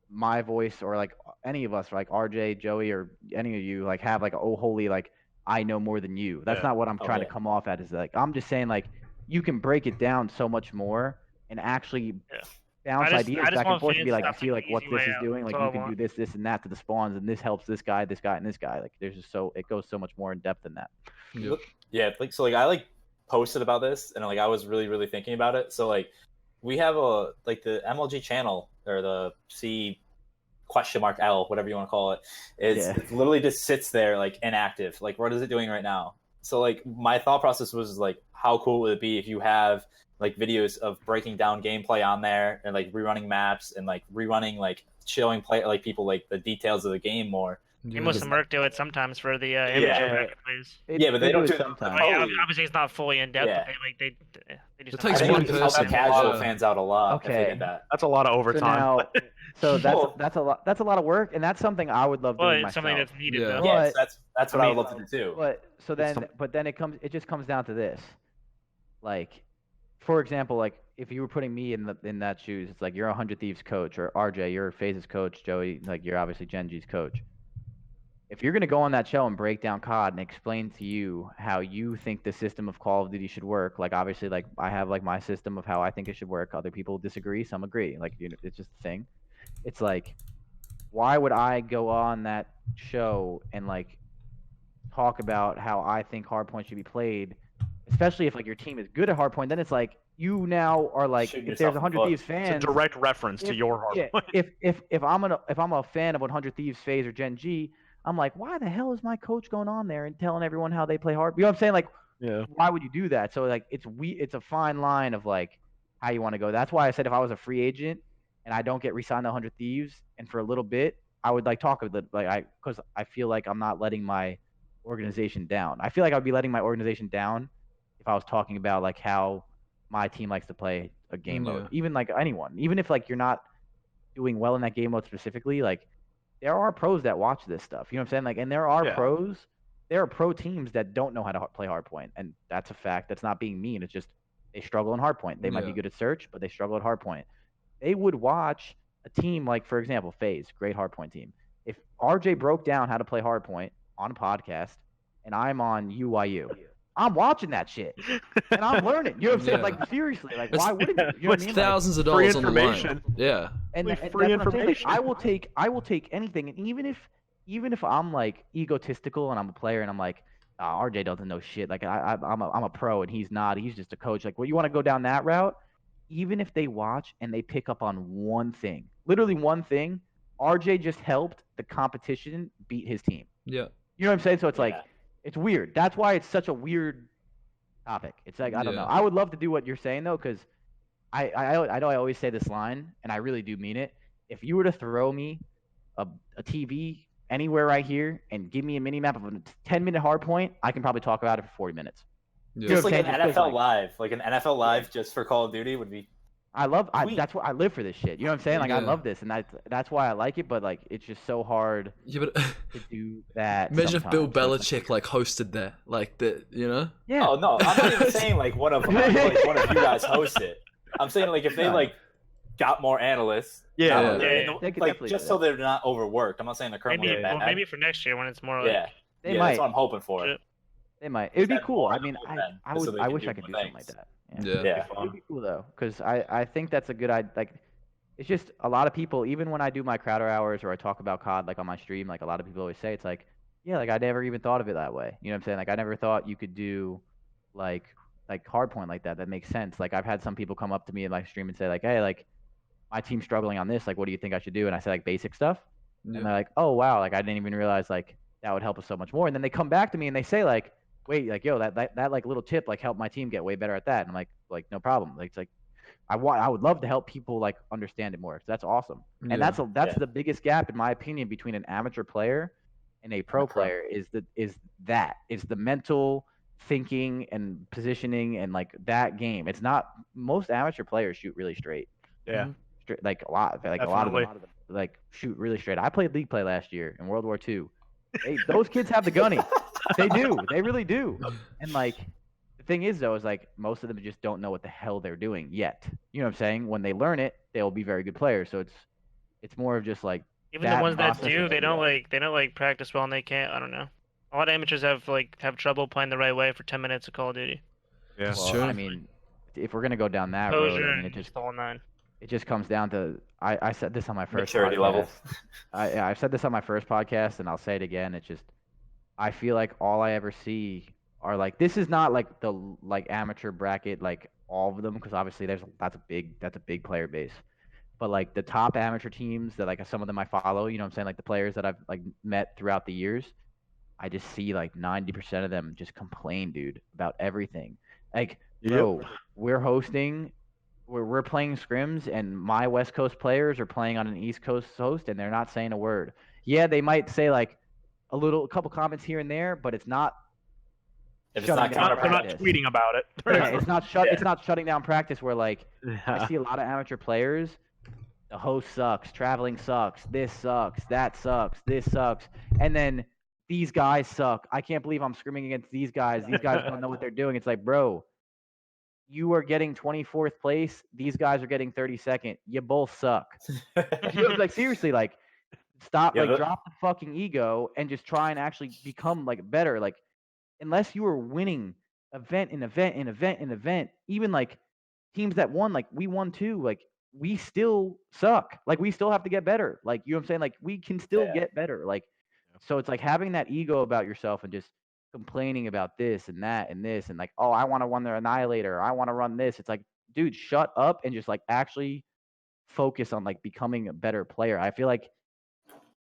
my voice or like any of us, like RJ, Joey, or any of you, like have like oh holy like I know more than you. That's not what I'm trying to come off at. Is like I'm just saying like you can break it down so much more and actually bounce ideas back and forth and be like, I see like what this is doing. Like you can do this, and that to the spawns, and this helps this guy, and this guy. Like there's just it goes so much more in depth than that.
Yep.
Yeah, like so, like I like posted about this, and like I was really thinking about it. So like we have a like the MLG channel or the C?L, whatever you want to call it. It literally just sits there like inactive. Like what is it doing right now? So like my thought process was like, how cool would it be if you have like videos of breaking down gameplay on there and like rerunning maps and like rerunning like showing play people like the details of the game more.
Amos and Merc do it sometimes for the plays.
Yeah, but they don't do it
sometimes.
Obviously, it's not fully in depth.
Yeah.
But they do
It
something.
takes
I
one
think it would help
person.
casual fans out a lot if they
Okay.
did that.
That's a lot of overtime.
So that's a lot of work, and that's something I would love
Well,
doing
it's
myself.
something that's needed.
Yeah.
Though.
Yes, that's what I would love to do too.
But then it just comes down to this, like, for example, like if you were putting me in that shoes, it's like you're a 100 Thieves coach, or RJ, you're FaZe's coach, Joey, like you're obviously Gen.G's coach. If you're gonna go on that show and break down COD and explain to you how you think the system of Call of Duty should work, like obviously, like I have like my system of how I think it should work. Other people disagree, some agree. Like it's just a thing. It's like, why would I go on that show and like talk about how I think hardpoint should be played, especially if like your team is good at hardpoint? Then it's like you now are like,
Shooting
if there's
yourself in the
100
foot.
Thieves fans,
It's a direct reference to your hard
yeah,
point.
if I'm a fan of 100 Thieves, FaZe, or Gen.G, I'm like, why the hell is my coach going on there and telling everyone how they play hard? You know what I'm saying? Like, why would you do that? So like, it's a fine line of like how you want to go. That's why I said if I was a free agent and I don't get re-signed to 100 Thieves, and for a little bit, I would like talk a bit, like because I feel like I'm not letting my organization down. I feel like I'd be letting my organization down if I was talking about like how my team likes to play a game mode. Even like anyone, even if like you're not doing well in that game mode specifically, like there are pros that watch this stuff. You know what I'm saying? Like, and there are pro teams that don't know how to play hardpoint, and that's a fact. That's not being mean. It's just they struggle in hardpoint. They might be good at search, but they struggle at hardpoint. They would watch a team like, for example, FaZe, great hardpoint team. If RJ broke down how to play hardpoint on a podcast and I'm on UYU. I'm watching that shit, and I'm learning. You know what I'm saying?
Yeah.
like seriously, like
It's-
why wouldn't you? You know what I mean?
Thousands of
free
dollars on the line.
information.
Yeah.
And
Like,
that's
free
what I'm saying. Like,
information.
I will take anything, and even if I'm like egotistical and I'm a player and I'm like, RJ doesn't know shit. Like I'm a pro and he's not. He's just a coach. Like, well, you want to go down that route? Even if they watch and they pick up on one thing, literally one thing, RJ just helped the competition beat his team.
Yeah.
You know what I'm saying? So it's like,
Yeah.
it's weird. That's why it's such a weird topic. It's like, I don't
Yeah.
know. I would love to do what you're saying though, because I know I always say this line, and I really do mean it. If you were to throw me a TV anywhere right here and give me a mini map of a 10-minute hard point, I can probably talk about it for 40 minutes.
Yeah.
Just like
okay,
an
just 'cause,
NFL
like-
Live, like an NFL Live just for Call of Duty would be. Sweet.
That's what I live for this shit. You know what I'm saying? Like I
Yeah.
love this, and that's why I like it. But like it's just so hard
Yeah, but
to do that.
imagine if Bill
sometimes. So it's
Belichick like hosted that, like that, you know?
yeah.
Oh no, I'm not even saying like one of you guys host it. I'm saying like if they like got more analysts,
Yeah.
not-
Yeah.
they're-
They could
like
definitely
just
do
so
that.
they're not overworked. I'm not saying they're currently
Maybe,
bad.
well, maybe for next year when it's more like.
Yeah,
They
yeah,
might.
that's what I'm hoping for.
Shit.
They might. It would be
Instead,
cool. I
more
mean,
than
I
just so
would.
they
I
can
wish
do
I could do
more
something like
things.
that.
Yeah.
Yeah.
It would be cool though, because I think that's a good idea. Like, it's just a lot of people. Even when I do my Crowder hours or I talk about COD like on my stream, like a lot of people always say, it's like, yeah, like I never even thought of it that way. You know what I'm saying? Like I never thought you could do like hardpoint like that. That makes sense. Like I've had some people come up to me in my stream and say like, hey, like my team's struggling on this. Like, what do you think I should do? And I say like basic stuff,
Yeah.
and they're like, oh wow, like I didn't even realize like that would help us so much more. And then they come back to me and they say like, wait, like yo, that like little tip like helped my team get way better at that. And I'm like no problem. Like it's like I would love to help people like understand it more. So that's awesome.
Yeah.
And that's
Yeah.
the biggest gap in my opinion between an amateur player and a pro player is the mental thinking and positioning and like that game. It's not most amateur players shoot really straight.
Yeah.
Like a lot of
Definitely.
them like shoot really straight. I played league play last year in World War II. Those kids have the gunny. They do. They really do. And like the thing is though is like most of them just don't know what the hell they're doing yet. You know what I'm saying? When they learn it, they'll be very good players. So it's more of just like
Even
that
the ones that
process
do,
of
they
it,
don't
yeah.
like practice well and they can't. I don't know. A lot of amateurs have trouble playing the right way for 10 minutes of Call of Duty.
Yeah.
It's
Well,
true.
I mean, if we're gonna go down that road,
Composure
I mean,
and just the whole nine.
it just comes down to I said this on my first
Maturity
podcast.
level.
I've said this on my first podcast, and I'll say it again. It's just I feel like all I ever see are like this is not like the like amateur bracket like all of them because obviously that's a big player base. But like the top amateur teams that like some of them I follow, you know what I'm saying, like the players that I've like met throughout the years, I just see like 90% of them just complain, dude, about everything. Like, bro, we're hosting, we're playing scrims, and my West Coast players are playing on an East Coast host, and they're not saying a word. Yeah, they might say like a couple comments here and there, but it's not.
If it's
shutting
not
down
They're not
practice.
tweeting about it.
Yeah, it's not
Yeah.
It's not shutting down practice. Where like I see a lot of amateur players. The host sucks. Traveling sucks. This sucks. That sucks. This sucks. And then these guys suck. I can't believe I'm scrimming against these guys. These guys don't know what they're doing. It's like, bro, you are getting 24th place. These guys are getting 32nd. You both suck. You know, like seriously, like stop,
Yeah,
like
but-
drop the fucking ego and just try and actually become like better. Like unless you are winning event in event in event in event, even like teams that won, like we won too, like we still suck. Like we still have to get better. Like you know what I'm saying? Like we can still
Yeah.
get better. Like so it's like having that ego about yourself and just complaining about this and that and this and like, oh, I want to run their annihilator, or I want to run this. It's like, dude, shut up and just like actually focus on like becoming a better player. I feel like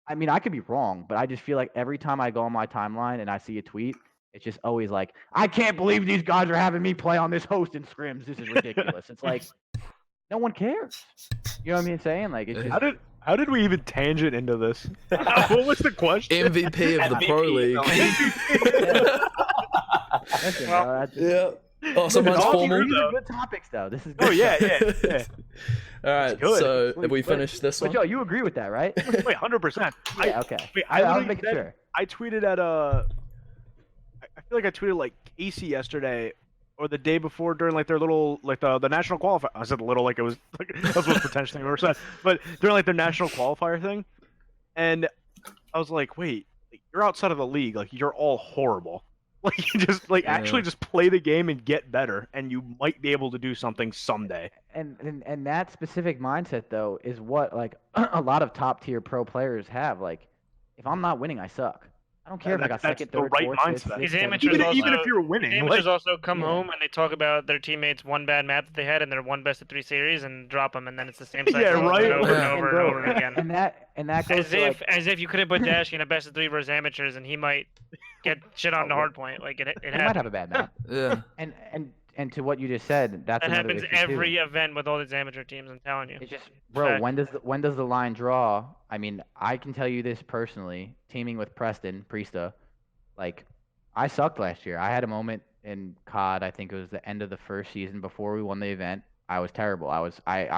I mean I could be wrong, but I just feel like every time I go on my timeline and I see a tweet, it's just always like, I can't believe these guys are having me play on this host in scrims. This is ridiculous. It's like no one cares. You know what I'm saying? Like it's just,
How did we even tangent into this? What was the question?
MVP of the Pro League.
listen,
Well,
bro, that's
Yeah. Oh, so mine's
all
formal.
these
true,
are good topics though. This is
Oh
good.
yeah.
All right.
good.
So have we
But-
finished this
But
one?
Joe, you agree with that, right?
Wait, 100%.
Yeah, okay.
Wait,
I was
literally
making
said-
sure.
I tweeted at I feel like I tweeted like Casey yesterday or the day before during like their little like the national qualifier. I said little like it was like that was the most pretentious thing I've ever said. But during like their national qualifier thing, and I was like, wait, like, you're outside of the league, like you're all horrible. Like you just actually just play the game and get better, and you might be able to do something someday.
And that specific mindset though is what like a lot of top tier pro players have. Like, if I'm not winning, I suck. I don't care if I got second, third,
right
fourth, fifth,
mindset.
sixth,
These
seventh,
amateurs
eighth.
Even if you're winning,
these amateurs also come
Yeah.
home and they talk about their teammates' one bad map that they had and their one best of 3 series and drop them, and then it's the same cycle
Yeah, right.
over and
Yeah.
over and over again.
And that goes
As
to,
if you could have put Dashy in a best of 3 versus amateurs and he might get shit on the hard point. Like it
he might have a bad map.
Yeah.
And to what you just said, that's
That
another
happens
issue
every
too.
event with all these amateur teams. I'm telling you.
It's just, bro,
Fact.
when does the line draw? I mean, I can tell you this personally. Teaming with Preston Priesta, like, I sucked last year. I had a moment in COD. I think it was the end of the first season before we won the event. I was terrible. I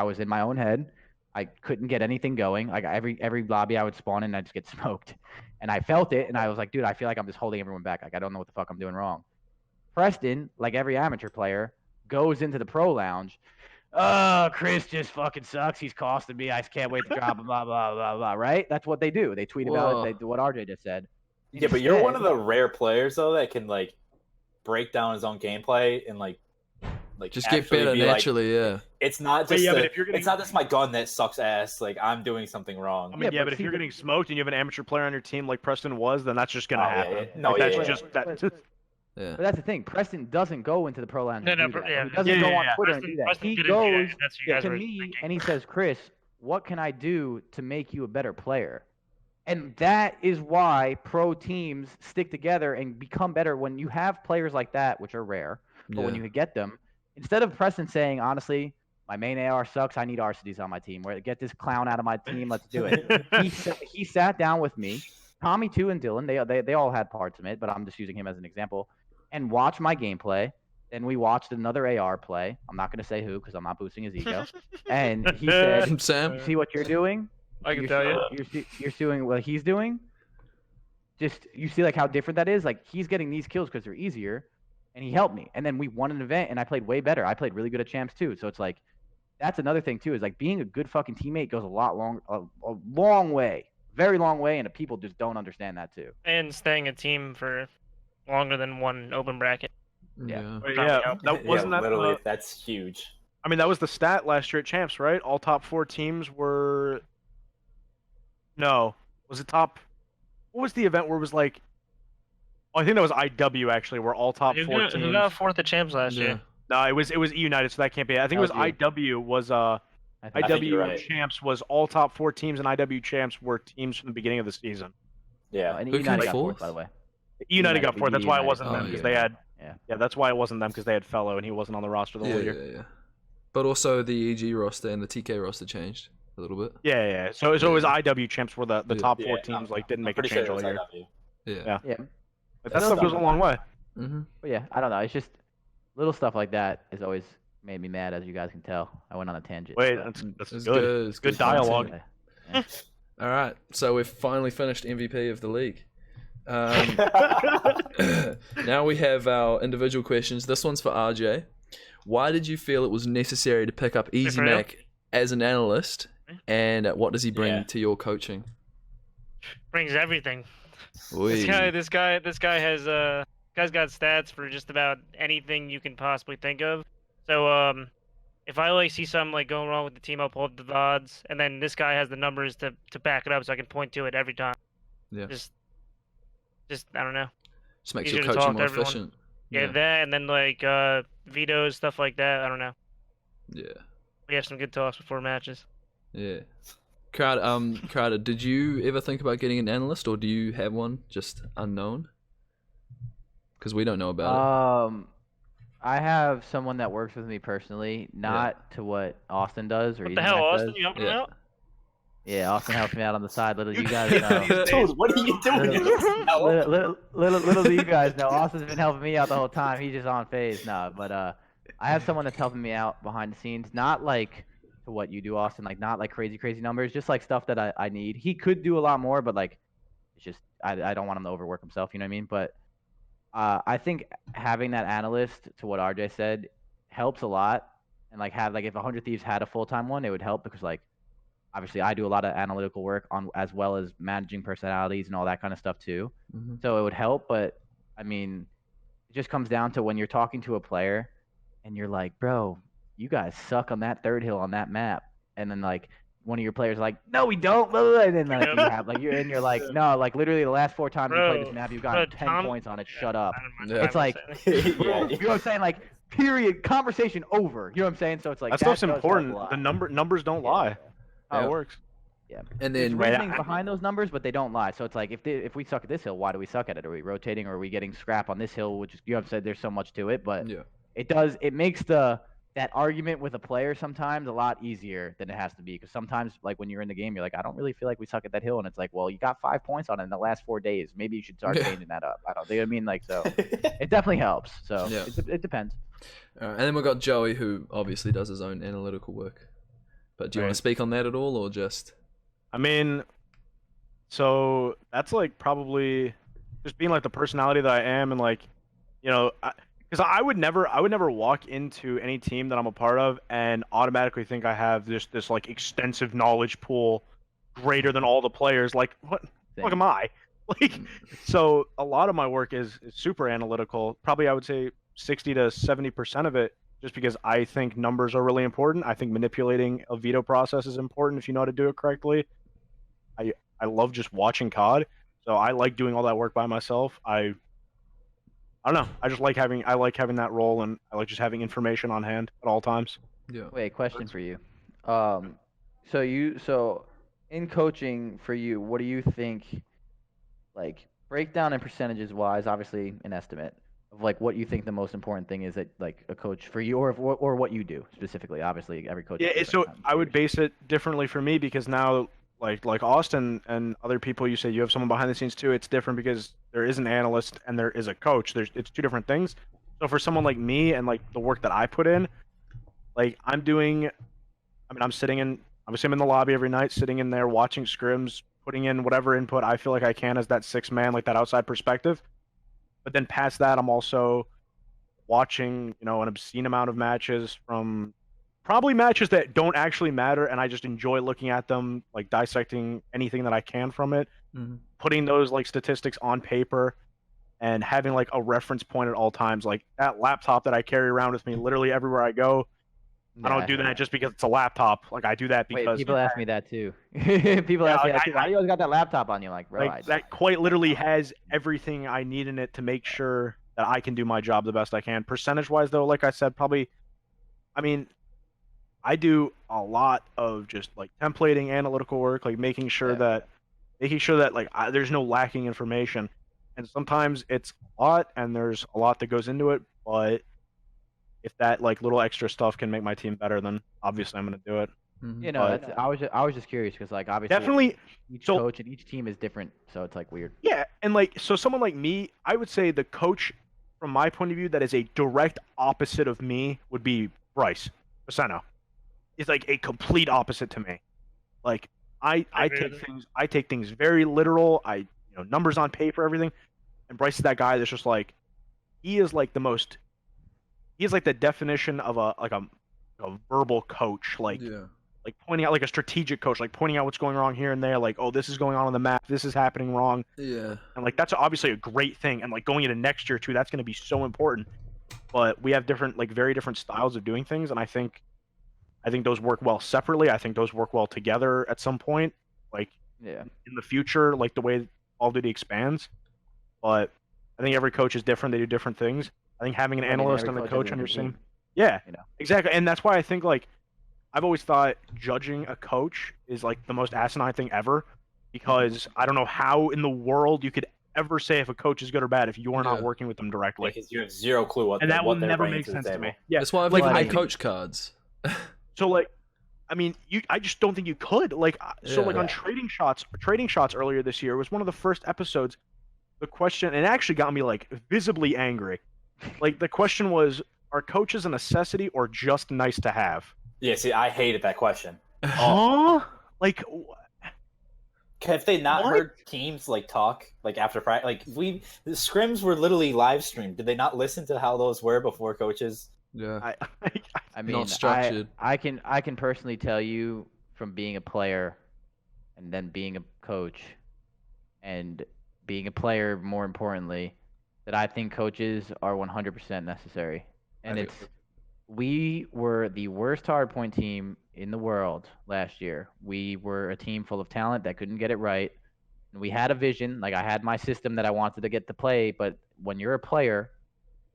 was in my own head. I couldn't get anything going. Like every lobby I would spawn in, I'd just get smoked, and I felt it. And I was like, dude, I feel like I'm just holding everyone back. Like I don't know what the fuck I'm doing wrong. Preston, like every amateur player, goes into the pro lounge. Oh, Chris just fucking sucks. He's costing me. I can't wait to drop him. Blah blah blah blah. Right? That's what they do. They tweet about it. They do what RJ just said.
Yeah, but you're one of
Instead-
the rare players though that can like break down his own gameplay and like
Just get
actually
better
be, like,
naturally, yeah.
it's not
But
just
yeah, but
the-
if you're getting-
it's not just my gun that sucks ass. Like I'm doing something wrong.
I mean,
Yeah,
but
but
if
see,
you're
but-
getting smoked and you have an amateur player on your team like Preston was, then that's just gonna
Oh, yeah,
happen.
yeah. No,
Like,
yeah,
that's
yeah.
just that.
Yeah.
But that's the thing. Preston doesn't go into the pro lounge
No,
and
no,
do that.
yeah.
He doesn't
Yeah,
go
yeah,
on
yeah.
Twitter and do that.
Preston
He
didn't do that.
goes
That's what you guys
to
were
me
thinking.
and he says, Chris, what can I do to make you a better player? And that is why pro teams stick together and become better when you have players like that, which are rare. But when
Yeah.
you get them, instead of Preston saying, honestly, my main AR sucks, I need RCDs on my team. Get this clown out of my team, let's do it. He sat down with me, Tommy too, and Dylan. They all had parts in it, but I'm just using him as an example. And watched my gameplay. Then we watched another AR play. I'm not going to say who because I'm not boosting his ego. And he said,
Sam?
"You see what you're doing?
I can tell you.
You're doing what he's doing. Just you see like how different that is. Like he's getting these kills because they're easier, and he helped me. And then we won an event, and I played way better. I played really good at champs too. So it's like that's another thing too. Is like being a good fucking teammate goes a long way, very long way, and people just don't understand that too.
And staying a team for longer than one open bracket.
Yeah.
But yeah, that wasn't that.
literally that's huge.
I mean, that was the stat last year at champs, right? All top 4 teams were. No, was it top? What was the event where it was like? Oh, I think that was IW actually, where all top 4
Who
teams.
got 4th at champs last
Yeah.
year?
No, it was United, so that can't be it. I think it was
LG.
IW was
I think
think you're
IW
right.
champs was all top 4 teams, and IW champs were teams from the beginning of the season.
Yeah.
and
Who
United
came
got
fourth?
fourth, by the way.
United got
United-
4th. That's why it
United.
wasn't
Oh,
them because
yeah.
they had.
Yeah.
Yeah, that's why it wasn't them because they had Fellow and he wasn't on the roster the
Yeah,
whole
yeah,
year.
yeah. But also the EG roster and the TK roster changed a little bit.
Yeah, yeah. So it was IW champs where the
Yeah.
top 4
Yeah,
teams
I'm-
didn't
I'm
make a
pretty
change
sure
all
it was
year.
IW.
Yeah.
Yeah.
Yeah.
But that
Still
stuff goes a long way.
Mm-hmm.
But yeah, I don't know. It's just little stuff like that has always made me mad, as you guys can tell. I went on a tangent.
Wait,
but-
that's
It's
good.
good. It's
Good dialogue.
content.
Yeah.
All right. So we've finally finished MVP of the league. Now we have our individual questions. This one's for RJ. Why did you feel it was necessary to pick up Easy
for real?
Mac as an analyst, and what does he bring
Yeah.
to your coaching?
Brings everything.
Oi.
This guy has guy's got stats for just about anything you can possibly think of. So if I like see something like going wrong with the team, I'll pull up the VODs, and then this guy has the numbers to back it up, so I can point to it every time.
Yeah.
Just I don't know.
Just makes
easier
your
to
coaching
talk to
more
everyone.
efficient.
Yeah, that and then like vetoes, stuff like that. I don't know.
Yeah.
We have some good talks before matches.
Yeah. Crowder, did you ever think about getting an analyst, or do you have one just unknown? Because we don't know about
I have someone that works with me personally, not to what Austin does or
What
Easy
the hell,
Mac
Austin?
does.
You helping
Yeah.
him out?
Yeah, Austin helps me out on the side. Little do you guys know.
Dude, what are you doing?
little do you guys know. Austin's been helping me out the whole time. He's just on FaZe. No, but I have someone that's helping me out behind the scenes. Not like to what you do, Austin. Like not like crazy numbers. Just like stuff that I need. He could do a lot more, but like it's just I don't want him to overwork himself. You know what I mean? But I think having that analyst, to what RJ said, helps a lot. And like if 100 Thieves had a full-time one, it would help because like obviously I do a lot of analytical work on as well as managing personalities and all that kind of stuff too.
Mm-hmm.
So it would help, but I mean, it just comes down to when you're talking to a player, and you're like, bro, you guys suck on that third hill on that map, and then like one of your players like, no, we don't, blah, blah, blah, and then like
Yep.
you have like you're like, no, like literally the last 4 times you played this map, you've gotten 10
Tom-
points on it. Shut up.
I don't mind
Yeah.
It's like,
Yeah.
bro, you know what I'm saying? Like, period. Conversation over. You know what I'm saying? So it's like
That stuff's
does help a
important.
lot.
The numbers don't lie. How
Yeah.
it works.
Yeah.
And
There's
then
reasonings behind those numbers, but they don't lie. So it's like if we suck at this hill, why do we suck at it? Are we rotating, or are we getting scrap on this hill? Which is, you have said there's so much to it, but
yeah.
it makes that argument with a player sometimes a lot easier than it has to be, because sometimes like when you're in the game, you're like, I don't really feel like we suck at that hill, and it's like, well, you got 5 points on it in the last 4 days. Maybe you should start
Yeah.
changing that up. I don't. You know what I mean? Like, so it definitely helps. So
Yeah.
it depends.
And then we've got Joey, who obviously does his own analytical work. But do you want
Right.
to speak on that at all, or just?
I mean, so that's like probably just being like the personality that I am, and like, you know, because I would never walk into any team that I'm a part of and automatically think I have this like extensive knowledge pool greater than all the players. Like, what the fuck am I? Like, so a lot of my work is super analytical. Probably I would say 60 to 70% of it, just because I think numbers are really important. I think manipulating a veto process is important if you know how to do it correctly. I love just watching COD, so I like doing all that work by myself. I don't know. I just like having that role, and I like just having information on hand at all times.
Yeah.
Wait, question for you. So in coaching for you, what do you think? Like, breakdown and percentages wise, obviously an estimate of like what you think the most important thing is that like a coach for you, or what you do specifically. Obviously, every coach. is
Yeah,
different.
so
I'm
I would
curious.
base it differently for me because now, like Austin and other people, you say you have someone behind the scenes too. It's different because there is an analyst and there is a coach. It's 2 different things. So for someone like me and like the work that I put in, like I'm sitting in, obviously I'm in the lobby every night, sitting in there watching scrims, putting in whatever input I feel like I can as that 6th man, like that outside perspective. But then past that, I'm also watching, an obscene amount of matches, from probably matches that don't actually matter, and I just enjoy looking at them, like dissecting anything that I can from it,
Mm-hmm.
putting those like statistics on paper, and having like a reference point at all times. Like that laptop that I carry around with me literally everywhere I go. I don't do that just because it's a laptop. Like I do that
Wait,
because
people ask me that too. People ask me
like,
that too. Why do you always got that laptop on you? Like, bro,
like that quite literally has everything I need in it to make sure that I can do my job the best I can. Percentage wise though, like I said, probably, I mean, I do a lot of just like templating, analytical work, like making sure that like there's no lacking information. And sometimes it's a lot and there's a lot that goes into it, but if that like little extra stuff can make my team better, then obviously I'm going to do it.
Mm-hmm.
You know,
But-
I was just curious because like obviously
Definitely,
each
so-
coach and each team is different, so it's like weird.
yeah, and like so someone like me, I would say the coach from my point of view that is a direct opposite of me would be Bryce Paceno. It's like a complete opposite to me. Like I
agree with
take things very literal. Numbers on paper, everything. And Bryce is that guy that's just like, he is like the definition of a verbal coach, like
Yeah.
like pointing out, like a strategic coach, like pointing out what's going wrong here and there, like, oh, this is going on the map, this is happening wrong.
Yeah.
And like that's obviously a great thing, and like going into next year too, that's going to be so important. But we have different, like very different styles of doing things, and I think those work well separately. I think those work well together at some point, like
Yeah.
in the future, like the way Call of Duty expands. But I think every coach is different. They do different things. I think having an
I mean,
analyst
every
and a
coach has a
coach on your
different
team,
team,
yeah,
you know.
exactly. And that's why I think like I've always thought judging a coach is like the most asinine thing ever, because I don't know how in the world you could ever say if a coach is good or bad if you are not
Yeah.
working with them directly.
Because you have zero clue what
And that will
what they're
never
bringing
make
to the
sense to
table.
me. Yeah.
That's why I've
Like,
even
I
made
think-
coach cards.
So like, I mean, I just don't think you could. Like, so like
Yeah.
on trading shots earlier this year was one of the first episodes. The question, and it actually got me like visibly angry. Like the question was, are coaches a necessity or just nice to have?
Yeah, see, I hated that question.
Huh? Like,
Have they not
What?
heard teams like talk like after practice? Like the scrims were literally live streamed. Did they not listen to how those were before coaches?
Yeah.
I mean,
structured.
I can personally tell you from being a player, and then being a coach, and being a player more importantly, that I think coaches are 100% necessary, and it's we were the worst hardpoint team in the world last year. We were a team full of talent that couldn't get it right. And we had a vision. Like I had my system that I wanted to get to play, but when you're a player,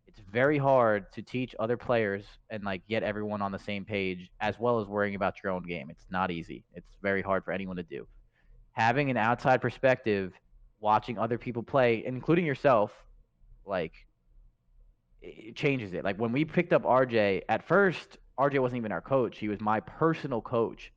it's very hard to teach other players and like get everyone on the same page as well as worrying about your own game. It's not easy. It's very hard for anyone to do. Having an outside perspective, watching other people play, including yourself, like it changes it. Like when we picked up RJ, at first RJ wasn't even our coach. He was my personal coach.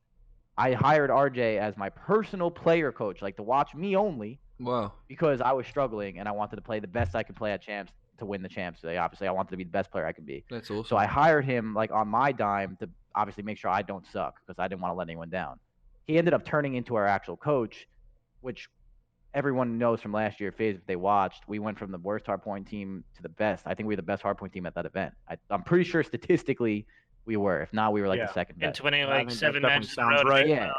I hired RJ as my personal player coach, like to watch me only.
Wow.
Because I was struggling and I wanted to play the best I could play at champs to win the champs. So obviously, I wanted to be the best player I could be.
That's awesome.
So I hired him like on my dime to obviously make sure I don't suck because I didn't want to let anyone down. He ended up turning into our actual coach, which everyone knows from last year, FaZe, if they watched, we went from the worst hardpoint team to the best. I think we were the best hardpoint team at that event. I'm pretty sure statistically we were. If not, we were like the second best.
And winning like 7 matches in a
sounds
row.
right.
Yeah.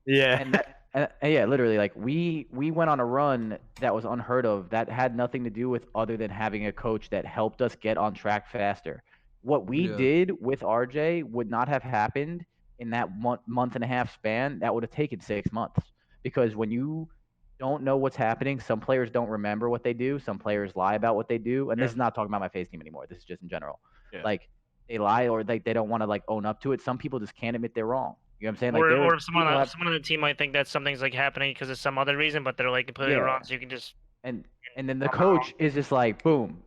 Yeah.
And yeah, literally, like we went on a run that was unheard of. That had nothing to do with other than having a coach that helped us get on track faster. What we did with RJ would not have happened in that month and a half span. That would have taken 6 months because when you don't know what's happening, some players don't remember what they do. Some players lie about what they do, and this is not talking about my FaZe team anymore. This is just in general.
Yeah.
Like they lie or they don't want to like own up to it. Some people just can't admit they're wrong. You know what I'm saying? Like,
or someone on the team might think that something's like happening because of some other reason, but they're like completely wrong. So you can just
and then the coach is just like, boom,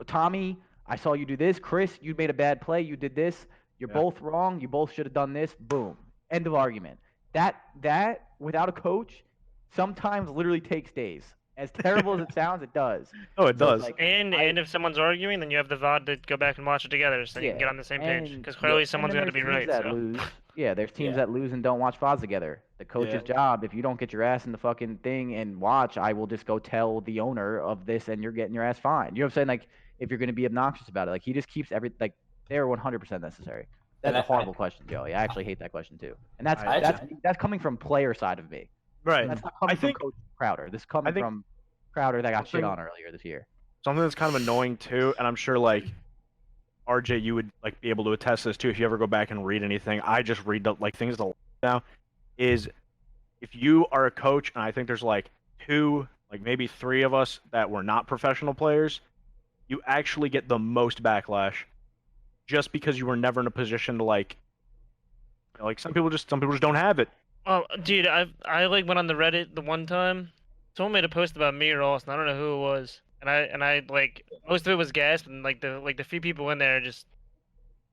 Tommy, I saw you do this. Chris, you made a bad play. You did this. You're both wrong. You both should have done this. Boom. End of argument. That without a coach sometimes literally takes days. As terrible as it sounds, it does.
Oh, it does.
Like,
and if someone's arguing, then you have the VOD to go back and watch it together, so you can get on the same page. Because clearly someone's got to be right.
There's teams that lose and don't watch VODs together. The coach's job, if you don't get your ass in the fucking thing and watch, I will just go tell the owner of this, and you're getting your ass fined. You know what I'm saying? Like, if you're going to be obnoxious about it, like he just keeps they're 100% necessary. That's a horrible question, Joey. I actually hate that question too. And that's coming from player side of me.
Right.
That's not coming from Coach Crowder. This coming from Crowder that got shit on earlier this year.
Something that's kind of annoying too, and I'm sure like RJ, you would like be able to attest this too if you ever go back and read anything. I just read like things now. Is if you are a coach, and I think there's like 2, like maybe 3 of us that were not professional players, you actually get the most backlash, just because you were never in a position to like some people just don't have it.
Oh, dude, I like went on the Reddit the one time. Someone made a post about me or Austin. I don't know who it was, and I like most of it was gas, and like the few people in there just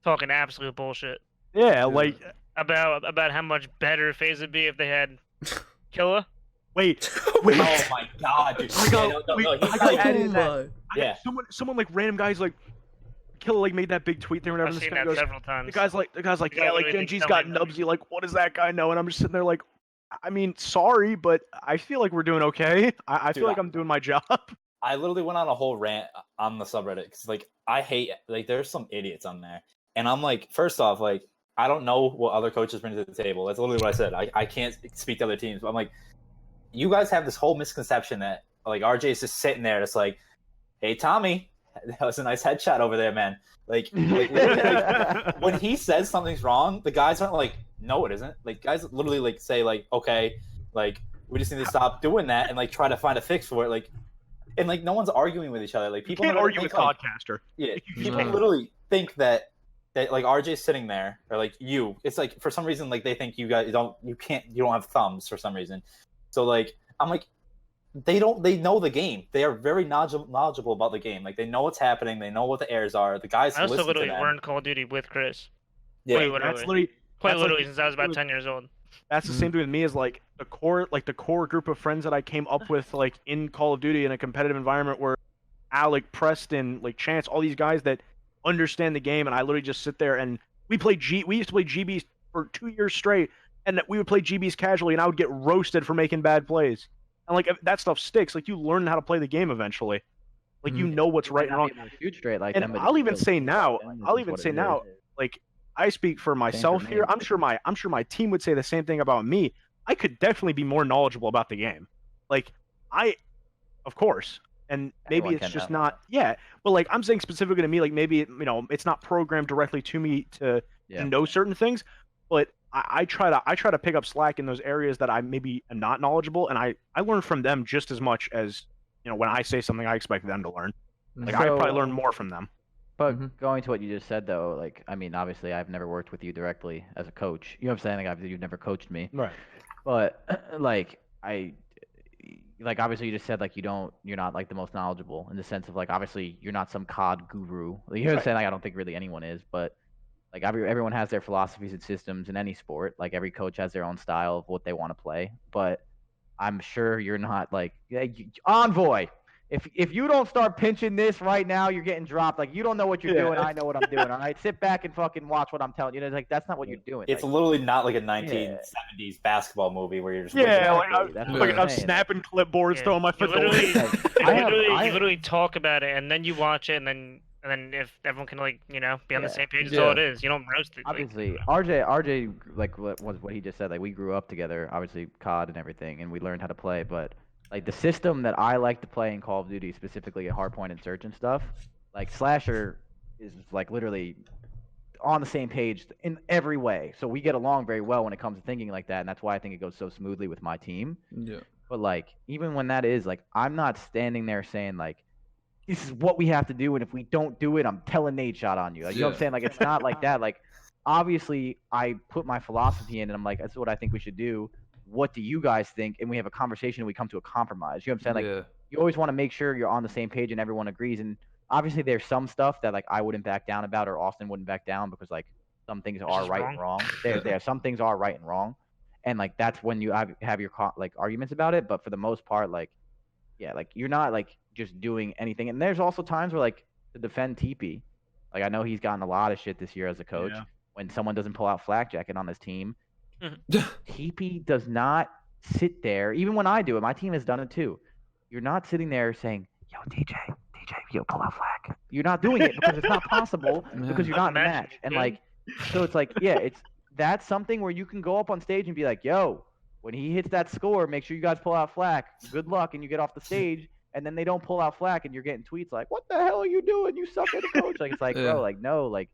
talking absolute bullshit.
Yeah, like
about how much better FaZe would be if they had Killa.
Wait.
Oh my god, dude.
Someone like random guys like Killa like made that big tweet there whenever
I've
this
seen
guy
that
goes.
several times.
The guy's like, yeah, like Gen.G's got Nubzy. Like, what does that guy know? And I'm just sitting there like, I mean, sorry, but I feel like we're doing okay. I feel like I'm doing my job.
I literally went on a whole rant on the subreddit because like I hate like there's some idiots on there, and I'm like, first off, like I don't know what other coaches bring to the table. That's literally what I said. I can't speak to other teams, but I'm like, you guys have this whole misconception that like RJ is just sitting there, just like, hey Tommy, that was a nice headshot over there, man. Like when he says something's wrong, the guys aren't like, no, it isn't. Like guys literally like say like, okay, like we just need to stop doing that and like try to find a fix for it. Like, and like no one's arguing with each other. Like people
can't argue with podcaster.
Yeah, people literally think that like RJ's sitting there or like you. It's like for some reason like they think you don't have thumbs for some reason. So like I'm like. They know the game. They are very knowledgeable about the game. Like they know what's happening. They know what the airs are. The guys
I also
listen
literally
to them.
learned Call of Duty with Chris.
Yeah,
that's
literally
literally
since I was about 10 years old.
That's the same thing with me as like the core group of friends that I came up with like in Call of Duty in a competitive environment where Alec, Preston, like Chance, all these guys that understand the game, and I literally just sit there and we used to play GBs for 2 years straight, and we would play GBs casually, and I would get roasted for making bad plays. And like that stuff sticks. Like you learn how to play the game eventually. Like you know what's right and wrong. And I'll even say now, like I speak for myself here. I'm sure my team would say the same thing about me. I could definitely be more knowledgeable about the game. Like of course. and maybe
Anyone
it's
can
just
now.
not. Yeah, but like I'm saying specifically to me, like maybe it's not programmed directly to me to know certain things, but I try to pick up slack in those areas that I maybe am not knowledgeable, and I learn from them just as much as when I say something I expect them to learn. Like I probably learn more from them.
But going to what you just said, though, like, I mean, obviously, I've never worked with you directly as a coach. You know what I'm saying? Like, you've never coached me.
Right.
But, like, obviously, you just said, like, you're not, like, the most knowledgeable in the sense of, like, obviously, you're not some COD guru. You know what I'm saying? Like, I don't think really anyone is. But, like, everyone has their philosophies and systems in any sport. Like, every coach has their own style of what they want to play. But I'm sure you're not, like, Envoy. If you don't start pinching this right now, you're getting dropped. Like, you don't know what you're doing. I know what I'm doing. All right, sit back and fucking watch what I'm telling you. Like, that's not what you're doing.
It's
like,
literally not like a 1970s basketball movie where you're just
I'm snapping clipboards, throwing my foot.
You literally talk about it, and then you watch it, and then if everyone can be on the same page, that's all it is. You don't roast it.
Obviously, RJ, like what he just said. Like, we grew up together, obviously COD and everything, and we learned how to play, but. Like, the system that I like to play in Call of Duty, specifically at hardpoint and search and stuff, like, Slasher is, like, literally on the same page in every way. So we get along very well when it comes to thinking like that, and that's why I think it goes so smoothly with my team.
Yeah.
But, like, even when that is, like, I'm not standing there saying, like, this is what we have to do, and if we don't do it, I'm telling Nate shot on you. Like, you know what I'm saying? Like, it's not like that. Like, obviously, I put my philosophy in, and I'm like, that's what I think we should do. What do you guys think? And we have a conversation and we come to a compromise. You know what I'm saying? Like, you always want to make sure you're on the same page and everyone agrees. And obviously there's some stuff that, like, I wouldn't back down about, or Austin wouldn't back down, because, like, some things are right and wrong. Some things are right and wrong. And, like, that's when you have your, like, arguments about it. But for the most part, like, yeah, like, you're not, like, just doing anything. And there's also times where, like, to defend TP, like, I know he's gotten a lot of shit this year as a coach when someone doesn't pull out Flak Jacket on his team. TP does not sit there, even when I do it, my team has done it too. You're not sitting there saying, yo, DJ, pull out Flak. You're not doing it because it's not possible, because you're not in the match. And, like, so it's like, that's something where you can go up on stage and be like, yo, when he hits that score, make sure you guys pull out Flak. Good luck, and you get off the stage, and then they don't pull out Flak, and you're getting tweets like, what the hell are you doing? You suck as a coach. Like, it's like, bro, like, no, like,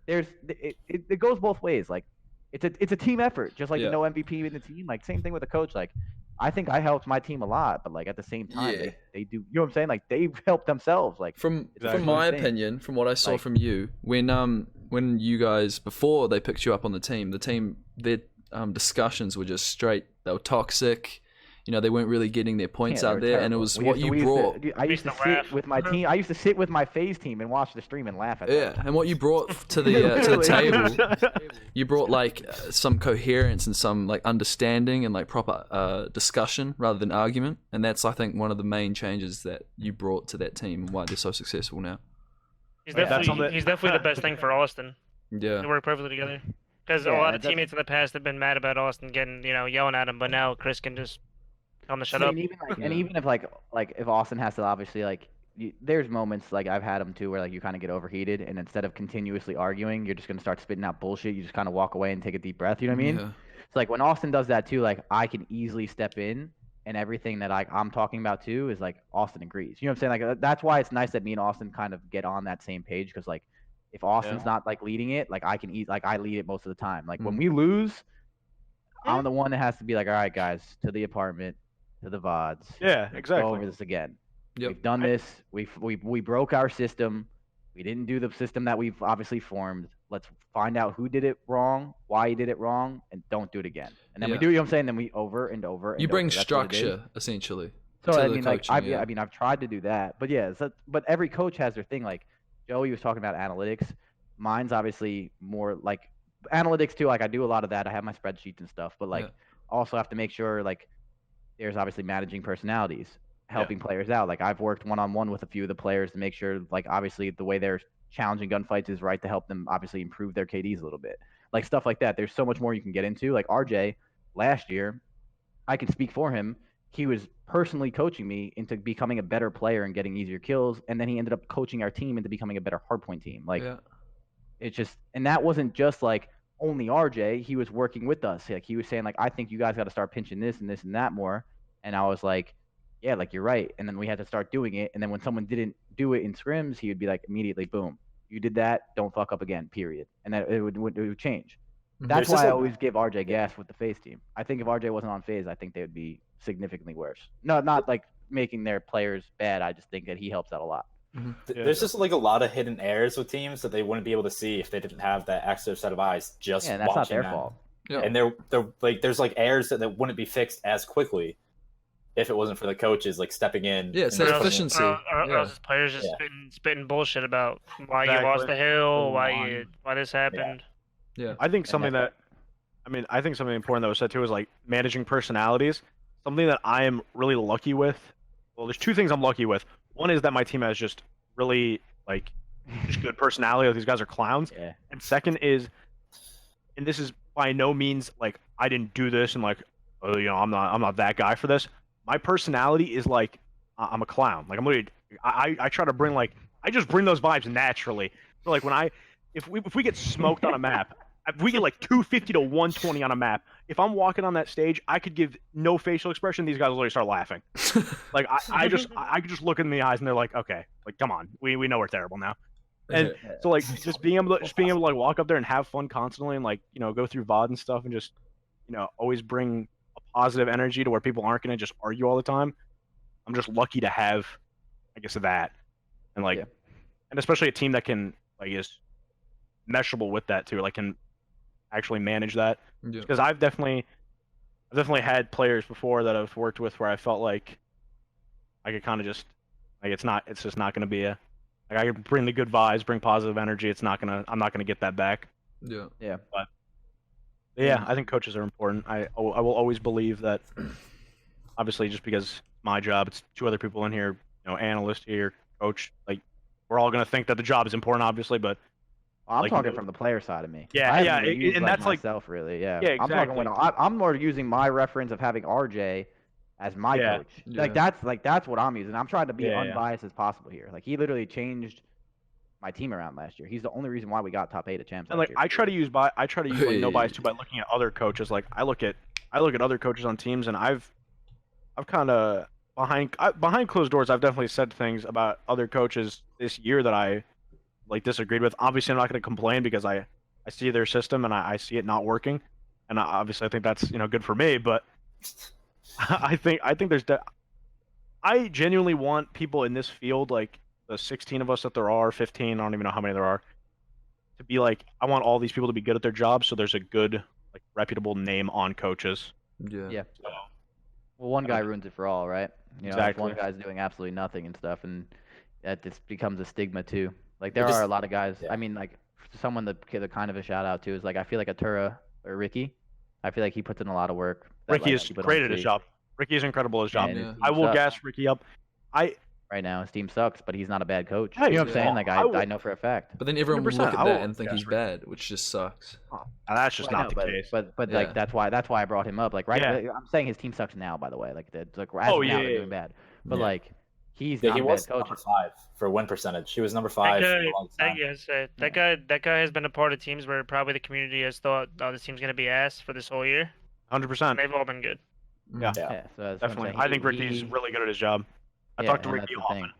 it goes both ways. Like, it's a team effort, just like the no MVP in the team. Like, same thing with the coach. Like, I think I helped my team a lot, but, like, at the same time, they do. You know what I'm saying? Like, they've helped themselves. Like,
from my opinion, from what I saw from you, when you guys, before they picked you up on the team, their discussions were just straight. They were toxic. You know, they weren't really getting their points out there, and it was what you brought.
I used to sit with my team. I used to sit with my FaZe team and watch the stream and laugh at them.
Yeah, and what you brought to the table, you brought, like, some coherence and some, like, understanding and, like, proper discussion rather than argument, and that's, I think, one of the main changes that you brought to that team and why they're so successful now.
He's definitely the best thing for Austin.
Yeah,
they work perfectly together. Because a lot of teammates in the past have been mad about Austin getting, yelling at him, but now Chris can just tell him to shut up.
And even if like if Austin has to obviously, like, there's moments, like, I've had them too, where, like, you kind of get overheated, and instead of continuously arguing, you're just gonna start spitting out bullshit. You just kind of walk away and take a deep breath. You know what I mean? Yeah. So, like, when Austin does that too, like, I can easily step in, and everything that I'm talking about too is, like, Austin agrees. You know what I'm saying? Like, that's why it's nice that me and Austin kind of get on that same page, because, like, if Austin's not, like, leading it, like, I can I lead it most of the time. Like, when we lose, I'm the one that has to be like, all right, guys, to the apartment, to the VODs.
Yeah, exactly.
Go over this again.
Yep.
We've done this. We broke our system. We didn't do the system that we've obviously formed. Let's find out who did it wrong, why he did it wrong, and don't do it again. And then we do, you know what I'm saying? Then we over and over.
You bring structure, essentially.
So, I mean, like, I've tried to do that. But, yeah, but every coach has their thing. Like, Joey was talking about analytics. Mine's obviously more, like, analytics, too. Like, I do a lot of that. I have my spreadsheets and stuff. But, like, also have to make sure, like, there's obviously managing personalities, helping players out. Like, I've worked one-on-one with a few of the players to make sure, like, obviously the way they're challenging gunfights is right, to help them obviously improve their KDs a little bit. Like, stuff like that. There's so much more you can get into. Like, RJ, last year, I can speak for him. He was personally coaching me into becoming a better player and getting easier kills, and then he ended up coaching our team into becoming a better hardpoint team. Like, it's just, and that wasn't just, like, only RJ. He was working with us. Like, he was saying, like, I think you guys got to start pinching this and this and that more. And I was like, yeah, like you're right. And then we had to start doing it. And then when someone didn't do it in scrims, he would be like immediately, boom, you did that, don't fuck up again, period. And that it would change. That's why I always give RJ gas with the FaZe team. I think if RJ wasn't on FaZe, I think they would be significantly worse. No, not like making their players bad. I just think that he helps out a lot.
There's just like a lot of hidden errors with teams that they wouldn't be able to see if they didn't have that extra set of eyes just
Yeah, and that's not
watching
their
them.
fault.
Yeah.
And they're like there's like errors that wouldn't be fixed as quickly if it wasn't for the coaches like stepping in.
Yeah, it's
and
that
Or else-
efficiency.
or else players just spitting bullshit about why you lost the hill, why this happened.
Yeah.
I think something that, I think something important that was said too is like managing personalities. Something that I am really lucky with. Well, there's two things I'm lucky with. One is that my team has just really like just good personality. These guys are clowns.
Yeah.
And second is, and this is by no means like I didn't do this and like, oh, you know, I'm not that guy for this. My personality is like I'm a clown. Like I'm literally, I try to bring like I just bring those vibes naturally. So like when if we get smoked on a map, if we get like 250 to 120 on a map, if I'm walking on that stage, I could give no facial expression. These guys will literally start laughing. Like I could just look in the eyes and they're like, okay, like come on, we know we're terrible now. And so like just being able to like walk up there and have fun constantly and like, you know, go through VOD and stuff and just, you know, always bring a positive energy to where people aren't gonna just argue all the time. I'm just lucky to have, I guess, that. And like and especially a team that can like is meshable with that too, like can actually manage that. Because I've definitely had players before that I've worked with where I felt like I could kind of just like it's just not gonna be a like I could bring the good vibes, bring positive energy. I'm not gonna get that back.
Yeah.
But yeah, I think coaches are important. I will always believe that. Obviously, just because my job, it's two other people in here, you know, analyst here, coach. Like we're all gonna think that the job is important, obviously, but.
Well, I'm
like,
talking from the player side of me.
Yeah,
I
yeah,
haven't used,
and that's like
myself really. Yeah,
yeah,
I'm talking
exactly.
when I'm more using my reference of having RJ as my coach. Like that's what I'm using. I'm trying to be unbiased as possible here. Like he literally changed my team around last year. He's the only reason why we got top 8 at champs.
And like I try to use like no bias too by looking at other coaches. Like I look at other coaches on teams, and I've kind of behind closed doors. I've definitely said things about other coaches this year that I like disagreed with. Obviously, I'm not going to complain because I see their system and I see it not working, and obviously I think that's, you know, good for me. But I think there's I genuinely want people in this field, like the 16 of us that there are, 15, I don't even know how many there are, to be like, I want all these people to be good at their jobs, so there's a good, like, reputable name on coaches.
Yeah.
So,
well, one guy ruins it for all, right? You know,
Exactly.
if one guy's doing absolutely nothing and stuff, and that just becomes a stigma too. Like there are a lot of guys. I mean, like someone that kind of a shout out to is like I feel like Atura or Ricky. I feel like he puts in a lot of work.
Ricky is great at his job. Ricky is incredible at his job.
Yeah,
I will gas Ricky up.
Right now, his team sucks, but he's not a bad coach.
Hey,
you know what I'm saying? Like I know for a fact.
But then everyone will
100%,
look at that and think he's bad, which just sucks.
That's just not the case.
But like that's why I brought him up. Like I'm saying his team sucks now. By the way, like as of now they're doing bad. But like he's not a bad coach.
Number 5 for win percentage. He was number 5 for a long time.
That guy has been a part of teams where probably the community has thought, oh, this team's gonna be ass for this whole year.
100%.
They've all been good.
Yeah,
so
definitely. I think Ricky's really good at his job. I talk to Ricky often.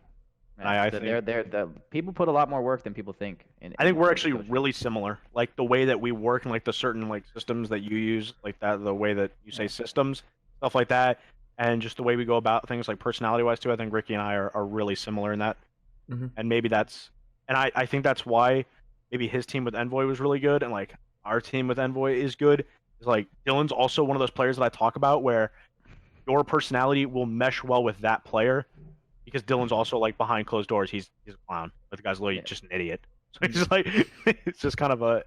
I think
they're people put a lot more work than people think.
I think we're actually really similar. Like the way that we work and like the certain like systems that you use, like that, the way that you say systems, stuff like that, and just the way we go about things, like personality-wise too. I think Ricky and I are really similar in that, and maybe that's, and I think that's why maybe his team with Envoy was really good, and like our team with Envoy is good. Is like Dylan's also one of those players that I talk about where your personality will mesh well with that player. Because Dylan's also like behind closed doors, he's a clown, but the guy's literally just an idiot. So he's like, it's just kind of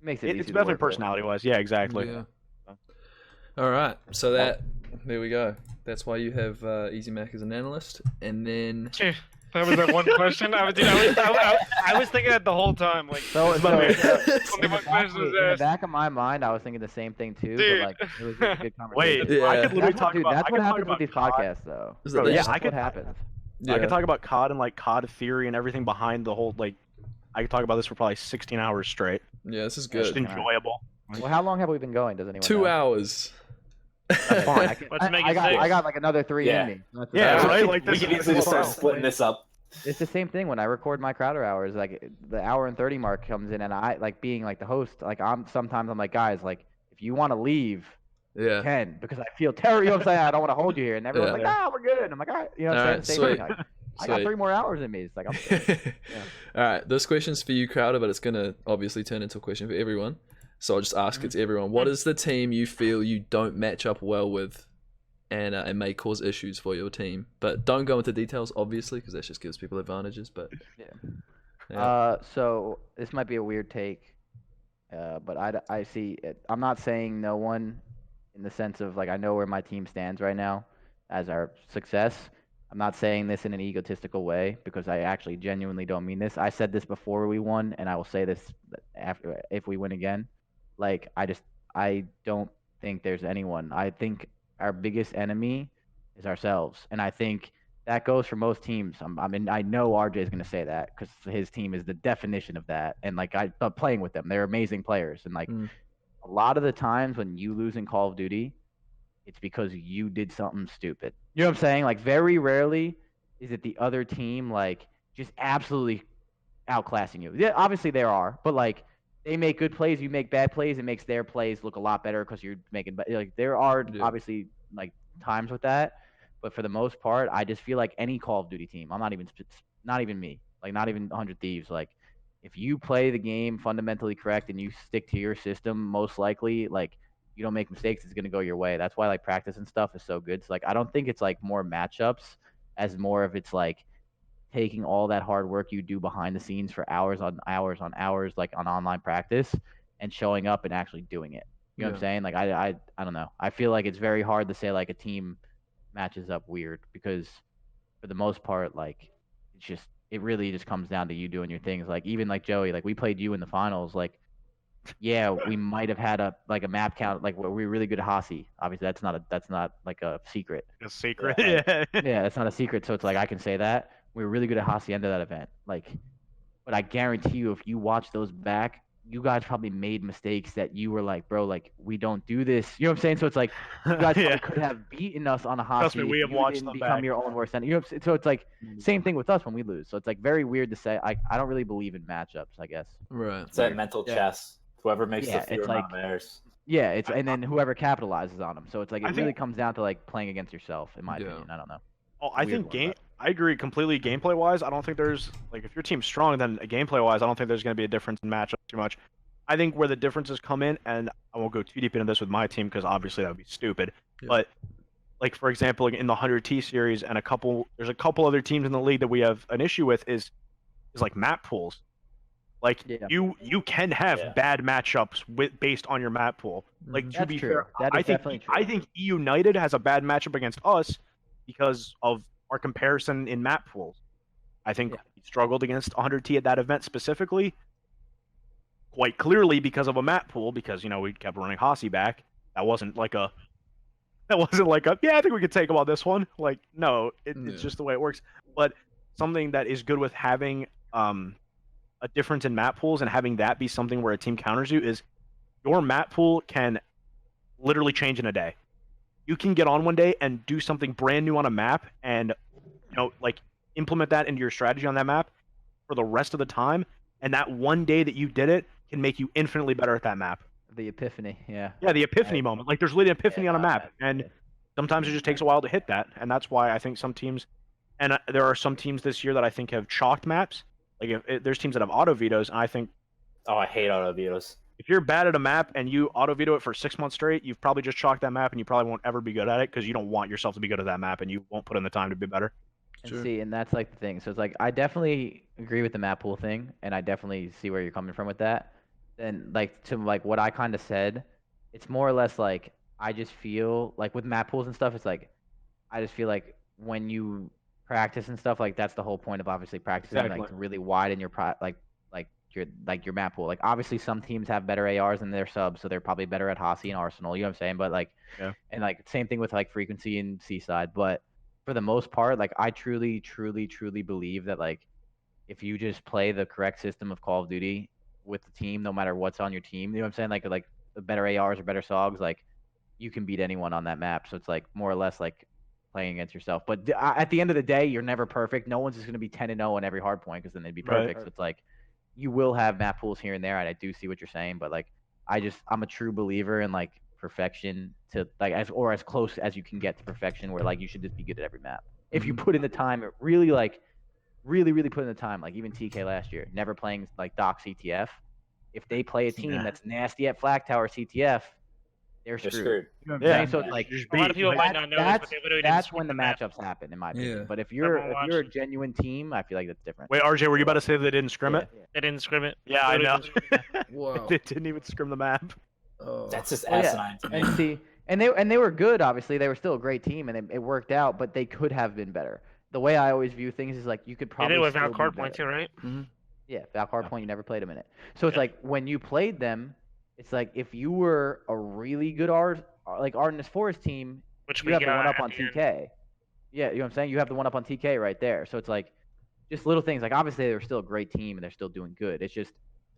makes it.
It's definitely personality wise. Yeah, exactly.
Yeah. All right, so there we go. That's why you have Easy Mac as an analyst, and then
That was that one question. I was thinking that the whole time. Like,
so
in
the back of my mind, I was thinking the same thing too.
Dude.
But like, it was just a good conversation.
Wait, I could literally talk about.
That's what happens with these podcasts, though.
Yeah, I could.
What happens.
I could talk about COD and like COD theory and everything behind the whole like. I could talk about this for probably 16 hours straight.
Yeah, this is
Just
good.
enjoyable.
Well, how long have we been going? Does anyone
2
know?
hours.
That's fine.
Let's make
I
it
got,
6.
I got like another 3
Yeah.
in me.
Yeah, right?
Like we can easily just start splitting this up.
It's the same thing when I record my Crowder hours. Like the hour and 30 mark comes in, and I like being like the host. Like I'm like, guys, like if you want to leave, you
Yeah.
can, because I feel terrible. You know what I'm saying? I don't want to hold you here, and everyone's like,
Yeah.
we're good. And I'm like, all right, you know what I'm
Alright,
saying? Same
sweet.
thing. I got 3 more hours in me. It's like I'm good.
All right, this question's for you, Crowder, but it's gonna obviously turn into a question for everyone. So I'll just ask it to everyone. What is the team you feel you don't match up well with, and may cause issues for your team? But don't go into details, obviously, because that just gives people advantages. But yeah.
So this might be a weird take, but I see it. I'm not saying no one, in the sense of like I know where my team stands right now as our success. I'm not saying this in an egotistical way, because I actually genuinely don't mean this. I said this before we won, and I will say this after if we win again. Like I don't think there's anyone. I think our biggest enemy is ourselves, and I think that goes for most teams. I mean, I know RJ is going to say that because his team is the definition of that. And like but playing with them, they're amazing players. And like a lot of the times when you lose in Call of Duty, it's because you did something stupid. You know what I'm saying? Like very rarely is it the other team like just absolutely outclassing you. Yeah, obviously there are, but like they make good plays, you make bad plays, it makes their plays look a lot better because you're making. But like there are obviously like times with that, but for the most part, I just feel like any Call of Duty team. I'm not even me, like not even 100 Thieves. Like if you play the game fundamentally correct and you stick to your system, most likely like you don't make mistakes, it's gonna go your way. That's why like practice and stuff is so good. So like I don't think it's like more matchups as more of it's like taking all that hard work you do behind the scenes for hours on hours on hours, like on online practice, and showing up and actually doing it. You know what I'm saying? Like I don't know. I feel like it's very hard to say like a team matches up weird, because for the most part, like it really just comes down to you doing your things. Like even like Joey, like we played you in the finals. Like yeah, we might have had a map count. Like we're really good at Hasi. Obviously, that's not like a secret.
A secret.
Yeah, that's not a secret. So it's like I can say that we were really good at Hacienda that event. Like, but I guarantee you, if you watch those back, you guys probably made mistakes that you were like, bro, like we don't do this. You know what I'm saying? So it's like you guys probably could have beaten us on a Hasi.
Trust me, we have watched them
become
back.
your own worst enemy. You know, so it's like same thing with us when we lose. So it's like very weird to say. I don't really believe in matchups, I guess.
Right.
It's that mental chess. Whoever makes the fewer amount matters.
Yeah, it's and then whoever capitalizes on them. So it's like it really comes down to like playing against yourself, in my opinion. I don't know.
Oh, I think I agree completely. Gameplay wise, I don't think there's like if your team's strong, then gameplay wise, I don't think there's going to be a difference in matchup too much. I think where the differences come in, and I won't go too deep into this with my team because obviously that would be stupid. Yeah. But like for example, in the 100T series, and there's a couple other teams in the league that we have an issue with is like map pools. Like you can have bad matchups based on your map pool. Like to be fair, I think E United has a bad matchup against us because of our comparison in map pools. I think we struggled against 100T at that event specifically, quite clearly because of a map pool. Because we kept running Hasi back. That wasn't like a I think we could take him on this one. Like no, it's just the way it works. But something that is good with having a difference in map pools and having that be something where a team counters you is your map pool can literally change in a day. You can get on one day and do something brand new on a map and like implement that into your strategy on that map for the rest of the time, and that one day that you did it can make you infinitely better at that map.
The epiphany, yeah, the
epiphany moment. Like there's literally an epiphany on a map, and sometimes it just takes a while to hit that, and that's why I think some teams, and there are some teams this year that I think have chalked maps. Like if there's teams that have auto vetoes, and I think,
I hate auto vetoes.
If you're bad at a map and you auto veto it for 6 months straight, you've probably just chalked that map, and you probably won't ever be good at it because you don't want yourself to be good at that map, and you won't put in the time to be better.
And that's like the thing. So it's like I definitely agree with the map pool thing, and I definitely see where you're coming from with that. And like to like what I kind of said, it's more or less like I just feel like with map pools and stuff, it's like I just feel like when you practice and stuff, like that's the whole point of obviously practicing, like to really widen your your map pool. Like obviously some teams have better ARs than their subs, so they're probably better at Hasi and Arsenal. You know what I'm saying? But like, and like same thing with like frequency and Seaside. But for the most part, like I truly, truly, truly believe that like if you just play the correct system of Call of Duty with the team, no matter what's on your team, you know what I'm saying? Like the better ARs or better SOGs, like you can beat anyone on that map. So it's like more or less like playing against yourself. But at the end of the day, you're never perfect. No one's just going to be 10-0 on every hard point because then they'd be perfect.
Right.
So it's like you will have map pools here and there, and I do see what you're saying. But like I'm a true believer in like perfection to like as close as you can get to perfection, where like you should just be good at every map. If you put in the time, really put in the time, like even TK last year, never playing like Doc CTF. If they play a team that's nasty at Flag Tower CTF, they're screwed. You know what I'm saying? So it's like
a lot of people might not know this, but they literally didn't
that's when the
scrim map.
matchups happen, in my opinion.
Yeah.
But if you're
Everyone
a genuine team, I feel like that's different.
Wait, RJ, were you about to say they didn't scrim it?
They didn't scrim it.
Yeah, I know.
Literally didn't scrim it.
Wow.
They didn't even scrim the map.
Oh.
That's just
Well, yeah.
asinine to me.
And see, and they were good. Obviously, they were still a great team, and it worked out. But they could have been better. The way I always view things is like you could
They
probably
did it with
still
Val
be
Card
better.
Point too, right?
Yeah, Valcard Point, you never played them in it. So it's like when you played them, it's like if you were a really good Artemis Forest team,
Which
you
we
have the
got
one up
at
on
the end.
TK. Yeah, you know what I'm saying? You have the one up on TK right there. So it's like just little things. Like obviously they're still a great team and they're still doing good. It's just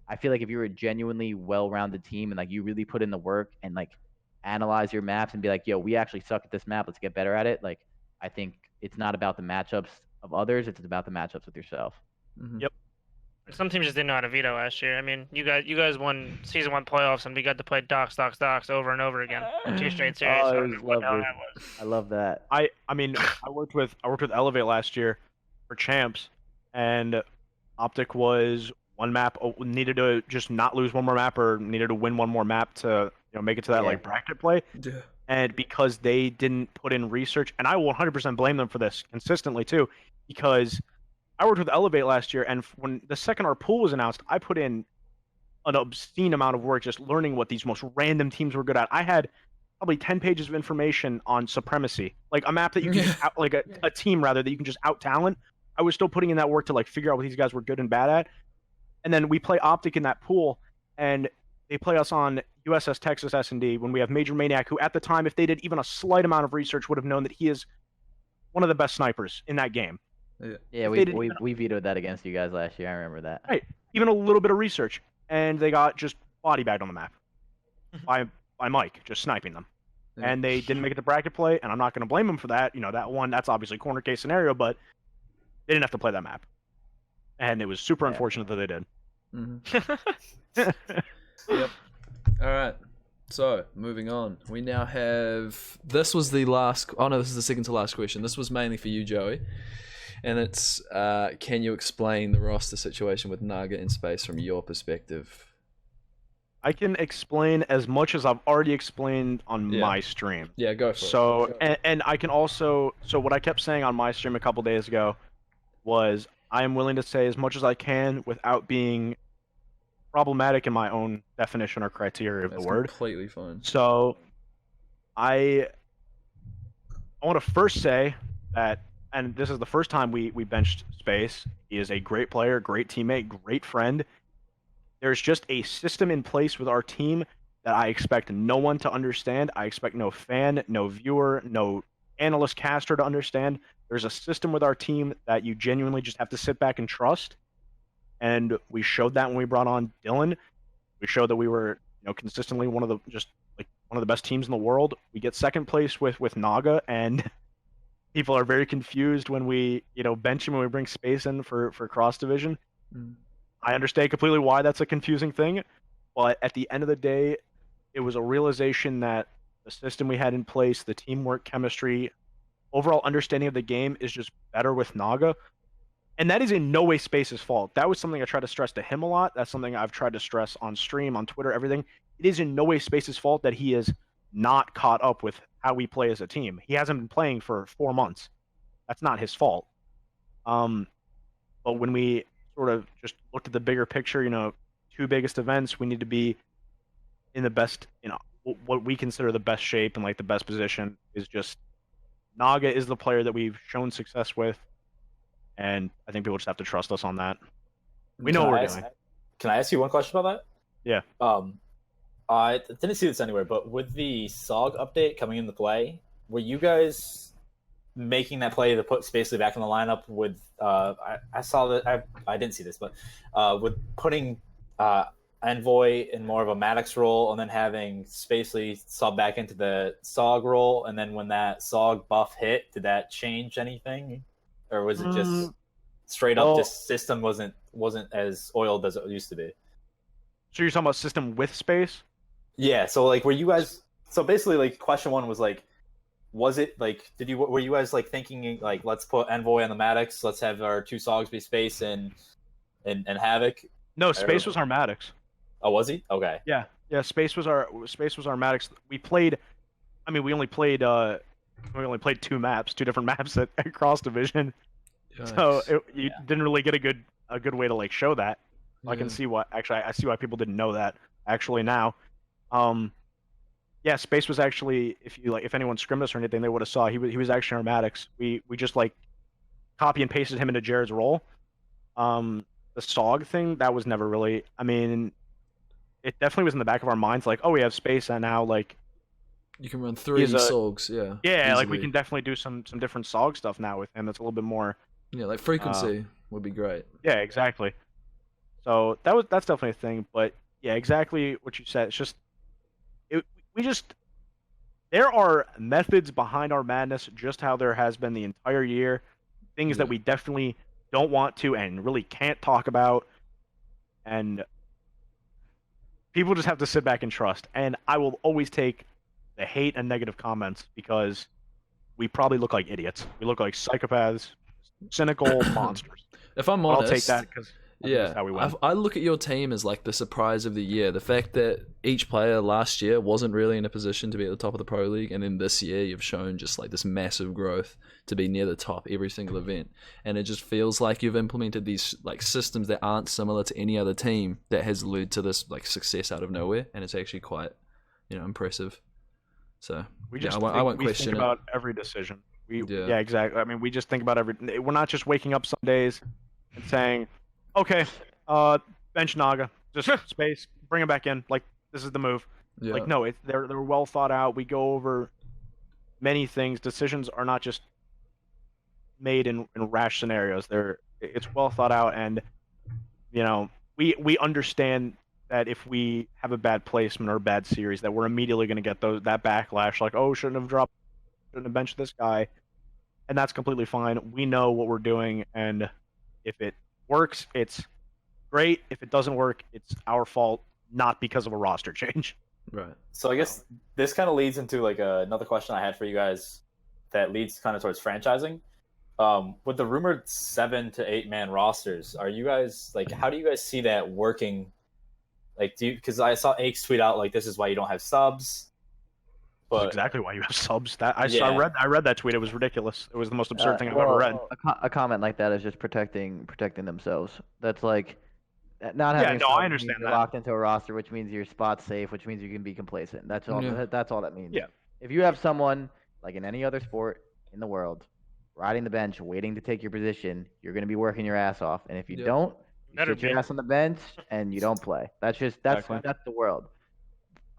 I feel like if you're a genuinely well-rounded team and like you really put in the work and like analyze your maps and be like, yo, we actually suck at this map. Let's get better at it. Like I think it's not about the matchups of others. It's about the matchups with yourself.
Yep.
Some teams just didn't know how to veto last year. I mean, you guys won season 1 playoffs, and we got to play docs over and over again, 2 straight series.
Oh,
So I
it
don't
was
know what the hell
lovely.
that was.
I love that.
I mean, I worked with Elevate last year for champs, and Optic was one map needed to just not lose one more map or needed to win one more map to make it to that like bracket play.
Yeah.
And because they didn't put in research, and I will 100% blame them for this consistently too, because I worked with Elevate last year, and when the second our pool was announced, I put in an obscene amount of work just learning what these most random teams were good at. I had probably 10 pages of information on Supremacy, like a map that you can just like a team rather that you can just out talent. I was still putting in that work to like figure out what these guys were good and bad at. And then we play Optic in that pool, and they play us on USS Texas S&D when we have Major Maniac, who at the time, if they did even a slight amount of research, would have known that he is one of the best snipers in that game.
Yeah, we vetoed that against you guys last year. I remember that.
Right. Even a little bit of research, and they got just body bagged on the map by Mike, just sniping them.
Yeah.
And they didn't make it to bracket play, and I'm not going to blame them for that. That's obviously corner case scenario, but they didn't have to play that map. And it was super unfortunate that they did.
Yep. All right. So, moving on. We now have... This was the last... Oh, no, this is the second to last question. This was mainly for you, Joey. And it's, can you explain the roster situation with Naga in space from your perspective?
I can explain as much as I've already explained on my stream.
Yeah, go for it.
So, and I can also... So what I kept saying on my stream a couple days ago was I am willing to say as much as I can without being problematic in my own definition or criteria of
That's
the word.
completely fine.
So, I want to first say that, and this is the first time we benched Space. He is a great player, great teammate, great friend. There's just a system in place with our team that I expect no one to understand. I expect no fan, no viewer, no analyst caster to understand. There's a system with our team that you genuinely just have to sit back and trust. And we showed that when we brought on Dylan. We showed that we were, consistently one of the best teams in the world. We get second place with Naga, and people are very confused when we, bench him when we bring Space in for Cross Division. I understand completely why that's a confusing thing, but at the end of the day, it was a realization that the system we had in place, the teamwork, chemistry, overall understanding of the game is just better with Naga. And that is in no way Space's fault. That was something I tried to stress to him a lot. That's something I've tried to stress on stream, on Twitter, everything. It is in no way Space's fault that he is not caught up with how we play as a team. He hasn't been playing for 4 months. That's not his fault. But when we sort of just looked at the bigger picture, 2 biggest events, we need to be in the best, what we consider the best shape and like the best position is just Naga is the player that we've shown success with. And I think people just have to trust us on that. We know what we're doing.
Can I ask you one question about that?
Yeah.
I didn't see this anywhere, but with the SOG update coming into play, were you guys making that play to put Spacely back in the lineup with I saw that I didn't see this, but with putting Envoy in more of a Maddox role, and then having Spacely sub back into the Sog role, and then when that Sog buff hit, did that change anything, or was it just straight up this system wasn't as oiled as it used to be?
So you're talking about system with space?
Yeah. So like, were you guys? So basically, like, question one was like, was it like, were you guys like thinking like, let's put Envoy on the Maddox, let's have our 2 Sogs be Space and Havoc?
No, Space was our Maddox.
Oh, was he? Okay.
Yeah, Space was our Maddox. We only played 2 maps, 2 different maps at Cross Division. Yikes. So you didn't really get a good way to like show that. I can see why. Actually, I see why people didn't know that. Actually, now, Space was actually, if anyone scrimmed us or anything, they would have saw he was actually our Maddox. We just like copy and pasted him into Jared's role. The Sog thing, that was never really. I mean, it definitely was in the back of our minds, like, oh, we have Space, and now like
you can run 3 Sogs, yeah.
Yeah,
easily.
Like we can definitely do some different Sog stuff now with him. That's a little bit more.
Yeah, like frequency would be great.
Yeah, exactly. So that's definitely a thing, but yeah, exactly what you said. It's just there are methods behind our madness, just how there has been the entire year. Things that we definitely don't want to and really can't talk about, and people just have to sit back and trust. And I will always take the hate and negative comments because we probably look like idiots. We look like psychopaths, cynical monsters.
If I'm honest,
I'll take that because that's how we win.
I look at your team as like the surprise of the year. The fact that each player last year wasn't really in a position to be at the top of the Pro League, and then this year you've shown just like this massive growth to be near the top every single event. And it just feels like you've implemented these like systems that aren't similar to any other team that has led to this like success out of nowhere, and it's actually quite, impressive. So I won't question
think
it.
About every decision. Yeah, exactly. I mean, we just think about we're not just waking up some days and saying, okay, bench Naga, just Space, bring him back in. Like, this is the move.
Yeah.
Like, no, they're well thought out. We go over many things. Decisions are not just made in rash scenarios. It's well thought out, and we understand that if we have a bad placement or a bad series, that we're immediately going to get that backlash. Like, oh, shouldn't have benched this guy, and that's completely fine. We know what we're doing, and if it works, it's great. If it doesn't work, it's our fault, not because of a roster change.
Right.
So I guess this kind of leads into like another question I had for you guys that leads kind of towards franchising. With the rumored 7 to 8 man rosters, are you guys like, how do you guys see that working? Like, because I saw Aches tweet out like, this is why you don't have subs.
That's exactly why you have subs. I read that tweet. It was ridiculous. It was the most absurd thing I've ever read.
A comment like that is just protecting themselves. That's like not having.
Yeah, no, I understand that.
Locked into a roster, which means your spot's safe, which means you can be complacent. That's all.
Yeah.
That's all that means.
Yeah.
If you have someone like in any other sport in the world, riding the bench, waiting to take your position, you're going to be working your ass off. And if you don't, you sit your ass on the bench and you don't play. That's the world.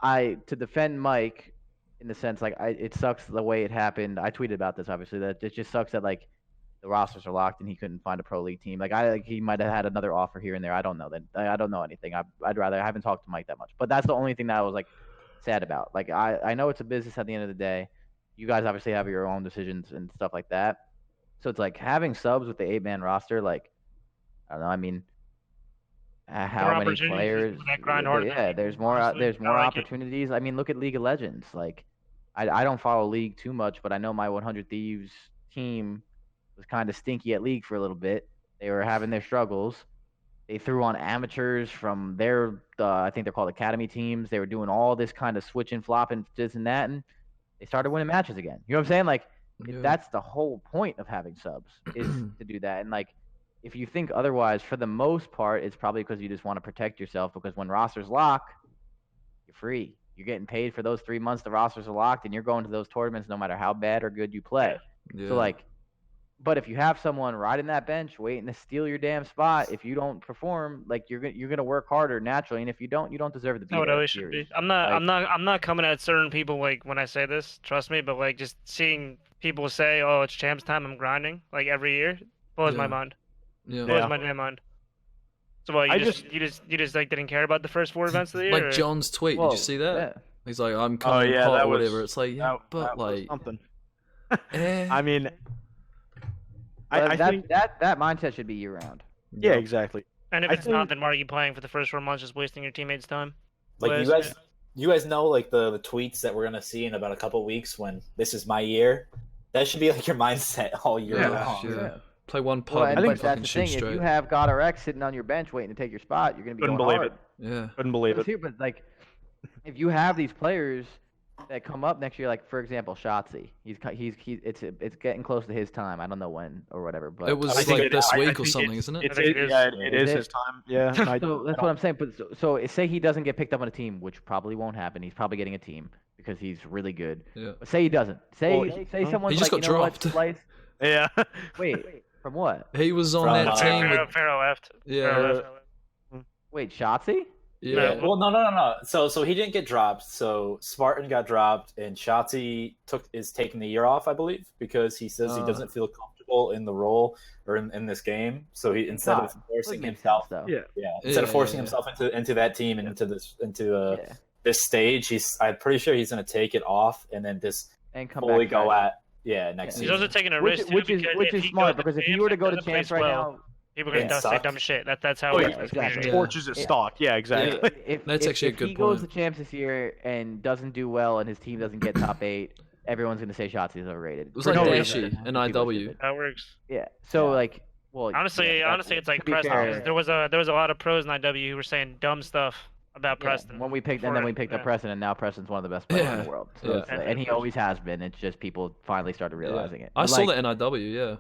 To defend Mike. In the sense, like, it sucks the way it happened. I tweeted about this, obviously, that it just sucks that, like, the rosters are locked and he couldn't find a Pro League team. Like, he might have had another offer here and there. I don't know. I don't know anything. I haven't talked to Mike that much. But that's the only thing that I was, like, sad about. Like, I know it's a business at the end of the day. You guys obviously have your own decisions and stuff like that. So it's, like, having subs with the 8-man roster, like, I don't know. I mean, how many players? Yeah, there's more opportunities. I mean, look at League of Legends. Like, I don't follow League too much, but I know my 100 Thieves team was kind of stinky at League for a little bit. They were having their struggles. They threw on amateurs from I think they're called academy teams. They were doing all this kind of switching, flopping, this and that, and they started winning matches again. You know what I'm saying? Like, that's the whole point of having subs is to do that. And, like, if you think otherwise, for the most part, it's probably because you just want to protect yourself, because when rosters lock, you're free. You're getting paid for those 3 months the rosters are locked, and you're going to those tournaments no matter how bad or good you play.
Yeah.
So, like, but if you have someone riding that bench waiting to steal your damn spot, if you don't perform, like, you're gonna work harder naturally, and if you don't deserve to be there.
No, it should be. I'm not coming at certain people like when I say this. Trust me, but like just seeing people say, "Oh, it's champs time. I'm grinding," like every year blows my mind.
Yeah.
Blows my damn mind. So what?
I
You just like didn't care about the first 4 events of the year?
Like
or-
John's tweet, did
Whoa,
you see that?
yeah.
He's like, I'm coming
yeah,
hot
that
or
was-
whatever. It's like, yeah, but
that was
like,
something.
eh.
I mean,
But
I think
that mindset should be year round.
yeah, exactly.
And if
I
it's not,
think-
then why are you playing for the first 4 months, just wasting your teammates' time?
Like
Whereas-
you guys know like the tweets that we're gonna see in about a couple weeks when this is my year. That should be like your mindset all year
Yeah,
long.
yeah. Play one pub
Well,
and
and,
then
but that's
fucking
the
shoot
thing. If
straight.
you have God or X sitting on your bench waiting to take your spot, you're gonna be
Couldn't
going
believe
hard.
Yeah.
Couldn't believe it.
But like, if you have these players that come up next year, like for example, Shotzi, it's getting close to his time. I don't know when or whatever, but
It was
I think
like
it-
this
I
week or
think
something,
it's-
isn't it?
It's,
I think it is.
yeah, it
Is
is
it?
his time. Yeah. I-
So that's what I'm saying. But so say he doesn't get picked up on a team, which probably won't happen. He's probably getting a team because he's really good.
Yeah.
But say he doesn't. Say
Well,
someone's
He just
like,
got
you know what,
dropped.
Slice?
Yeah.
Wait, from what?
He was on
From,
that
uh,
team with
Pharaoh left.
Yeah.
Pharaoh left.
Wait, Shotzi?
yeah.
Well, no. So he didn't get dropped. So Spartan got dropped, and Shotzi is taking the year off, I believe, because he says he doesn't feel comfortable in the role or in this game. So he instead of forcing himself,
though.
instead of
Yeah,
forcing
yeah.
himself into that team and into
Yeah.
this stage, I'm pretty sure he's going to take it off and then just
And come
fully
back.
go
fresh.
at next
He's
season.
also taking a
Which,
risk too,
which is
because
which
if
is
he
smart
goes
because if
champs
you were to
and
go to
doesn't
champs
place
right
well,
now,
people are gonna
Yeah,
dust like
suck.
dumb shit. That's how
Oh,
it
yeah,
works.
exactly.
Yeah.
Torches his stock. Yeah, exactly.
That's actually a
if
good
he goes to
point.
champs this year and doesn't do well and his team doesn't get top 8, everyone's gonna say Shotzi is overrated.
It was
For
like
no
Dashi
reason.
and
People are
IW.
stupid.
That works.
Yeah. So
Yeah.
like, well,
Honestly,
yeah,
it's like
to be
Preston.
fair,
There was a lot of pros in IW who were saying dumb stuff about
yeah,
Preston.
when we picked and then we picked up Preston, and now Preston's one of the best players in
Yeah.
the world. So
Yeah.
it's like- and he always has been. It's just people finally started realizing it.
I
But,
saw
like,
that in IW, yeah.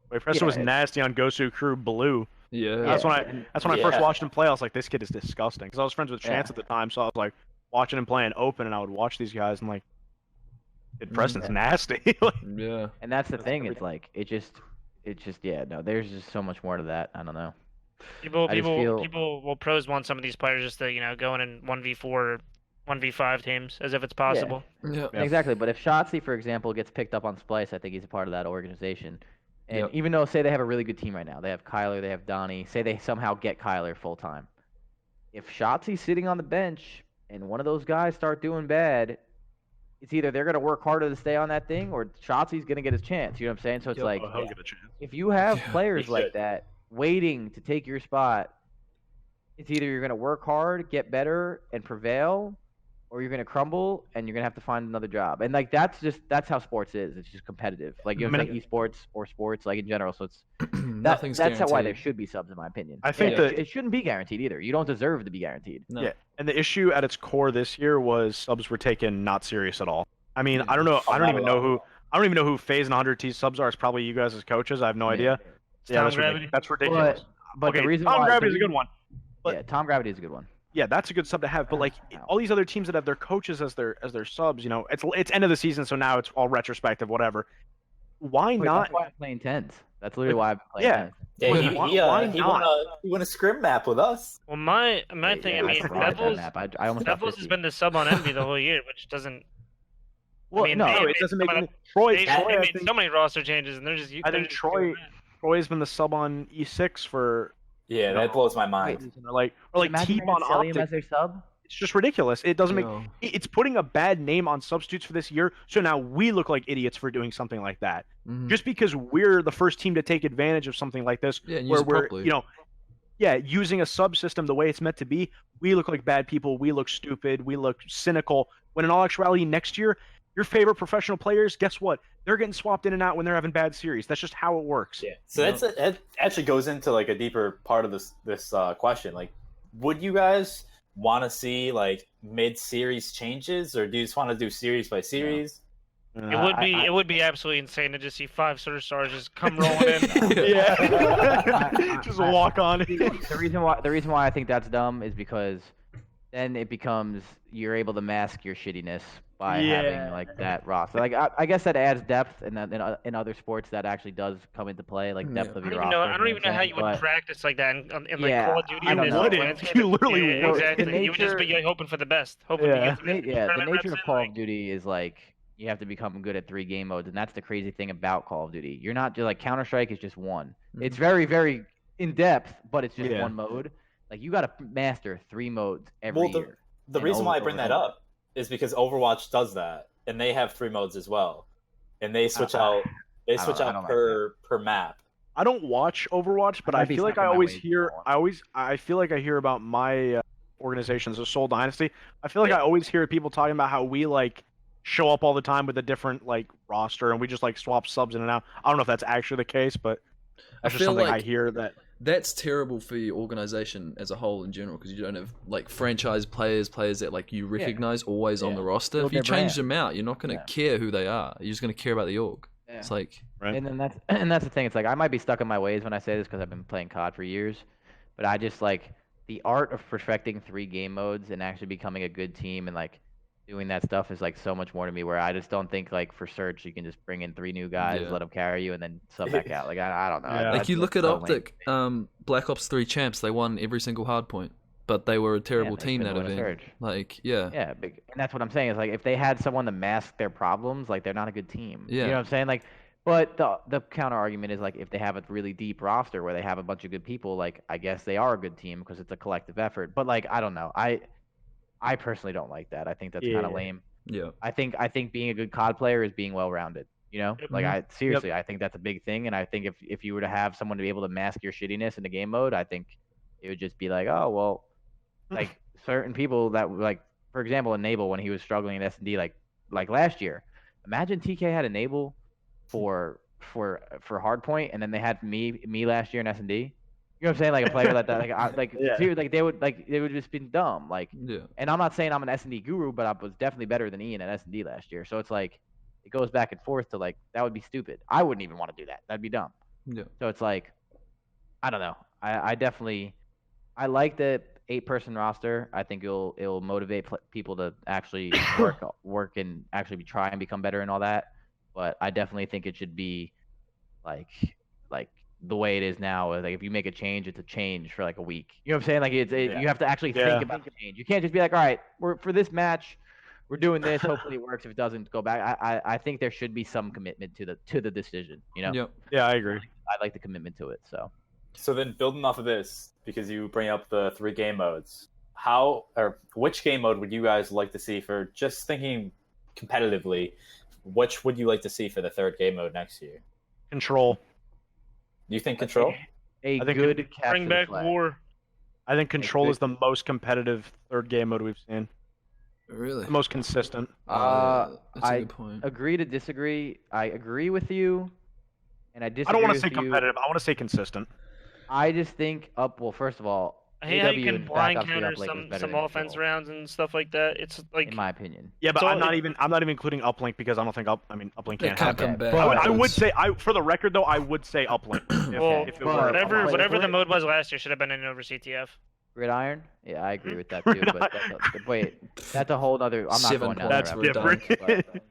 Wait, Preston was
Yeah.
nasty on Gosu Crew Blue.
Yeah.
That's when I first
Yeah.
watched him play. I was like, this kid is disgusting. Because I was friends with Chance
Yeah.
at the time, so I was like watching him playing open, and I would watch these guys and like, dude, Preston's nasty. Like,
Yeah.
And that's the thing. It's like it's just yeah. No, there's just so much more to that. I don't know.
People
I just feel-
pros want some of these players just to go in 1v4, 1v5 teams as if it's possible.
Yeah.
Yeah.
Exactly. But if Shotzi, for example, gets picked up on Splice, I think he's a part of that organization. And
Yep.
even though, say, they have a really good team right now, they have Kyler, they have Donnie, say they somehow get Kyler full time. If Shotzi's sitting on the bench and one of those guys start doing bad, it's either they're going to work harder to stay on that thing or Shotzi's going to get his chance. You know what I'm saying? So it's
Yep.
like,
oh, he'll get a chance.
if you have
Yeah,
players
he
like
should.
that waiting to take your spot, it's either you're going to work hard, get better, and prevail, or you're going to crumble and you're going to have to find another job. And like that's how sports is. It's just competitive. Like you know,
I mean,
like esports or sports, like in general. So it's
Nothing's
that's how why there
guaranteed.
should be subs, in my opinion.
I think
Yeah,
that-
it shouldn't be guaranteed either. You don't deserve to be guaranteed.
No.
Yeah, and the issue at its core this year was subs were taken not serious at all. I mean,
Yeah.
I don't know. I don't
Not
even
at
know
all.
who FaZe and 100T subs are. It's probably you guys as coaches. I have no idea. Yeah,
Tom
that's
Gravity.
ridiculous. That's ridiculous.
But
okay,
the reason
Tom
why
Gravity is a good one. but-
yeah, Tom Gravity is a good one.
Yeah, that's a good sub to have. But like
Ow.
all these other teams that have their coaches as their subs, it's end of the season, so now it's all retrospective, whatever. Why
Wait,
not?
That's why I'm playing tens. That's literally why I'm playing
Yeah.
tens.
Yeah,
Why- why
he
not?
won a scrim map with us.
Well, my
Yeah,
thing,
yeah,
I mean,
forgot that
Devils
map. I almost got
has
50.
been the sub on Envy the whole year, which doesn't.
Well,
mean,
no,
they-
it doesn't make
they-
any. Troy,
They
I
made
think,
so many roster changes, and they're just.
I
they're
think
just
Troy-
doing that.
Troy's been the sub on E6 for
Yeah, that blows my mind.
or like
Imagine
Teep
they had
on
Celium
Optic.
as their sub.
It's just ridiculous. It doesn't make.
No.
It's putting a bad name on substitutes for this year. So now we look like idiots for doing something like that.
Mhm.
Just because we're the first team to take advantage of something like this,
Yeah, and
where
use it
we're
properly.
using a subsystem the way it's meant to be, we look like bad people. We look stupid. We look cynical. When in all actuality, next year, your favorite professional players, guess what? They're getting swapped in and out when they're having bad series. That's just how it works.
Yeah. So that actually goes into like a deeper part of this question. Like, would you guys want to see like mid-series changes, or do you just want to do series by series?
It would be absolutely insane to just see 5 superstars just come rolling in.
Yeah. Just walk on.
The reason why I think that's dumb is because then it becomes you're able to mask your shittiness by having like that roster. Like I guess that adds depth, and in other sports that actually does come into play, like depth of
I
your
don't even
roster.
know. I don't even know how you would
but-
practice like that in like
Yeah,
Call of Duty.
I
in
don't
this
know.
landscape.
You literally
Yeah,
would.
exactly.
The
You would just be
nature-
hoping for the best. Hoping
Yeah.
to get
The
tournament
nature
reps
of
in,
Call
like-
of Duty is like you have to become good at 3 game modes, and that's the crazy thing about Call of Duty. You're not just like Counter-Strike is just one. It's very, very. in depth, but it's just
Yeah.
one mode. Like, you got to master 3 modes every
Well,
year.
the
And
reason why I
over
bring
and
that
over.
up is because Overwatch does that, and they have 3 modes as well, and they switch out. They
I
switch
don't
out
like
per map.
I don't watch Overwatch, but
I
I
might be
feel like
stuck
I
in my
always
ways
hear.
more.
I feel like I hear about my organization, so Soul Dynasty. I feel like
Yeah.
I always hear people talking about how we like show up all the time with a different like roster, and we just like swap subs in and out. I don't know if that's actually the case, but that's just
feel
something I
like
hear that.
That's terrible for your organization as a whole in general because you don't have like franchise players that like you recognize always on the roster.
Build
If you
their
change
brand.
them out, you're not going to care who they are. You're just going to care about the org.
Yeah.
It's like
Right.
And then that's the thing. It's like I might be stuck in my ways when I say this because I've been playing COD for years, but I just like the art of perfecting 3 game modes and actually becoming a good team and like doing that stuff is like so much more to me. Where I just don't think like for search you can just bring in 3 new guys,
Yeah.
let them carry you, and then sub back out. Like I don't know.
Yeah.
like you look at
so lame.
Optic, Black Ops 3 champs. They won every single hard point, but they were a terrible
they
team
couldn't
that
win a
event.
Surge.
Like yeah,
Yeah, and that's what I'm saying. Is like if they had someone to mask their problems, like they're not a good team.
Yeah.
You know what I'm saying? Like, but the counter argument is like if they have a really deep roster where they have a bunch of good people, like I guess they are a good team because it's a collective effort. But like I don't know. I personally don't like that. I think that's kind of
Yeah.
lame.
yeah.
I think being a good COD player is being well rounded. You know,
Yep.
like I seriously, I think that's a big thing. And I think if you were to have someone to be able to mask your shittiness in the game mode, I think it would just be like, oh well, like certain people that like, for example, Enable when he was struggling in S&D like last year. Imagine TK had Enable for Hardpoint, and then they had me last year in S&D. You know what I'm saying? Like a player
Yeah.
they would just been dumb. Like,
Yeah.
and I'm not saying I'm an S&D guru, but I was definitely better than Ian at S&D last year. So it's like it goes back and forth to like that would be stupid. I wouldn't even want to do that. That'd be dumb.
Yeah.
So it's like I don't know. I definitely I like the 8-person roster. I think it'll motivate people to actually work and actually try and become better and all that. But I definitely think it should be like the way it is now. Like if you make a change, it's a change for like a week. You know what I'm saying? Like you have to actually think about the change. You can't just be like, all right, we're for this match, we're doing this. Hopefully it works. If it doesn't, go back. I think there should be some commitment to the decision. You know?
Yep.
Yeah, I agree.
I like the commitment to it.
So then, building off of this, because you bring up the 3 game modes, which game mode would you guys like to see for just thinking competitively? Which would you like to see for the 3rd game mode next year?
Control.
You think Control?
A
I think
good capture
Bring
the
back
flag.
war.
I think Control is the most competitive 3rd game mode we've seen.
Really.
The most consistent.
That's a
I
good point.
agree to disagree. I agree with you, and I disagree.
I don't want to
with
say
you.
competitive. I want to say consistent.
I just think well, first of all,
I hate how you
AW
can
and
blind
backup
counter
uplink was better
some
than
offense
Control,
rounds and stuff like that. It's like
in my opinion.
Yeah, but
So
I'm not even including uplink because I don't think uplink
They
can't
can't
have
come
that.
back.
I would say for the record though, I would say uplink.
well,
if it
but-
were
whatever
Wait,
whatever
wait.
the mode was last year should have been in over CTF.
Gridiron? Yeah, I agree with that too. But that's a whole other. I'm not
7
going down
points
that
for
rabbit
a
hole,
dunk.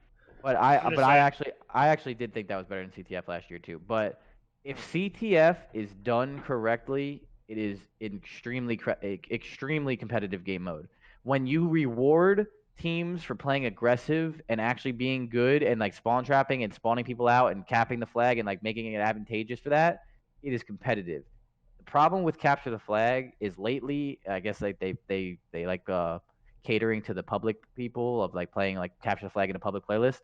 But I actually did think that was better than CTF last year too. But if CTF is done correctly, it is extremely competitive game mode. When you reward teams for playing aggressive and actually being good and like spawn trapping and spawning people out and capping the flag and like making it advantageous for that, it is competitive. The problem with capture the flag is lately, I guess like they like catering to the public people of like playing like capture the flag in a public playlist.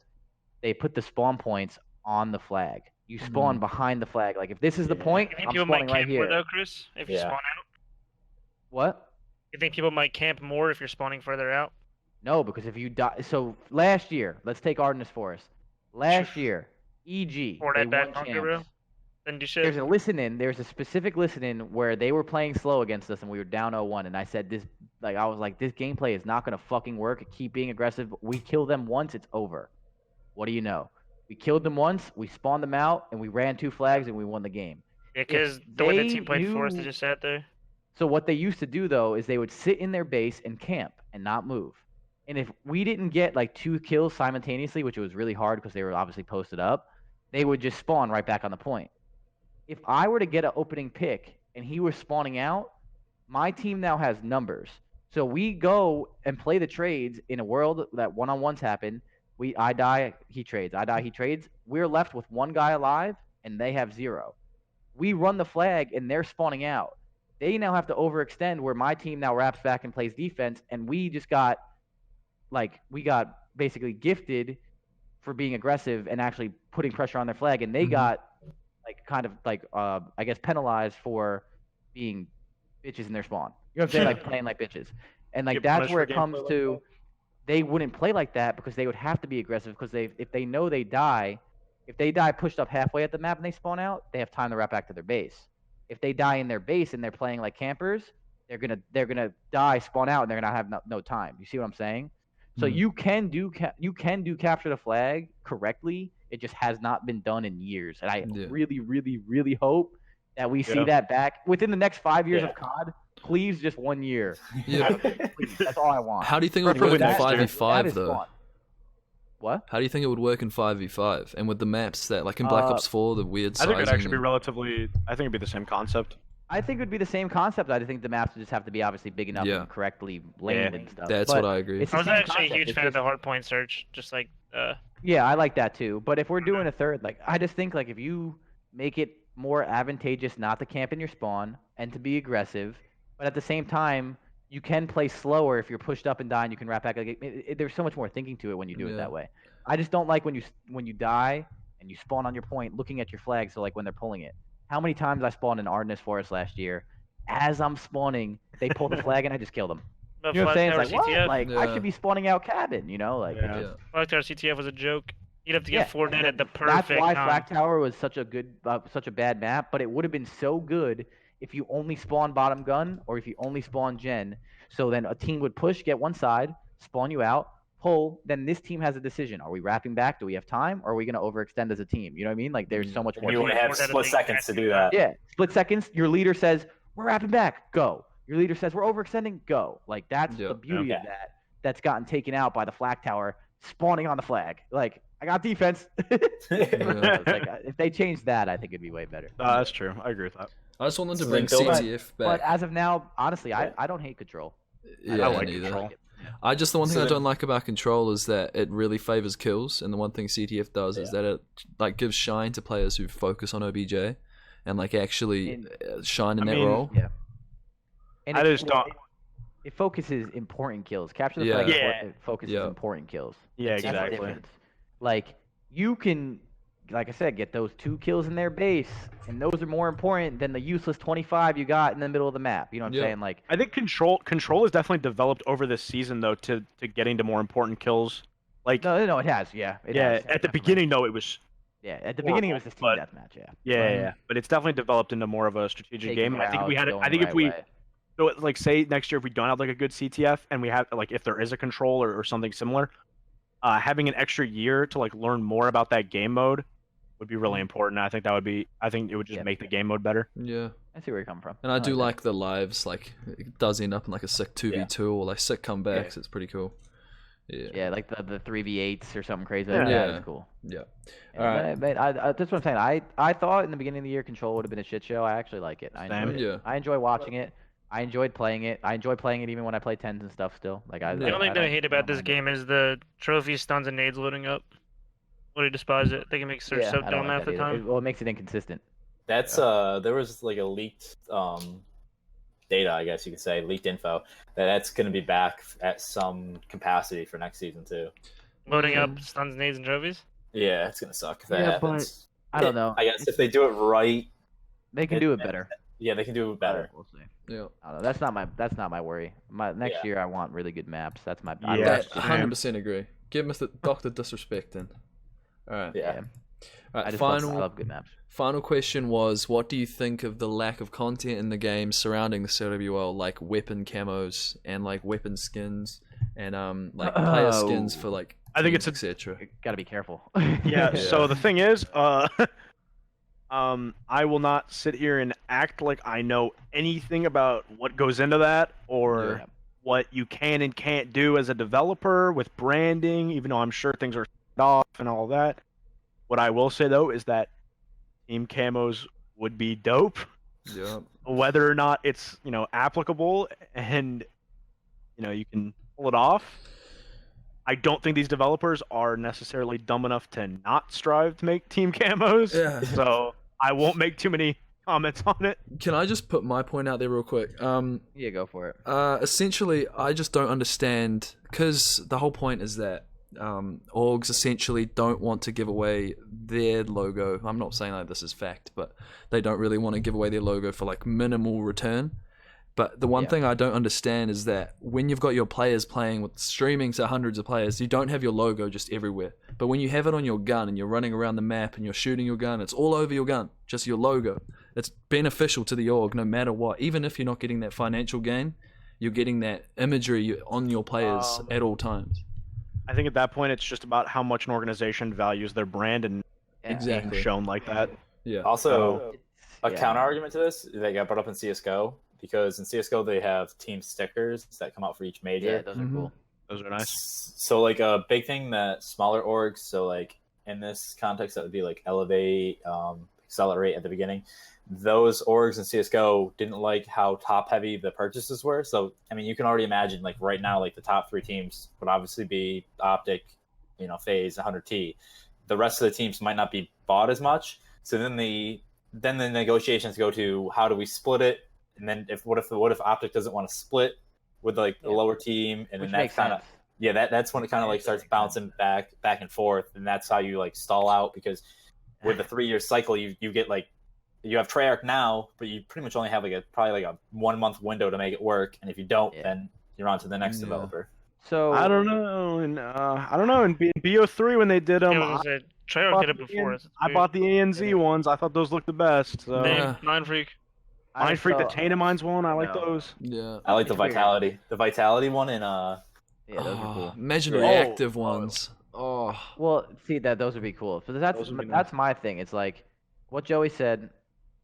They put the spawn points on the flag. You spawn behind the flag. Like if this is the point,
You think
I'm
people might
spawning right
camp more
here.
though, Chris? If you
Yeah.
spawn out?
What?
You think people might camp more if you're spawning further out?
No, because if you die, so last year, let's take Ardennes Forest. Last year, EG,
Or
they
that bad
won
bunker, bro?
champs.
Then do shit.
There's a listen-in. There's a specific listen-in where they were playing slow against us and we were down 0-1. And I said this gameplay is not gonna fucking work. Keep being aggressive. We kill them once, it's over. What do you know? We killed them once, we spawned them out, and we ran 2 flags and we won the game.
Yeah, because the way the
they
team played Forest, they
knew-
just sat there.
So what they used to do though is they would sit in their base and camp and not move. And if we didn't get like 2 kills simultaneously, which was really hard because they were obviously posted up, they would just spawn right back on the point. If I were to get an opening pick and he was spawning out, my team now has numbers. So we go and play the trades in a world that one-on-ones happen. I die, he trades. I die, he trades. We're left with 1 guy alive and they have 0. we run the flag and they're spawning out. They now have to overextend where my team now wraps back and plays defense, and we just got basically gifted for being aggressive and actually putting pressure on their flag, and they got I guess penalized for being bitches in their spawn. You know what I'm saying? Like playing like bitches. And like that's where it comes to they wouldn't play like that because they would have to be aggressive because if they know they die, if they die pushed up halfway at the map and they spawn out, they have time to wrap back to their base. If they die in their base and they're playing like campers, they're gonna die, spawn out, and they're gonna have no time. You see what I'm saying? So you can do capture the flag correctly. It just has not been done in years, and I really, really, really hope that we see that back within the next 5 years of COD. Please, just 1 year.
Yeah,
please, that's all I want.
How do you think it would work in 5v5 though?
Fun. What?
How do you think it would work in 5v5 and with the maps that like in Black Ops 4, the weird sizing?
I think it'd actually be relatively. I think it'd be the same concept.
I think it would be the same concept. I think the maps would just have to be obviously big enough and correctly lamed and stuff.
That's what I agree.
I was actually a huge fan of the hardpoint search, just like.
Yeah, I like that too. But if we're doing a third, like I just think like if you make it more advantageous not to camp in your spawn and to be aggressive, but at the same time you can play slower if you're pushed up and die and you can wrap back. Like there's so much more thinking to it when you do it that way. I just don't like when you die and you spawn on your point looking at your flag. So like when they're pulling it. How many times I spawned in Ardennes Forest last year? As I'm spawning, they pull the flag and I just kill them. You know what I'm saying? It's like, what? Like, I should be spawning out cabin, you know? Like,
Flag Tower CTF was a joke. You'd have to get 4 dead at the perfect
That's why
time.
Flag Tower was such a bad map, but it would have been so good if you only spawn bottom gun or if you only spawn Gen. So then a team would push, get one side, spawn you out, pull, then this team has a decision. Are we wrapping back? Do we have time? Or are we going to overextend as a team? You know what I mean? Like, there's so much more.
You would have split seconds to do that.
Yeah, split seconds. Your leader says, we're wrapping back. Go. Your leader says, we're overextending. Go. Like, that's the beauty of that. That's gotten taken out by the Flag Tower spawning on the flag. Like, I got defense. If they changed that, I think it'd be way better.
That's true. I agree with that.
I just want them to bring CTF back.
But as of now, honestly, I don't hate Control.
I don't like Control. The one thing I don't like about Control is that it really favors kills, and the one thing CTF does is that it like gives shine to players who focus on OBJ and like actually shine in that role.
Yeah. And
I just don't.
It focuses important kills. Capture the flag. It focuses important kills.
Yeah, exactly.
Like you can, like I said, get those 2 kills in their base, and those are more important than the useless 25 you got in the middle of the map. You know what I'm saying? Like
I think control has definitely developed over this season though to getting to more important kills. Like
no, it has. Yeah. It has,
at the beginning though it was.
Yeah, at the beginning it was this team deathmatch.
Yeah. But it's definitely developed into more of a strategic game. I think we had. I think if we. So, like, say next year if we don't have like a good CTF and we have like if there is a control or something similar, having an extra year to like learn more about that game mode would be really important. I think it would just make the game mode better.
Yeah,
I see where you're coming from.
And I do like the lives. Like it does end up in like a sick 2v2 or like sick comebacks. It's pretty cool. Yeah,
like the 3v8s or something crazy. Like that is cool.
Yeah.
All right. That's what I'm saying. I thought in the beginning of the year Control would have been a shit show. I actually like it. I enjoyed it. I enjoy watching it. I enjoyed playing it. I enjoy playing it even when I play 10s and stuff still. Like
the only thing I hate about this game is the trophy stuns and nades loading up. Really despise it. They can make search so dumb half the time.
Well, it makes it inconsistent.
That's there was like a leaked data, I guess you could say, leaked info that's going to be back at some capacity for next season too.
Loading up stuns, nades, and trophies.
Yeah, it's going to suck if that happens.
But I don't know.
I guess if they do it right,
they can do it better.
Yeah, they can do it better.
We'll see.
Yeah,
I don't know. That's not my worry. Next year, I want really good maps. That's my.
Yeah, 100% agree. Give Mr. Dr. Disrespect in. All right.
Yeah.
All right.
I love good maps.
Final question was, what do you think of the lack of content in the game surrounding the CWL, like weapon camos and like weapon skins and like player skins for like
I think it's
etc.
Got to be careful.
Yeah. So the thing is, I will not sit here and act like I know anything about what goes into that or what you can and can't do as a developer with branding, even though I'm sure things are off and all that. What I will say though is that team camos would be dope.
Yeah.
Whether or not it's, applicable and you can pull it off. I don't think these developers are necessarily dumb enough to not strive to make team camos.
Yeah.
So I won't make too many comments on it.
Can I just put my point out there real quick?
Yeah, go for it.
Essentially, I just don't understand, because the whole point is that orgs essentially don't want to give away their logo. I'm not saying like this is fact, but they don't really want to give away their logo for like minimal return. But the one thing I don't understand is that when you've got your players playing with streaming to hundreds of players, you don't have your logo just everywhere. But when you have it on your gun and you're running around the map and you're shooting your gun, it's all over your gun, just your logo. It's beneficial to the org no matter what. Even if you're not getting that financial gain, you're getting that imagery on your players at all times.
I think at that point it's just about how much an organization values their brand and being shown like that.
Yeah.
Also, a counter argument to this that got brought up in CS:GO, because in CS:GO they have team stickers that come out for each major.
Yeah, those are cool.
Those are nice.
So like a big thing that smaller orgs, so like in this context that would be like Elevate, Accelerate at the beginning, those orgs in CS:GO didn't like how top heavy the purchases were. So I mean, you can already imagine like right now, like the top 3 teams would obviously be Optic, FaZe, 100T. The rest of the teams might not be bought as much. So then the negotiations go to how do we split it, and then what if Optic doesn't want to split with like the lower team, and then that kind of that's when it kind of like starts bouncing back and forth, and that's how you like stall out, because with the 3-year cycle you get like you have Treyarch now, but you pretty much only have probably a 1 month window to make it work, and if you don't, then you're on to the next developer.
So
I don't know, and in BO3 when they did them,
Treyarch did it before.
I bought the ANZ ones. I thought those looked the best. So.
Mind Freak.
Mind Freak, the Tainted Minds one. I like those.
Yeah.
I like the Vitality. The Vitality one in
yeah, those are cool.
Imagine reactive ones. Oh.
Well, see those would be cool. So that's my thing. It's like what Joey said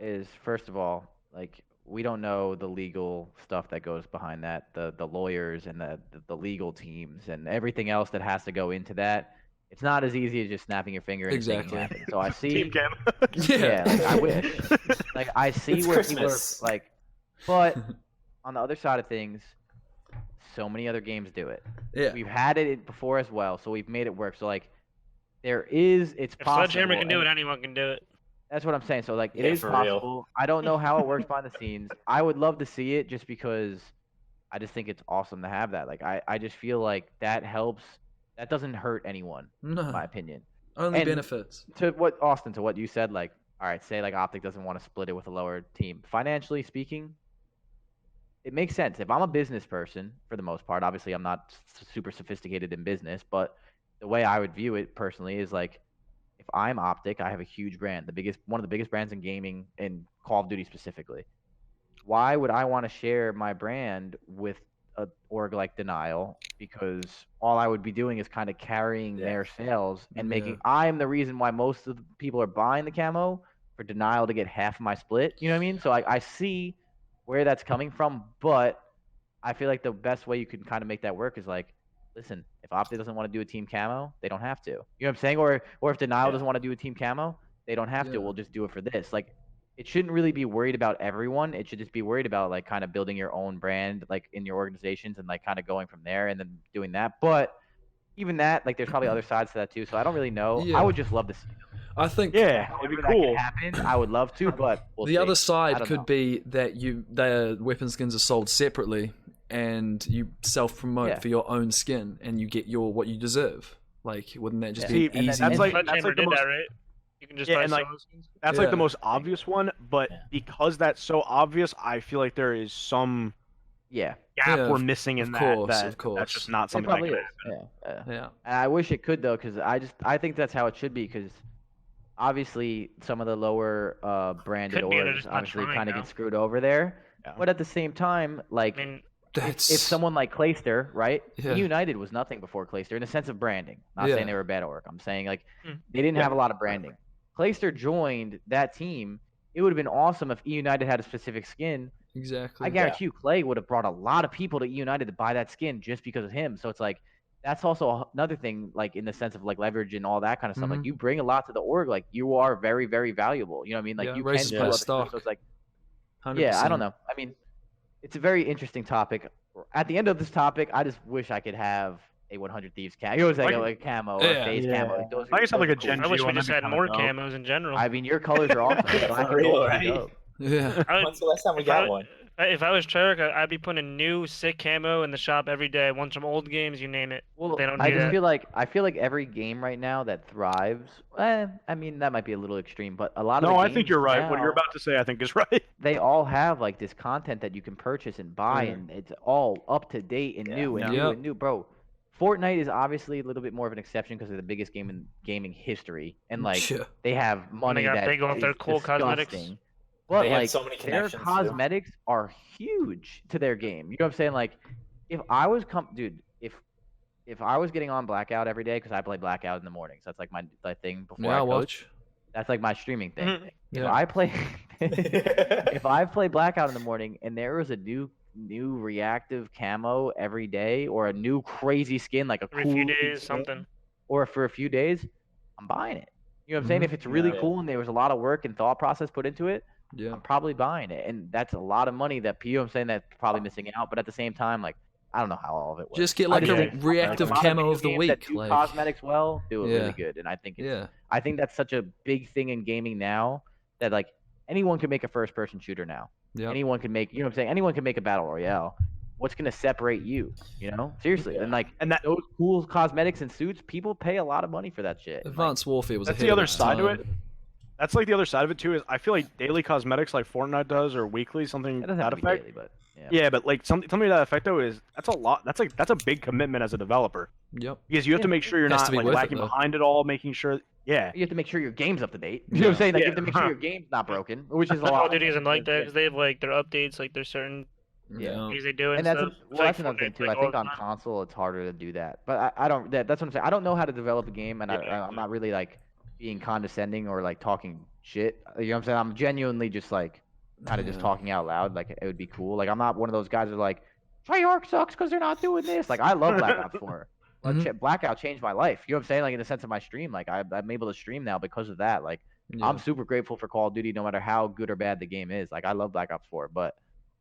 is, first of all, like we don't know the legal stuff that goes behind that, the lawyers and the legal teams and everything else that has to go into that. It's not as easy as just snapping your finger and making it happen. So I see.
Team Cam.
Yeah, like, I wish. Like I see
It's
where
Christmas.
people are like, but on the other side of things, so many other games do it.
Yeah.
We've had it before as well, so we've made it work. So like, it's
If
possible.
Sledgehammer can do it, anyone can do it.
That's what I'm saying. So like, it is
for
possible.
real.
I don't know how it works behind the scenes. I would love to see it just because I just think it's awesome to have that. Like I just feel like that helps. That doesn't hurt anyone, in my opinion.
Only benefits.
To what you said, like, all right, say like Optic doesn't want to split it with a lower team. Financially speaking, it makes sense. If I'm a business person, for the most part, obviously I'm not super sophisticated in business, but the way I would view it personally is like, if I'm Optic, I have a huge brand, one of the biggest brands in gaming, in Call of Duty specifically. Why would I want to share my brand with a org like Denial? Because all I would be doing is kind of carrying their sales and making. I'm the reason why most of the people are buying the camo for Denial to get half of my split. You know what I mean? So I see where that's coming from, but I feel like the best way you can kind of make that work is like, listen, if Optic doesn't want to do a team camo, they don't have to. You know what I'm saying? Or if Denial doesn't want to do a team camo, they don't have to. We'll just do it for this. Like, it shouldn't really be worried about everyone. It should just be worried about like kind of building your own brand, like in your organizations, and like kind of going from there and then doing that. But even that, like, there's probably other sides to that too. So I don't really know.
Yeah.
I would just love to see.
I think
it'd be cool.
That could happen. I would love to, but
the other side could be that their weapon skins are sold separately, and you self-promote for your own skin, and you get what you deserve. Like, wouldn't that just be easy?
That's like the most.
That, right? You can just buy
like, that's like the most obvious one, but because that's so obvious, I feel like there is some gap we're missing in that. Of course. That's just not something that can happen.
Yeah. And I wish it could though, because I think that's how it should be. Because obviously some of the lower branded orgs obviously kind of get screwed over there. Yeah. But at the same time, like, if someone like Clayster, right? United was nothing before Clayster in the sense of branding. Not saying they were a bad org. I'm saying like they didn't have a lot of branding. Clayster joined that team. It would have been awesome if United had a specific skin.
Exactly.
I guarantee you Clay would have brought a lot of people to United to buy that skin just because of him. So it's like, that's also another thing, like in the sense of like leverage and all that kind of stuff. Like, you bring a lot to the org. Like, you are very, very valuable. You know what I mean? Like, you can do other stuff. So it's like, 100%. I don't know. I mean, it's a very interesting topic. At the end of this topic, I just wish I could have a 100 Thieves camo. You always like a camo or a FaZe camo. Like,
I guess have like a Gen.G.
I wish we just had more camos in general.
I mean, your colors are awesome. So I can
right?
Yeah.
When's the last time we got one?
If I was Treyarch, I'd be putting a new sick camo in the shop every day. Ones from old games, you name it.
Well,
They don't
I
do
just
that.
feel like every game right now that thrives. I mean that might be a little extreme, but a lot of
No,
the
I
games
think you're right. What you're
now,
about to say, I think, is right.
they all have like this content that you can purchase and buy, and it's all up to date and new and
Yeah.
new and new, bro. Fortnite is obviously a little bit more of an exception because they're the biggest game in gaming history, and like
Yeah.
they have money
got
that
big off
is
their cool cosmetics.
disgusting. But
They have
like
so many
their
connections, too.
cosmetics are huge to their game. You know what I'm saying? Like, if I was if I was getting on Blackout every day, because I play Blackout in the mornings, that's like my thing before
Yeah,
I
I
coach.
watch.
That's like my streaming thing.
Mhm.
If
Yeah.
I play, if I play Blackout in the morning and there is a new reactive camo every day, or a new crazy skin like a
Every
cool
few
looking
days,
skin,
something.
or for a few days, I'm buying it. You know what I'm saying? If it's really
Yeah.
cool and there was a lot of work and thought process put into it,
Yeah.
I'm probably buying it. And that's a lot of money that you know what I'm saying, that's probably missing out. But at the same time, like, I don't know how all of it works.
Just get
I
like
just
a
think
reactive
a lot
camo
video
of the
games that
week.
do
Like,
cosmetics well do it
Yeah.
really good. And I think
yeah.
I think that's such a big thing in gaming now that like anyone can make a first person shooter now.
Yeah.
Anyone can make, you know what I'm saying? Anyone can make a battle royale. What's going to separate you? You know? Seriously.
Yeah.
And like
And that
those cool cosmetics and suits, people pay a lot of money for that shit. Like,
Advanced Warfare was
that's
ahead
the
of
other
its
side to
time.
it. That's like the other side of it too. Is I feel like daily cosmetics, like Fortnite does, or weekly, something
it
to
doesn't
that
have to be
effect.
daily, but yeah.
Yeah, but like something to that effect though is that's a lot. That's a big commitment as a developer
Yep.
because you have to make sure you're
Has
not
to be
like
worth it,
lacking
though.
behind it all, making sure. Yeah.
You have to make sure your game's up to date. You know what I'm saying? Like, you have to make sure
Yeah.
your game's not broken, which is a
Call
lot.
of Duty isn't like that because they have like their updates, like there's certain
Yeah.
things they do and,
And that's
stuff.
well, that's another thing too. I think on console it's harder to do that. But I don't. That's what I'm saying. I don't know how to develop a game, and I'm not really like being condescending or like talking shit. You know what I'm saying? I'm genuinely just like kind of just
Yeah.
talking out loud. Like it would be cool. Like I'm not one of those guys that are like Treyarch sucks because they're not doing this. Like I love Black Ops 4.
Mhm.
Blackout changed my life. You know what I'm saying? Like in the sense of my stream. Like I'm able to stream now because of that. Like
Yeah.
I'm super grateful for Call of Duty, no matter how good or bad the game is. Like I love Black Ops 4, but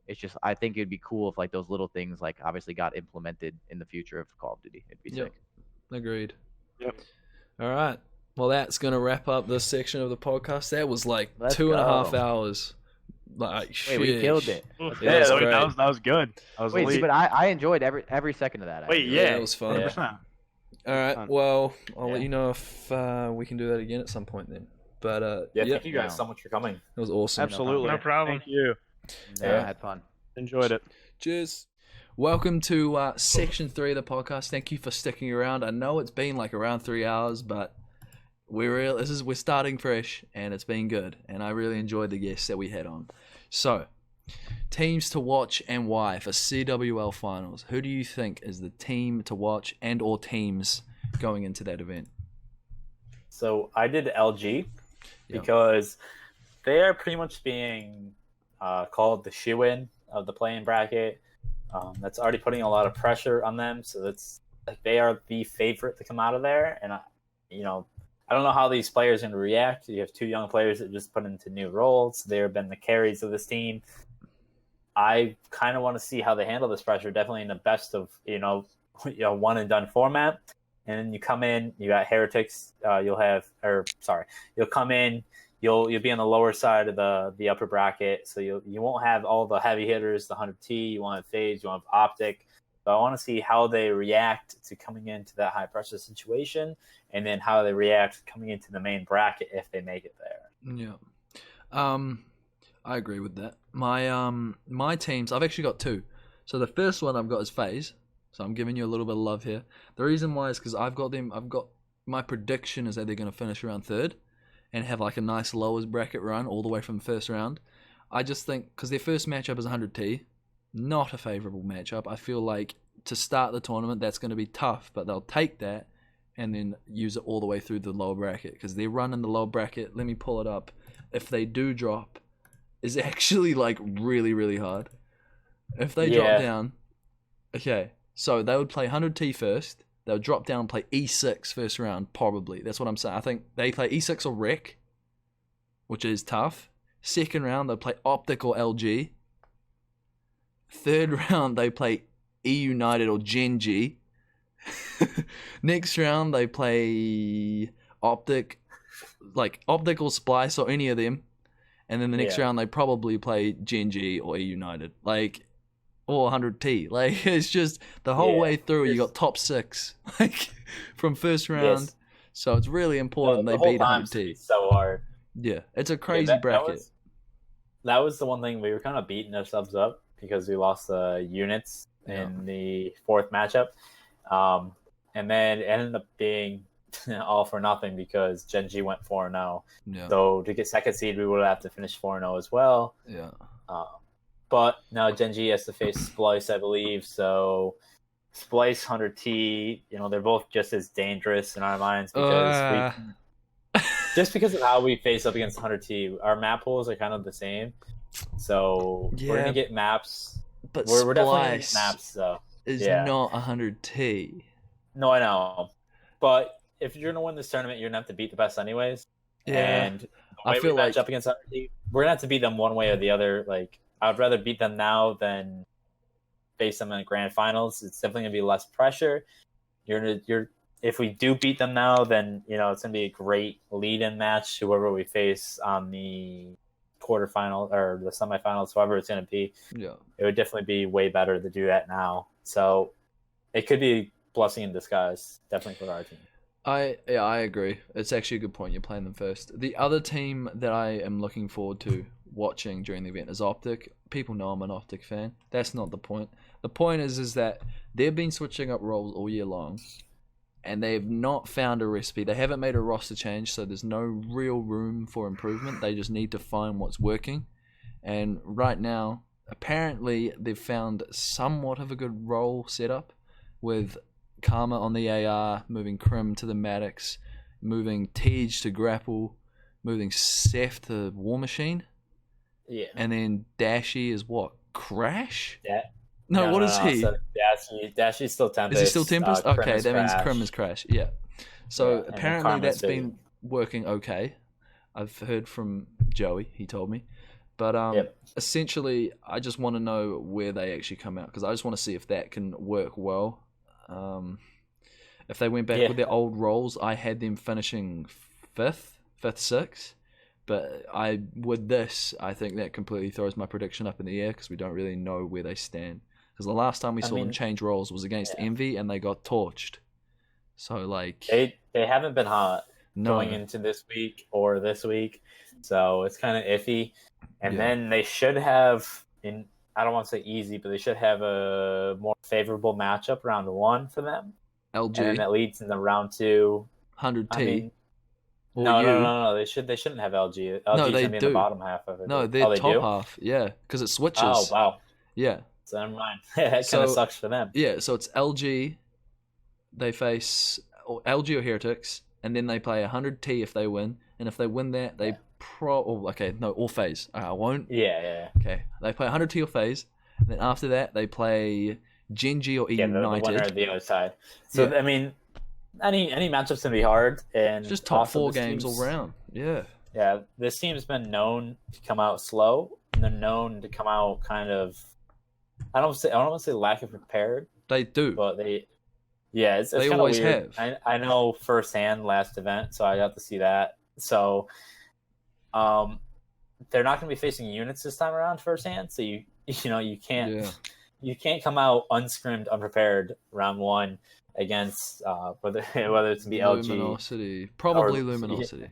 it's just I think it'd be cool if like those little things like obviously got implemented in the future of Call of Duty. It'd be
Yep.
sick.
Agreed.
Yep.
All right. Well, that's going to wrap up this section of the podcast. That was like
Let's
2.5
go.
hours. Like,
Wait, we killed it.
Yeah,
Yeah,
that's
that
great.
was good. That was
Wait, see,
elite.
but I enjoyed every second of that.
Wait,
actually.
Yeah, it was fun.
100%.
All right.
Fun.
Well, I'll
Yeah.
let you know if we can do that again at some point then. But
Yeah,
yeah,
thank you guys so much for coming.
it was awesome.
Absolutely.
No problem.
Thank you.
Yeah,
Yeah.
I had fun.
Enjoyed it.
Cheers. Welcome to section 3 of the podcast. Thank you for sticking around. I know it's been like around 3 hours, but we're starting fresh and it's been good. And I really enjoyed the guests that we had on. So, teams to watch and why for CWL Finals. Who do you think is the team to watch and or teams going into that event?
So I did LG
Yeah.
because they are pretty much being called the shoe-in of the playing bracket. That's already putting a lot of pressure on them. So that's like they are the favorite to come out of there. And I don't know how these players are going to react. You have two young players that just put into new roles. They have been the carries of this team. I kind of want to see how they handle this pressure. Definitely in the best of one and done format. And then you come in, you got Heretics. You'll come in. You'll be on the lower side of the upper bracket, so you won't have all the heavy hitters, the 100T. You won't have FaZe. You won't have Optic. So I want to see how they react to coming into that high pressure situation, and then how they react coming into the main bracket if they make it there.
Yeah. I agree with that. My teams, I've actually got two. So the first one I've got is FaZe. So I'm giving you a little bit of love here. The reason why is because I've got my prediction is that they're going to finish around 3rd and have like a nice lowers bracket run all the way from the first round. I just think because their first matchup is 100T, not a favorable matchup. I feel like to start the tournament that's going to be tough, but they'll take that and then use it all the way through the lower bracket because their run in the lower bracket, let me pull it up, if they do drop, is actually like really, really hard. If they drop down, okay, so they would play 100T first. They'll drop down and play E6 first round, probably. That's what I'm saying. I think they play E6 or Rec, which is tough. Second round, they'll play Optic or LG. Third round, they play E United or Gen.G. Next round, they play Optic or Splice or any of them. and then the next round they probably play Gen.G or E United, like, or 100T. Like, it's just the whole way through you got top 6, like, from first round.
Yes.
So it's really important
the
they
whole
beat
time's
100T.
so hard.
Yeah, it's a crazy bracket.
That was the one thing we were kind of beating ourselves up because we lost the units in the 4th matchup. And then it ended up being all for nothing because Gen.G went 4-0.
Yeah.
So to get second seed, we would have to finish 4-0 as well.
Yeah.
But now Gen.G has to face Splice, I believe. So Splice, 100T, they're both just as dangerous in our minds because just because of how we face up against 100T, our map pools are kind of the same. So we're gonna get maps.
But
we're definitely gonna get maps, though.
Is not 100T.
No, I know. But if you're gonna win this tournament, you're gonna have to beat the best anyways.
Yeah.
And the way I feel we match up against 100T, we're gonna have to beat them one way or the other. Like, I'd rather beat them now than face them in the grand finals. It's definitely gonna be less pressure. If we do beat them now, then it's gonna be a great lead-in match. Whoever we face on the quarterfinal or the semifinals, whoever it's gonna be, it would definitely be way better to do that now. So it could be a blessing in disguise, definitely for our team.
I agree. It's actually a good point. You're playing them first. The other team that I am looking forward to watching during the event is Optic. People know I'm an Optic fan. That's not the point. The point is that they've been switching up roles all year long, and they've not found a recipe. They haven't made a roster change, so there's no real room for improvement. They just need to find what's working. And right now, apparently, they've found somewhat of a good role setup with Karma on the AR, moving Krim to the Maddox, moving Tej to Grapple, moving Seth to War Machine.
Yeah.
And then Dashy is what? Crash?
Yeah.
No, what is he?
So Dashy's still Tempest.
Is he still Tempest? Okay, that means
Crash.
Krim is Crash. Yeah. So apparently that's been working okay. I've heard from Joey, he told me. But essentially, I just want to know where they actually come out, because I just want to see if that can work well. If they went back with their old roles, I had them finishing 5th, 6th. But with this, I think that completely throws my prediction up in the air because we don't really know where they stand. Because the last time we saw them change roles was against Envy, and they got torched. So like
they haven't been hot going into this week or this week, so it's kind of iffy. And then they should have I don't want to say easy, but they should have a more favorable matchup round 1 for them.
LG.
And that leads into round 2.
100T.
No. They shouldn't have LG. LG's
no, they
gonna be in the bottom half of it.
No, they're
they
top
do?
half. Yeah, because it switches.
Oh, wow.
Yeah.
So never mind. That kind of sucks for them.
Yeah, so it's LG. They face LG or Heretics, and then they play 100T if they win. And if they win that, they or FaZe. I won't.
Yeah.
Okay, they play 100T or FaZe, and then after that they play Gen.G or E United.
The winner of the other side. So I mean, any matchup's gonna be hard, and
it's just top 4 games all round. Yeah.
Yeah, this team's been known to come out slow, and they're known to come out kind of. I don't want to say lack of prepared.
They do,
but they it's
they
kind
always
of weird.
have.
I know firsthand last event, so I got to see that. So, they're not going to be facing units this time around firsthand. So you can't come out unscrimmed, unprepared round 1 against whether it's be LG,
Luminosity, probably Luminosity.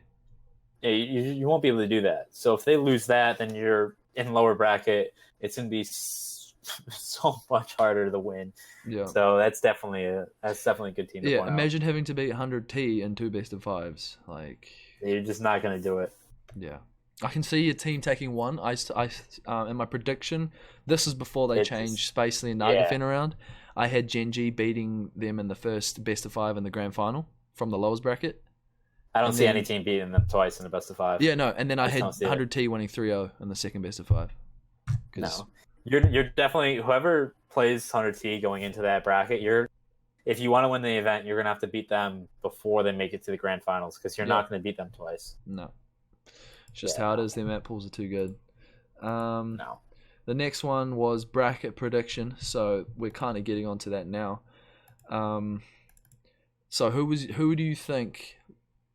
Yeah, you won't be able to do that. So if they lose that, then you're in lower bracket. It's going to be so much harder to win. Yeah. So that's definitely a good team. To point
imagine having to beat 100T in 2 best of 5s. Like,
you're just not going to do it.
Yeah. I can see your team taking 1. In my prediction, this is before they changed Spacely and Nagafen around. I had Gen.G beating them in the first best of 5 in the grand final from the lowest bracket.
I don't see any team beating them twice in the best of 5.
Yeah, no, and then I had 100T winning 3-0 in the second best of 5.
No, you're definitely, whoever plays 100T going into that bracket, if you want to win the event, you're gonna have to beat them before they make it to the grand finals, because you're not gonna beat them twice.
No, it's just how it is. Their map pools are too good.
No.
The next one was bracket prediction, so we're kind of getting onto that now. So who do you think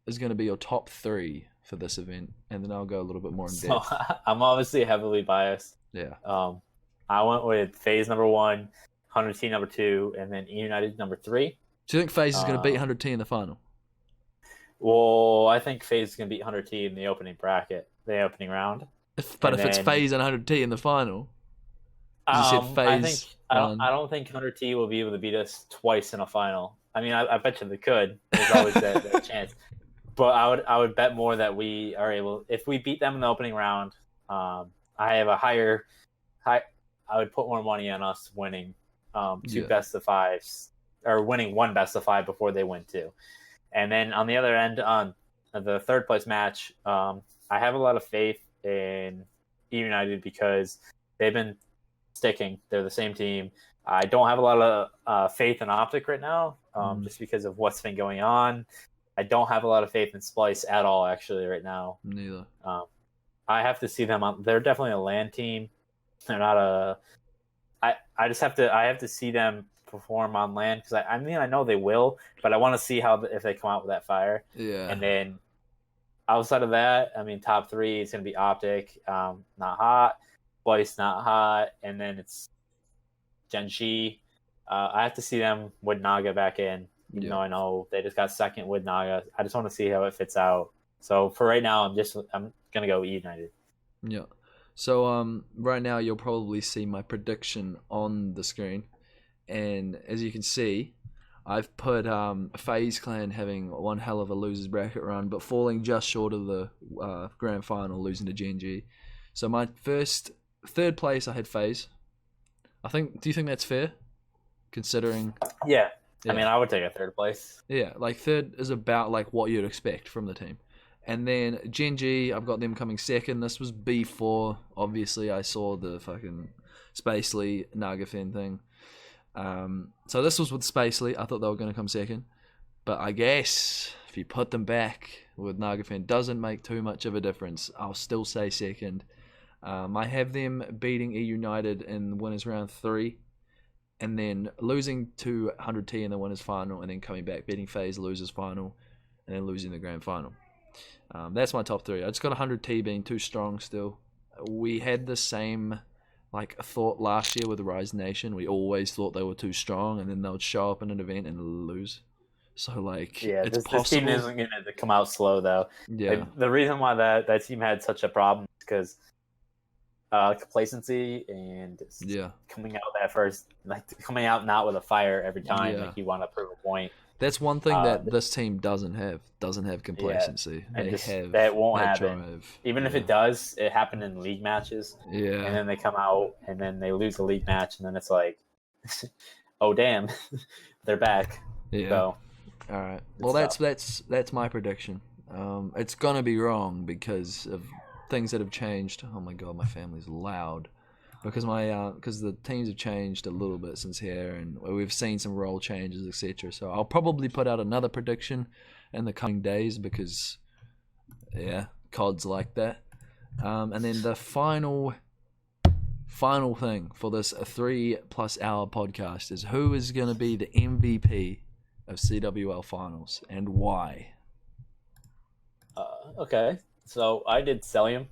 is going to be your top 3 for this event, and then I'll go a little bit more in
So
depth.
I'm obviously heavily biased.
Yeah.
I went with FaZe number 1, 100T number 2, and then E United number 3.
Do you think FaZe is going to beat 100T in the final?
Well, I think FaZe is going to beat 100T in the opening bracket, the opening round.
If it's FaZe and 100T in the final, you said FaZe.
I don't think 100T will be able to beat us twice in a final. I mean, I bet you they could. There's always that chance. But I would bet more that we are able. If we beat them in the opening round, I have a high. I would put more money on us winning 2 best of 5s, or winning 1 best of 5 before they win 2. And then on the other end, on the third place match, I have a lot of faith in E United because they've been sticking. They're the same team. I don't have a lot of faith in Optic right now, just because of what's been going on. I don't have a lot of faith in Splice at all, actually, right now.
Neither.
I have to see them on. They're definitely a LAN team. They're not a. I just have to. I have to see them perform on LAN because I mean I know they will, but I want to see how if they come out with that fire.
Yeah.
And then outside of that, I mean top 3 is going to be Optic, not hot. Splice not hot, and then it's Gen.G. I have to see them with Naga back in. Even though I know they just got second with Naga, I just want to see how it fits out. So for right now, I'm gonna go E United.
Yeah. So right now you'll probably see my prediction on the screen, and as you can see, I've put FaZe Clan having one hell of a losers bracket run, but falling just short of the grand final, losing to Gen.G. So my third place I had FaZe. Do you think that's fair? Considering
Yeah. I mean, I would take a third place.
Yeah, like third is about like what you'd expect from the team. And then Gen.G, I've got them coming second. This was before, obviously, I saw the fucking Spacely Nagafen thing. So this was with Spacely. I thought they were going to come second. But I guess if you put them back with Nagafen, doesn't make too much of a difference. I'll still say second. I have them beating E United in winners round 3. And then losing to 100T in the winners final, and then coming back, beating FaZe losers final, and then losing the grand final. That's my top 3. I just got 100T being too strong still. We had the same thought last year with Rise Nation. We always thought they were too strong, and then they would show up in an event and lose. So it's possible.
This team isn't going to come out slow though.
Yeah.
The reason why that team had such a problem is because complacency and coming out that first, coming out not with a fire every time, you want to prove a point.
That's one thing that this team doesn't have complacency.
That won't happen. Even if it does, it happened in league matches.
Yeah.
And then they come out and then they lose the league match, and then it's like, oh damn, they're back.
Yeah.
So,
all right. Well, that's my prediction. It's gonna be wrong because of things that have changed. Oh my god, my family's loud. Because the teams have changed a little bit since here, and we've seen some role changes, etc. So I'll probably put out another prediction in the coming days because, COD's like that. And then the final thing for this 3+ hour podcast is who is going to be the MVP of CWL Finals and why.
Okay, so I did Celium.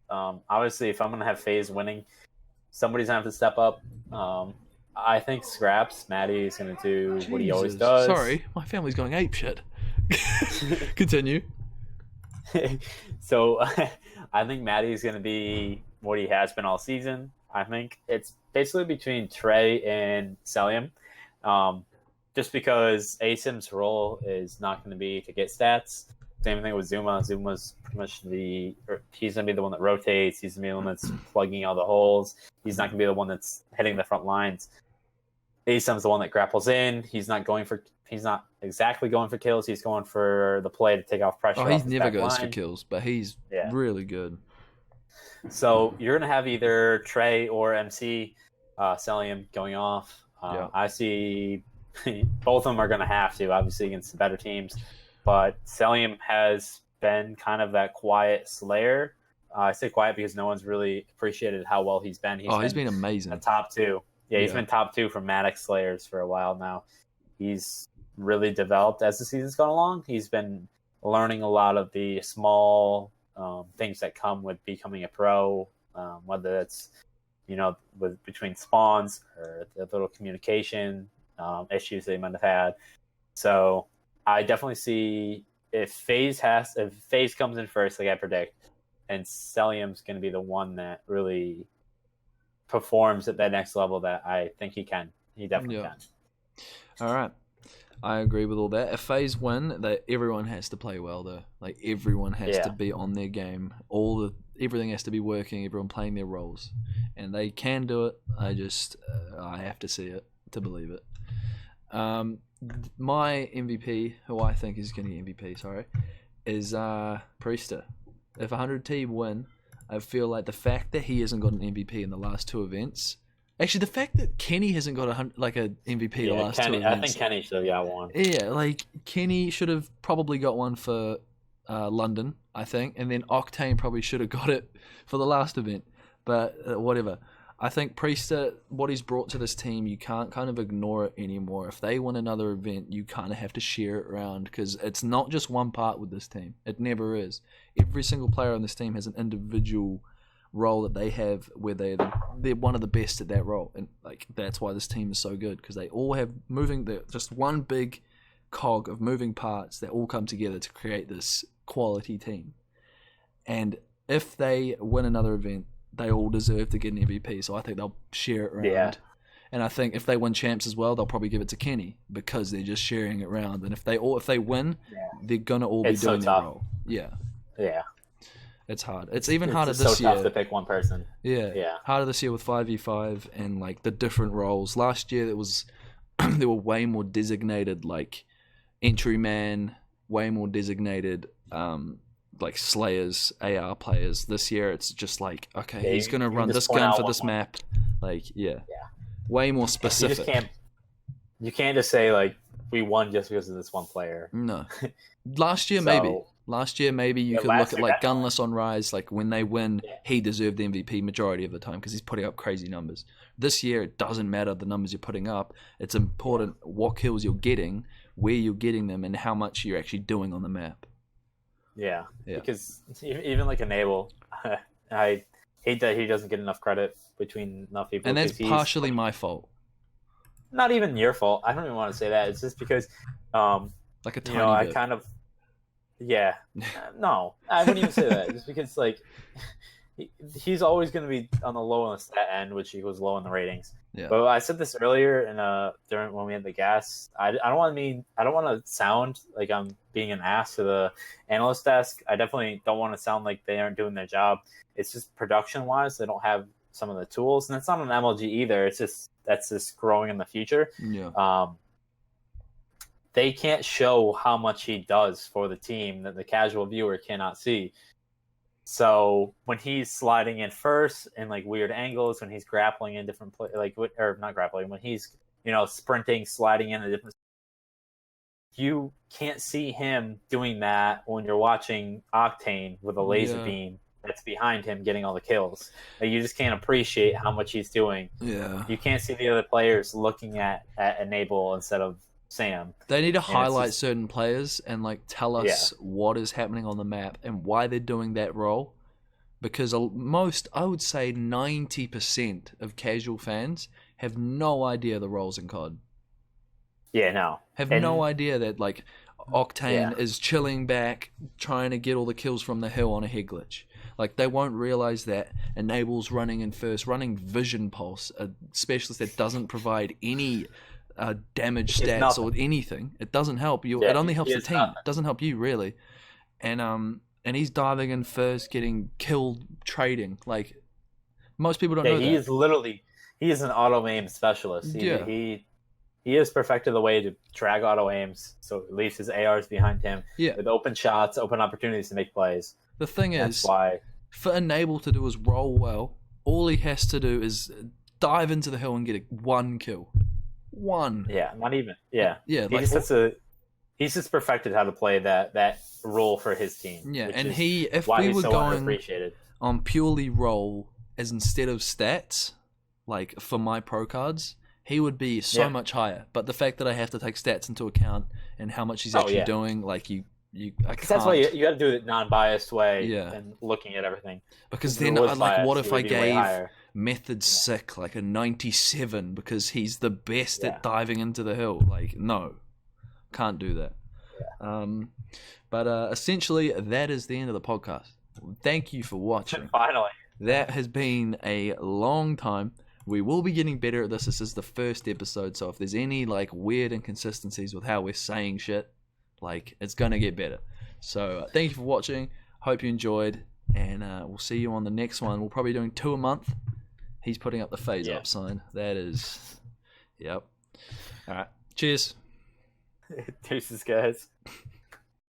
Obviously, if I'm going to have FaZe winning, somebody's going to have to step up. I think Scraps, Maddie, is going to do what he always does.
Sorry, my family's going apeshit. Continue.
So, I think Maddie is going to be what he has been all season. I think it's basically between Trey and Celium. Just because ASIM's role is not going to be to get stats. Same thing with Zuma. Zuma's pretty much he's going to be the one that rotates. He's going to be the one that's plugging all the holes. He's not going to be the one that's hitting the front lines. ASIM's the one that grapples in. He's not exactly going for kills. He's going for the play to take off pressure.
He never goes for kills, but he's really good.
So you're going to have either Trey or MC Celium going off. I see both of them are going to have to, obviously, against the better teams. But Celium has been kind of that quiet slayer. I say quiet because no one's really appreciated how well he's been.
He's been amazing.
Top 2. He's been top 2 for Maddox Slayers for a while now. He's really developed as the season's gone along. He's been learning a lot of the small things that come with becoming a pro, whether it's between spawns or the little communication issues they might have had. So I definitely see if FaZe comes in first, like I predict, and Celium's going to be the one that really performs at that next level that I think he can. He definitely can.
All right. I agree with all that. If FaZe win, everyone has to play well, though. Like, everyone has to be on their game. Everything has to be working, everyone playing their roles. And they can do it. I have to see it to believe it. My MVP, who I think is getting MVP, is Priester. If 100T win, I feel like the fact that he hasn't got an MVP in the last two events. Actually, the fact that Kenny hasn't got an MVP the last two events.
I think Kenny should have got one.
Yeah, like Kenny should have probably got one for London, I think, and then Octane probably should have got it for the last event. But whatever. I think Priester, what he's brought to this team, you can't kind of ignore it anymore. If they win another event, you kind of have to share it around because it's not just one part with this team. It never is. Every single player on this team has an individual role that they have where they're one of the best at that role, and like that's why this team is so good because they all have just one big cog of moving parts that all come together to create this quality team. And if they win another event, they all deserve to get an MVP, so I think they'll share it around. Yeah. And I think if they win champs as well, they'll probably give it to Kenny because they're just sharing it around. And if they win, they're gonna all be doing their role. Yeah.
Yeah.
It's hard. It's even harder this year.
It's so tough to pick one person.
Yeah. Harder this year with 5v5 and like the different roles. Last year there were way more designated like entry man, way more designated like slayers, AR players. This year it's just like, okay, he's gonna run this gun for this map. Like way more specific.
You can't just say like we won just because of this one player.
No. Last year maybe you could look at like Gunless on Rise, like when they win, he deserved the MVP majority of the time because he's putting up crazy numbers. This year it doesn't matter the numbers you're putting up. It's important what kills you're getting, where you're getting them, and how much you're actually doing on the map.
Yeah. Because even like Enable, I hate that he doesn't get enough credit between enough people.
And that's partially my fault.
Not even your fault. I don't even want to say that. It's just because,
like a tiny bit.
I kind of, no, I wouldn't even say that. Just because like he's always going to be on the low on the stat end, which equals low in the ratings. Yeah. But I said this earlier during when we had the gas. I don't want to sound like I'm being an ass to the analyst desk. I definitely don't want to sound like they aren't doing their job. It's just production wise, they don't have some of the tools, and it's not an MLG either. It's just that's just growing in the future.
Yeah.
They can't show how much he does for the team that the casual viewer cannot see. So when he's sliding in first in like weird angles, when he's grappling in different or not grappling, when he's sprinting, sliding in a different, you can't see him doing that when you're watching Octane with a laser beam that's behind him getting all the kills. Like, you just can't appreciate how much he's doing.
Yeah,
you can't see the other players looking at Enable instead of Sam.
They need to highlight certain players and like tell us what is happening on the map and why they're doing that role, because I would say 90% of casual fans have no idea the roles in COD. Have no idea that like Octane is chilling back trying to get all the kills from the hill on a head glitch. Like they won't realize that Enable's running in first, running Vision Pulse, a specialist that doesn't provide any damage stats or anything. It doesn't help you. It only helps the team. It doesn't help you really. And he's diving in first, getting killed, trading. Like most people don't know that.
He is an auto aim specialist. He has perfected the way to drag auto aims, so it leaves his ARs behind him with open shots, open opportunities to make plays.
The thing is, for Enable to do his role well, all he has to do is dive into the hill and get one kill. One.
Yeah, not even. Yeah.
Yeah.
He's just perfected how to play that role for his team.
Yeah, and if we were going on purely role as instead of stats, like for my pro cards, he would be so much higher. But the fact that I have to take stats into account and how much he's actually doing, like I
Because that's why you got to do it non-biased way
Yeah.
and looking at everything.
Because
If it
then,
was biased,
what
it
if
would
I
be way
gave
higher.
Method Sick like a 97 because he's the best
Yeah.
at diving into the hill? Like, no, can't do that. But essentially, that is the end of the podcast. Thank you for watching.
Finally.
That has been a long time. We will be getting better at this. This is the first episode, so if there's any like weird inconsistencies with how we're saying shit, like it's gonna get better. So thank you for watching. Hope you enjoyed, and we'll see you on the next one. We'll probably be doing 2 a month. He's putting up the FaZe up sign. That is, yep. All right. Cheers.
Deuces, guys.